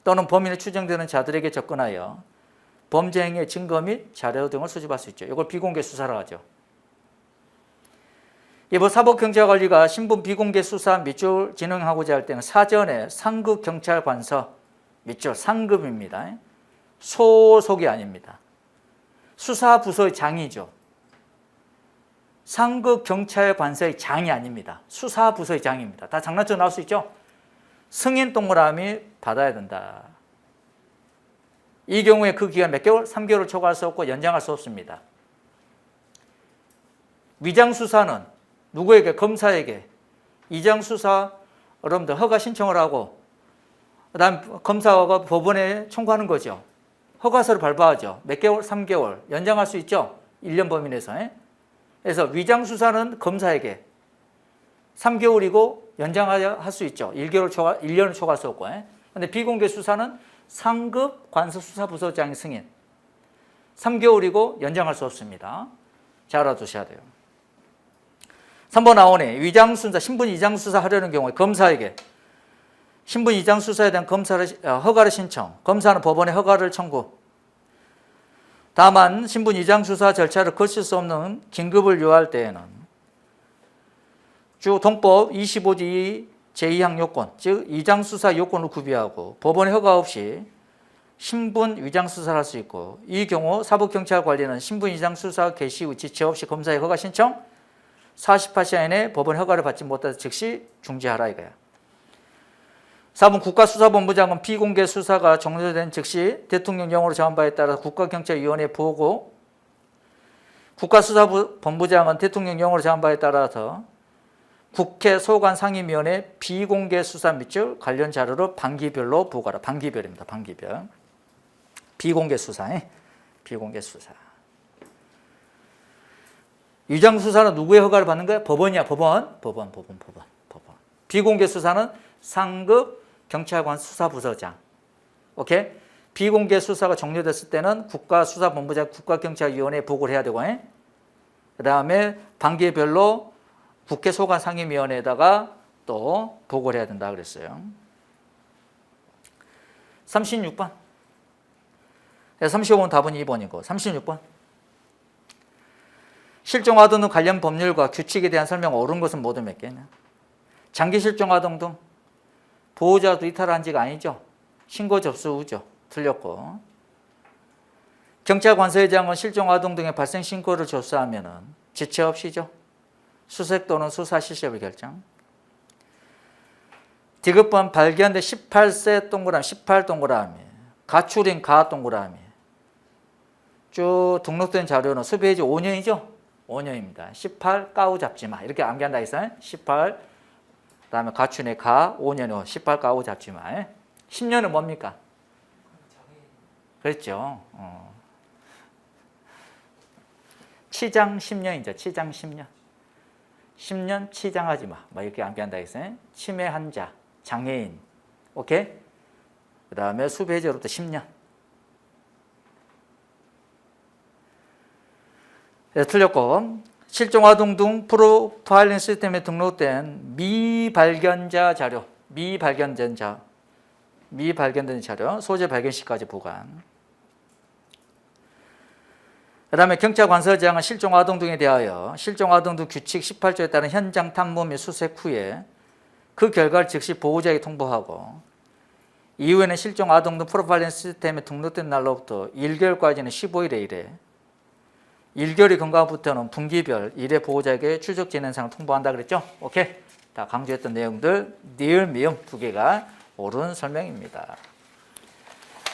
또는 범인에 추정되는 자들에게 접근하여 범죄 행위의 증거 및 자료 등을 수집할 수 있죠. 이걸 비공개 수사라고 하죠. 이번 사법경찰관리가 신분 비공개 수사 밑줄 진행하고자 할 때는 사전에 상급 경찰관서 밑줄 상급입니다. 소속이 아닙니다. 수사부서의 장이죠. 상급 경찰관서의 장이 아닙니다. 수사부서의 장입니다. 다 장난처럼 나올 수 있죠. 승인 동그라미 받아야 된다. 이 경우에 그 기간 몇 개월? 3개월을 초과할 수 없고 연장할 수 없습니다. 위장수사는 누구에게? 검사에게. 이장수사 여러분들 허가 신청을 하고 그 다음 검사가 법원에 청구하는 거죠. 허가서를 발부하죠. 몇 개월? 3개월. 연장할 수 있죠. 1년 범위 내에서. 그래서 위장수사는 검사에게 3개월이고 연장할 수 있죠. 1년을 초과할 수 없고. 그런데 비공개 수사는 상급 관서수사부서장의 승인. 3개월이고 연장할 수 없습니다. 잘 알아두셔야 돼요. 3번 나오네. 위장수사, 신분 이장수사 하려는 경우에 검사에게 신분 이장수사에 대한 허가를 신청. 검사는 법원에 허가를 청구. 다만 신분 이장수사 절차를 거칠 수 없는 긴급을 요할 때에는 주 동법 25조 제2항 요건, 즉 이장수사 요건을 구비하고 법원의 허가 없이 신분 위장수사를 할 수 있고 이 경우 사법경찰관리는 신분 이장수사 개시 후 지체 없이 검사의 허가 신청 48시간 이내 법원 허가를 받지 못해서 즉시 중지하라 이거야. 4번 국가수사본부장은 비공개 수사가 종료된 즉시 대통령령으로 정한 바에 따라 국가경찰위원회에 보고 국가수사본부장은 대통령령으로 정한 바에 따라서 국회 소관상임위원회 비공개 수사 밑줄 관련 자료를 반기별로 보고하라. 반기별입니다. 반기별. 비공개 수사에 비공개 수사. 위장수사는 누구의 허가를 받는 거야? 법원이야. 법원. 비공개 수사는 상급 경찰관 수사부서장. 오케이? 비공개 수사가 종료됐을 때는 국가수사본부장 국가경찰위원회에 보고를 해야 되고, 그 다음에 반기별로 국회 소관상임위원회에다가 또 보고를 해야 된다 그랬어요. 36번. 35번 답은 2번이고 36번. 실종아동 등 관련 법률과 규칙에 대한 설명 옳은 것은 모두 몇 개냐? 장기 실종아동 등 보호자도 이탈한 지가 아니죠. 신고 접수 후죠. 틀렸고. 경찰관서회장은 실종아동 등의 발생 신고를 접수하면 지체 없이죠. 수색 또는 수사 실시를 결정. 디귿번 발견된 18세 동그라미, 18 동그라미, 가출인 가 동그라미. 쭉 등록된 자료는 수배지 5년이죠. 5년입니다. 18 까우 잡지 마. 이렇게 암기한다 했어요. 18 다음에 가춘의 가, 5년이 18가오 잡지만 10년은 뭡니까? 그랬죠. 치장 10년이죠. 치장 10년. 10년 치장하지 마. 뭐 이렇게 암기한다 했어요. 치매 환자, 장애인. 오케이? 그 다음에 수배제로부터 10년. 네, 틀렸고, 실종아동 등 프로파일링 시스템에 등록된 미발견자 자료, 미발견된 자료, 소재 발견 시까지 보관. 그 다음에 경찰관서장은 실종아동 등에 대하여 실종아동 등 규칙 18조에 따른 현장 탐문 및 수색 후에 그 결과를 즉시 보호자에게 통보하고 이후에는 실종아동 등 프로파일링 시스템에 등록된 날로부터 1개월까지는 15일에 1회 1개월이 건강부터는 분기별 1회 보호자에게 출석 진행상을 통보한다 그랬죠? 오케이. 다 강조했던 내용들 니을 미음 두 개가 옳은 설명입니다.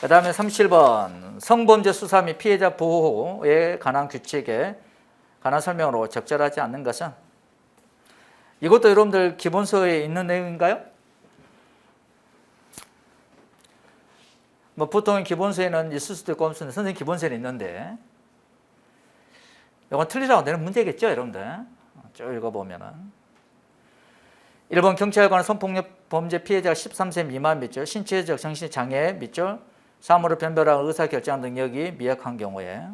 그 다음에 37번 성범죄 수사 및 피해자 보호에 관한 규칙에 관한 설명으로 적절하지 않는 것은 이것도 여러분들 기본서에 있는 내용인가요? 뭐 보통 기본서에는 있을 수도 있고 없을 수도 있는데 선생님 기본서에는 있는데 이건 틀리라고 내는 문제겠죠, 여러분들. 쭉 읽어보면은 1번 경찰관은 성폭력 범죄 피해자가 13세 미만 밑줄, 신체적 정신장애 밑줄, 사무를 변별하고 의사결정 능력이 미약한 경우에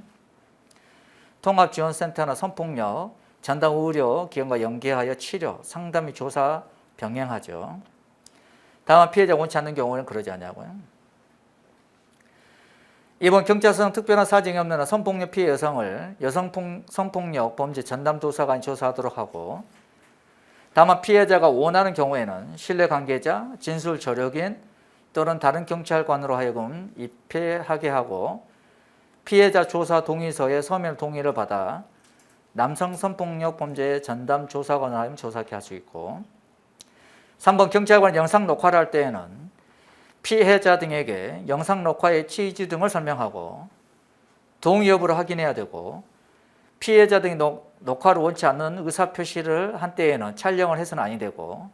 통합지원센터나 성폭력, 전담 의료 기관과 연계하여 치료, 상담 및 조사 병행하죠. 다만 피해자가 원치 않는 경우는 그러지 않냐고요. 이번 경찰서는 특별한 사정이 없는 한 성폭력 피해 여성을 성폭력 범죄 전담도사관이 조사하도록 하고 다만 피해자가 원하는 경우에는 신뢰관계자, 진술 조력인 또는 다른 경찰관으로 하여금 입회하게 하고 피해자 조사 동의서에 서면 동의를 받아 남성 성폭력 범죄 전담 조사관으로 하여금 조사하게 할 수 있고 3번 경찰관 영상 녹화를 할 때에는 피해자 등에게 영상 녹화의 취지 등을 설명하고 동의 여부를 확인해야 되고 피해자 등이 녹화를 원치 않는 의사표시를 한 때에는 촬영을 해서는 아니 되고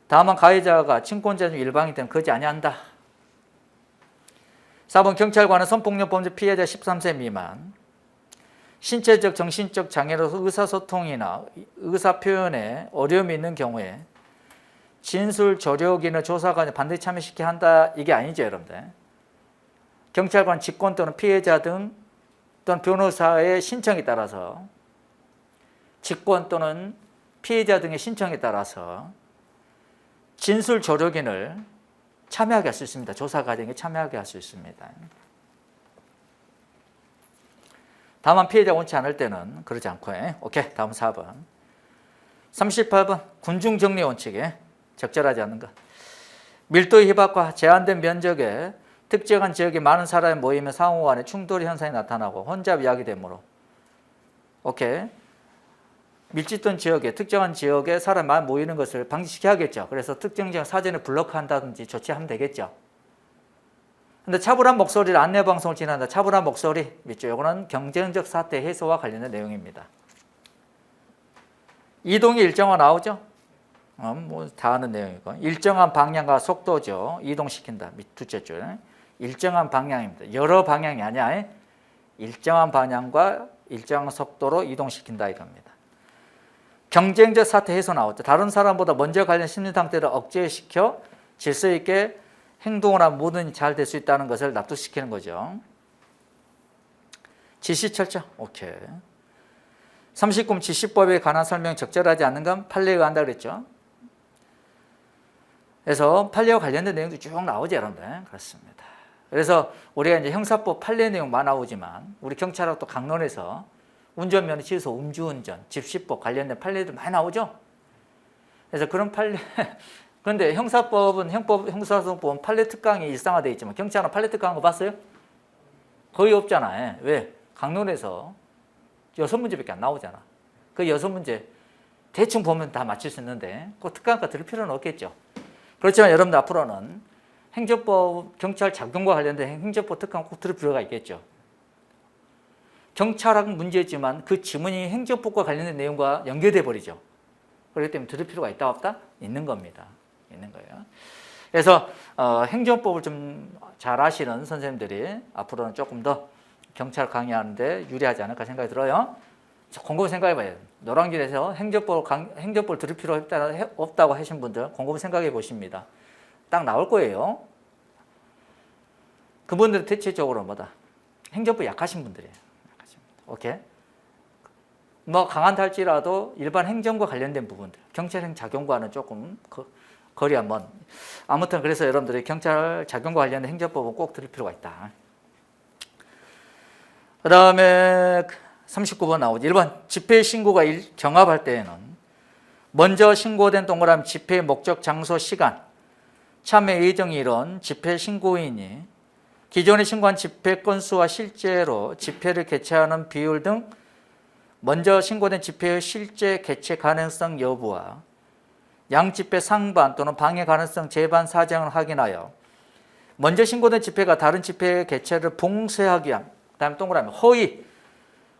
다만 가해자가 친권자 중 일방이 되면 그러지 아니한다. 4번 경찰관은 성폭력 범죄 피해자 13세 미만 신체적 정신적 장애로서 의사소통이나 의사표현에 어려움이 있는 경우에 진술 조력인을 조사관에 반드시 참여시켜야 한다 이게 아니죠, 여러분들. 경찰관 직권 또는 피해자 등 또는 변호사의 신청에 따라서 직권 또는 피해자 등의 신청에 따라서 진술 조력인을 참여하게 할 수 있습니다. 조사 과정에 참여하게 할 수 있습니다. 다만 피해자가 원치 않을 때는 그러지 않고 오케이. 다음 4번 38번 군중정리 원칙에 적절하지 않는 것. 밀도의 희박과 제한된 면적에 특정한 지역에 많은 사람이 모이면 상호 간에 충돌 현상이 나타나고 혼잡 야기되므로 오케이. 밀집된 지역에 특정한 지역에 사람이 많이 모이는 것을 방지시켜야겠죠. 그래서 특정 지역 사전에 블록한다든지 조치하면 되겠죠. 근데 차분한 목소리를 안내방송을 진행한다. 차분한 목소리 있죠. 이거는 경쟁적 사태 해소와 관련된 내용입니다. 이동이 일정화 나오죠. 뭐 다 아는 내용이고 일정한 방향과 속도죠. 이동시킨다. 둘째 줄 일정한 방향입니다. 여러 방향이 아니야. 일정한 방향과 일정한 속도로 이동시킨다 이겁니다. 경쟁적 사태 해소 나오죠. 다른 사람보다 먼저 관련 심리 상태를 억제시켜 질서 있게 행동을 하면 뭐든 잘 될 수 있다는 것을 납득시키는 거죠. 지시 철저. 오케이. 39금 지시법에 관한 설명 적절하지 않는 건 판례에 의한다 그랬죠. 그래서 판례와 관련된 내용도 쭉 나오죠, 여러분들. 그렇습니다. 그래서 우리가 이제 형사법 판례 내용만 나오지만 우리 경찰하고 또 강론에서 운전면허 취소, 음주운전, 집시법 관련된 판례도 많이 나오죠. 그래서 그런 판례 그런데 형사법은 형사소송법은 판례 특강이 일상화되어 있지만 경찰은 판례 특강한 거 봤어요? 거의 없잖아요. 왜? 강론에서 6문제밖에 안 나오잖아. 그 6문제 대충 보면 다 맞출 수 있는데 그 특강과 들을 필요는 없겠죠. 그렇지만 여러분들 앞으로는 행정법, 경찰 작동과 관련된 행정법 특강 꼭 들을 필요가 있겠죠. 경찰학 문제지만 그 지문이 행정법과 관련된 내용과 연결돼 버리죠. 그렇기 때문에 들을 필요가 있다 없다? 있는 겁니다. 있는 거예요. 그래서 행정법을 좀 잘 아시는 선생님들이 앞으로는 조금 더 경찰 강의하는데 유리하지 않을까 생각이 들어요. 곰곰이 생각해봐요. 노량진에서 행정법을 들을 필요 없다고 하신 분들 곰곰이 생각해 보십니다. 딱 나올 거예요. 그분들은 대체적으로 뭐다? 행정법 약하신 분들이에요. 오케이? 뭐 강한 할지라도 일반 행정과 관련된 부분들, 경찰행 작용과는 조금 거리 한번. 아무튼 그래서 여러분들이 경찰 작용과 관련된 행정법은 꼭 들을 필요가 있다. 그 다음에 39번 나오죠. 1번 집회 신고가 경합할 때에는 먼저 신고된 동그라미 집회 목적, 장소, 시간, 참여 예정이 이런 집회 신고인이 기존에 신고한 집회 건수와 실제로 집회를 개최하는 비율 등 먼저 신고된 집회의 실제 개최 가능성 여부와 양집회 상반 또는 방해 가능성 재반 사정을 확인하여 먼저 신고된 집회가 다른 집회의 개최를 봉쇄하기 위한, 다음 동그라미 허위,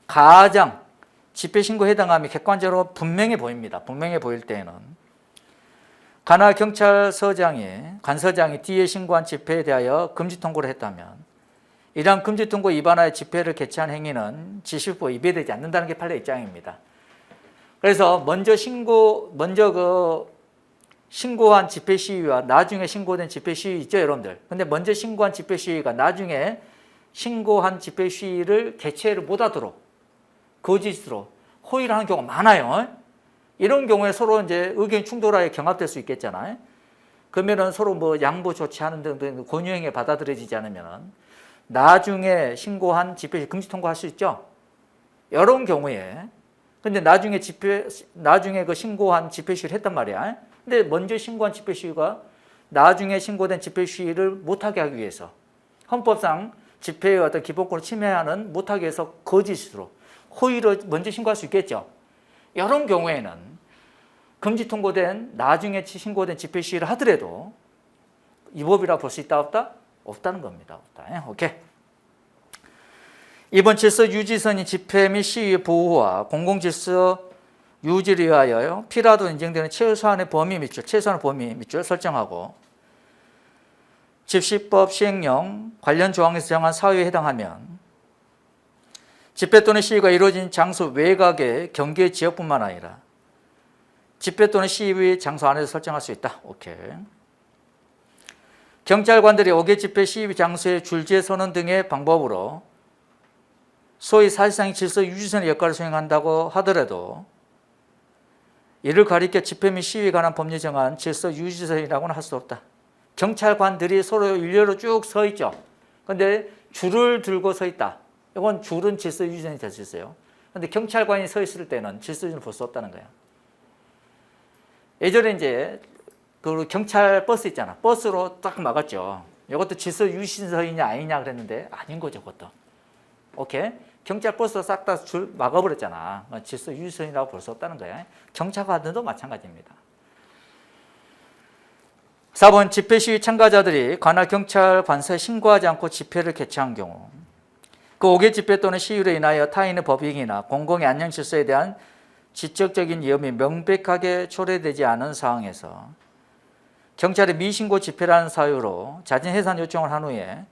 가장, 집회 신고에 해당함이 객관적으로 분명해 보입니다. 분명해 보일 때에는 관할 경찰서장이 뒤에 신고한 집회에 대하여 금지 통고를 했다면 이러한 금지 통고 위반하여 집회를 개최한 행위는 지시법 위배되지 않는다는 게 판례 입장입니다. 그래서 먼저 신고한 집회 시위와 나중에 신고된 집회 시위 있죠, 여러분들. 근데 먼저 신고한 집회 시위가 나중에 신고한 집회 시위를 개최를 못하도록 거짓으로 호의를 하는 경우가 많아요. 이런 경우에 서로 이제 의견 충돌하여 경합될 수 있겠잖아요. 그러면은 서로 뭐 양보 조치하는 등 권유행위에 받아들여지지 않으면 나중에 신고한 집회 금지 통고할 수 있죠. 이런 경우에 근데 나중에 그 신고한 집회 시위를 했단 말이야. 근데 먼저 신고한 집회 시위가 나중에 신고된 집회 시위를 못하게 하기 위해서 헌법상 집회의 어떤 기본권을 침해하는 못하게 해서 거짓으로 호의로 먼저 신고할 수 있겠죠. 이런 경우에는 금지 통고된 나중에 신고된 집회 시위를 하더라도 위법이라고 볼 수 있다 없다? 없다는 겁니다. 없다. 오케이. 이번 질서 유지선이 집회 및 시위 보호와 공공질서 유지를 위하여 필요하도 인정되는 최소한의 범위 밑줄 설정하고 집시법 시행령 관련 조항에서 정한 사유에 해당하면 집회 또는 시위가 이루어진 장소 외곽의 경계 지역뿐만 아니라 집회 또는 시위 장소 안에서 설정할 수 있다. 오케이. 경찰관들이 5개 집회 시위 장소에 줄지에 서는 등의 방법으로 소위 사실상의 질서 유지선의 역할을 수행한다고 하더라도 이를 가리켜 집회 및 시위에 관한 법률 정한 질서 유지선이라고는 할 수 없다. 경찰관들이 서로 일렬로 쭉 서 있죠. 그런데 줄을 들고 서 있다. 이건 줄은 질서 유지선이 될 수 있어요. 그런데 경찰관이 서 있을 때는 질서 유지선을 볼 수 없다는 거예요. 예전에 이제 그 경찰 버스 있잖아. 버스로 딱 막았죠. 이것도 질서 유지선이냐 아니냐 그랬는데 아닌 거죠, 그것도. 오케이? 경찰 버스 싹 다 줄 막아버렸잖아. 질서 유지선이라고 볼 수 없다는 거야. 경찰관들도 마찬가지입니다. 4번 집회 시위 참가자들이 관할 경찰 관서에 신고하지 않고 집회를 개최한 경우 그 5개 집회 또는 시위로 인하여 타인의 법익이나 공공의 안녕 질서에 대한 지적적인 위험이 명백하게 초래되지 않은 상황에서 경찰이 미신고 집회라는 사유로 자진 해산 요청을 한 후에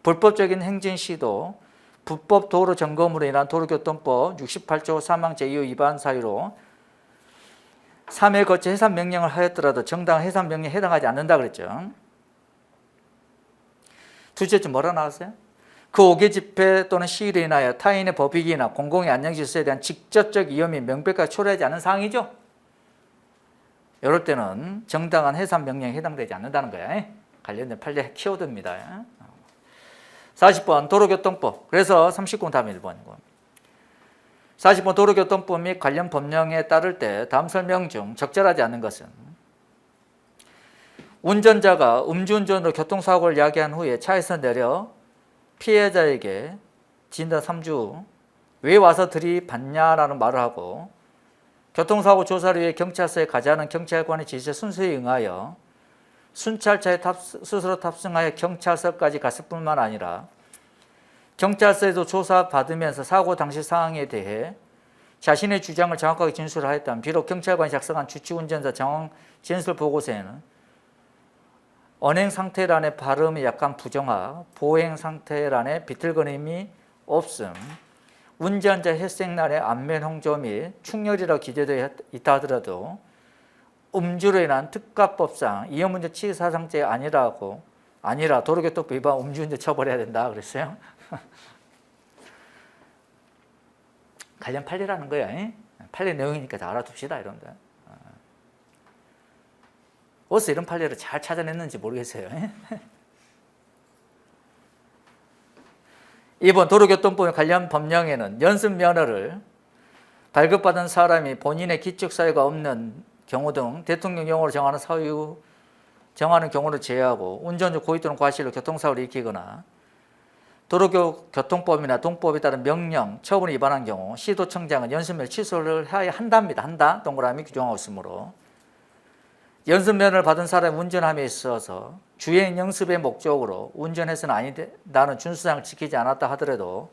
불법적인 행진 시도 불법 도로 점검으로 인한 도로교통법 68조 사망 제2호 위반 사유로 3회 거쳐 해산 명령을 하였더라도 정당한 해산 명령에 해당하지 않는다 그랬죠. 둘째 뭐라 나왔어요? 그 5개 집회 또는 시위로 인하여 타인의 법익이나 공공의 안녕질서에 대한 직접적 위험이 명백하게 초래하지 않은 상황이죠. 이럴 때는 정당한 해산 명령에 해당되지 않는다는 거야. 관련된 판례 키워드입니다. 40번 도로교통법. 그래서 39번 다음 1번이고 40번 도로교통법 및 관련 법령에 따를 때 다음 설명 중 적절하지 않은 것은 운전자가 음주운전으로 교통사고를 야기한 후에 차에서 내려 피해자에게 진단 3주 왜 와서 들이받냐라는 말을 하고 교통사고 조사를 위해 경찰서에 가자는 경찰관의 지시에 순수히 응하여 순찰차에 스스로 탑승하여 경찰서까지 갔을 뿐만 아니라 경찰서에도 조사받으면서 사고 당시 상황에 대해 자신의 주장을 정확하게 진술하였다면 비록 경찰관이 작성한 주치운전자 정황 진술 보고서에는 언행 상태란의 발음이 약간 부정하, 보행 상태란의 비틀거림이 없음, 운전자 혈색란의 안면 홍조 및 충혈이라고 기재되어 있다 하더라도 음주로 인한 특가법상 위험운전 치사상죄 아니라 도로교통법 위반 음주운전 처벌해야 된다 그랬어요. 관련 판례라는 거야. 판례 내용이니까 잘 알아둡시다 여러분들. 어디서 이런 판례를 잘 찾아냈는지 모르겠어요. 2번 도로교통법 관련 법령에는 연습면허를 발급받은 사람이 본인의 기축사유가 없는 경우 등 대통령령으로 정하는 경우를 제외하고 운전 중 고의 또는 과실로 교통사고를 일으키거나 도로교통법이나 동법에 따른 명령, 처분을 위반한 경우 시도청장은 연습면허 취소를 해야 한다. 동그라미 규정하고 있으므로 연습면허를 받은 사람이 운전함에 있어서 주행 연습의 목적으로 운전해서는 아니다는 준수사항을 지키지 않았다 하더라도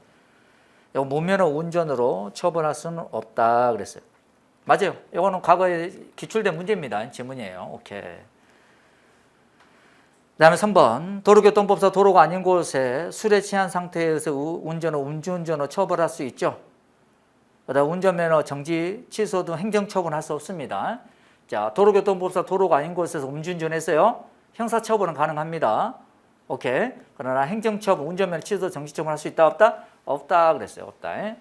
무면허 운전으로 처벌할 수는 없다 그랬어요. 맞아요. 이거는 과거에 기출된 문제입니다. 지문이에요. 오케이. 그 다음에 3번 도로교통법상 도로가 아닌 곳에 술에 취한 상태에서 음주운전으로 처벌할 수 있죠. 그다음 운전면허 정지, 취소 등 행정처분할 수 없습니다. 자, 도로교통법상 도로가 아닌 곳에서 음주운전했어요. 형사처벌은 가능합니다. 오케이. 그러나 행정처분, 운전면허 취소, 정지처분 할 수 있다 없다? 없다 그랬어요. 없다.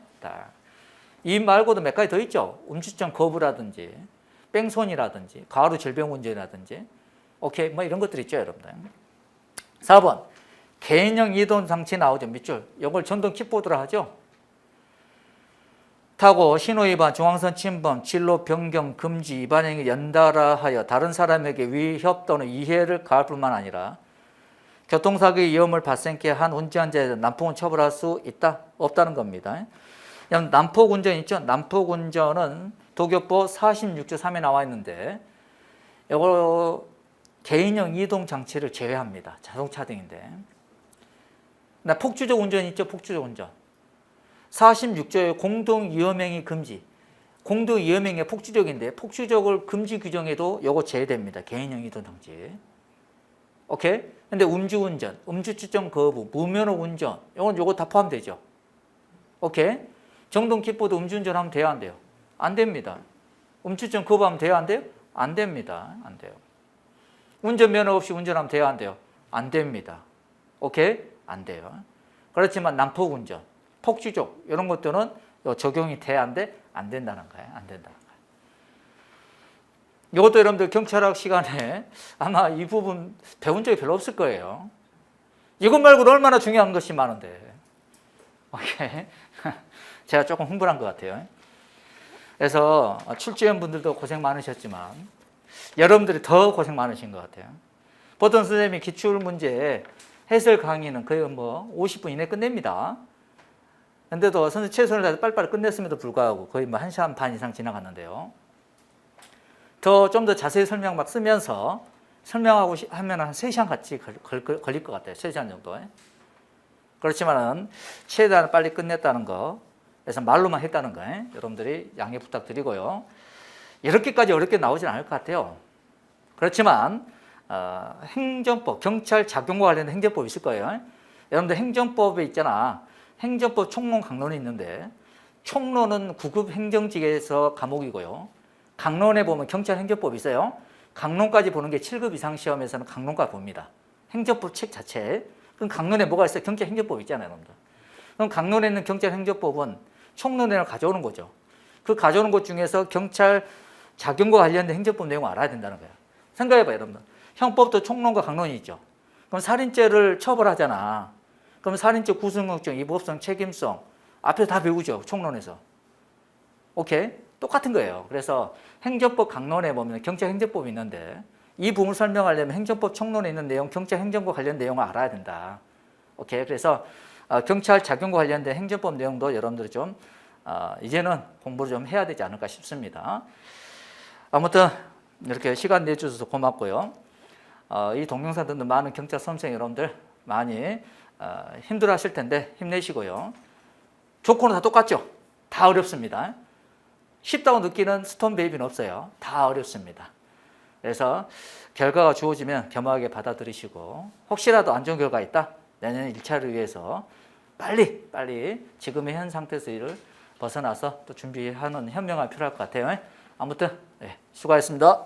이 말고도 몇 가지 더 있죠. 음주운전 거부라든지 뺑소니라든지 가로 질병운전이라든지 오케이 뭐 이런 것들 있죠 여러분들. 4번 개인형 이동 장치 나오죠. 밑줄 이걸 전동 킥보드라 하죠. 타고 신호위반, 중앙선 침범, 진로 변경 금지 위반 행위 연달아 하여 다른 사람에게 위협 또는 이해를 가할 뿐만 아니라 교통사고의 위험을 발생케 한 운전자에 대한 난폭은 처벌할 수 있다? 없다는 겁니다. 난폭운전 있죠? 난폭운전은 도교법 46조 3에 나와 있는데 이거 개인형 이동장치를 제외합니다. 자동차 등인데. 폭주적 운전 있죠? 폭주적 운전. 46조의 공동위험행위 금지. 공동위험행위가 폭주적인데 폭주적을 금지 규정에도 이거 제외됩니다. 개인형 이동장치. 오케이? 근데 음주운전, 음주추정 거부, 무면허 운전 이건 요거 다 포함되죠. 오케이? 정동 킥보드 음주운전 하면 돼요? 안 돼요? 안 됩니다. 음주추정 거부하면 돼요? 안 돼요? 안 됩니다. 안 돼요. 운전면허 없이 운전하면 돼요? 안 돼요? 안 됩니다. 오케이? 안 돼요. 그렇지만 난폭운전, 폭주족 이런 것들은 적용이 돼야 하는데 안 된다는 거예요. 안 된다는 거예요. 이것도 여러분들 경찰학 시간에 아마 이 부분 배운 적이 별로 없을 거예요. 이것 말고도 얼마나 중요한 것이 많은데. 오케이? 제가 조금 흥분한 것 같아요. 그래서 출제위원분들도 고생 많으셨지만 여러분들이 더 고생 많으신 것 같아요. 보통 선생님이 기출문제 해설 강의는 거의 50분 이내 끝냅니다. 근데도 선생님 최선을 다해서 빨리빨리 끝냈음에도 불구하고 거의 1시간 반 이상 지나갔는데요. 좀 더 자세히 설명 막 쓰면서 설명하고 하면 한 3시간 같이 걸릴 것 같아요. 3시간 정도. 그렇지만은 최대한 빨리 끝냈다는 거, 그래서 말로만 했다는 거, 여러분들이 양해 부탁드리고요. 이렇게까지 어렵게 나오진 않을 것 같아요. 그렇지만 행정법, 경찰 작용과 관련된 행정법이 있을 거예요. 여러분들 행정법에 있잖아. 행정법 총론 강론이 있는데 총론은 9급 행정직에서 과목이고요. 강론에 보면 경찰 행정법이 있어요. 강론까지 보는 게 7급 이상 시험에서는 강론까지 봅니다. 행정법 책 자체. 그럼 강론에 뭐가 있어요? 경찰 행정법 있잖아요, 여러분들. 그럼 강론에 있는 경찰 행정법은 총론을 가져오는 거죠. 그 가져오는 것 중에서 경찰 작용과 관련된 행정법 내용을 알아야 된다는 거예요. 생각해봐요, 여러분들. 형법도 총론과 강론이 있죠. 그럼 살인죄를 처벌하잖아. 그럼 살인죄 구성용증, 위법성, 책임성 앞에서 다 배우죠, 총론에서. 오케이? 똑같은 거예요. 그래서 행정법 강론에 보면 경찰 행정법이 있는데 이 부분을 설명하려면 행정법 총론에 있는 내용, 경찰 행정과 관련 내용을 알아야 된다. 오케이? 그래서 경찰 작용과 관련된 행정법 내용도 여러분들이 좀 이제는 공부를 좀 해야 되지 않을까 싶습니다. 아무튼 이렇게 시간 내주셔서 고맙고요. 이 동영상 듣는 많은 경찰 수험생 여러분들 많이 힘들어 하실 텐데 힘내시고요. 조건은 다 똑같죠? 다 어렵습니다. 쉽다고 느끼는 스톤 베이비는 없어요. 다 어렵습니다. 그래서 결과가 주어지면 겸허하게 받아들이시고 혹시라도 안 좋은 결과가 있다. 내년 1차를 위해서 빨리 지금의 현 상태에서 이를 벗어나서 또 준비하는 현명함이 필요할 것 같아요. 아무튼 수고하셨습니다.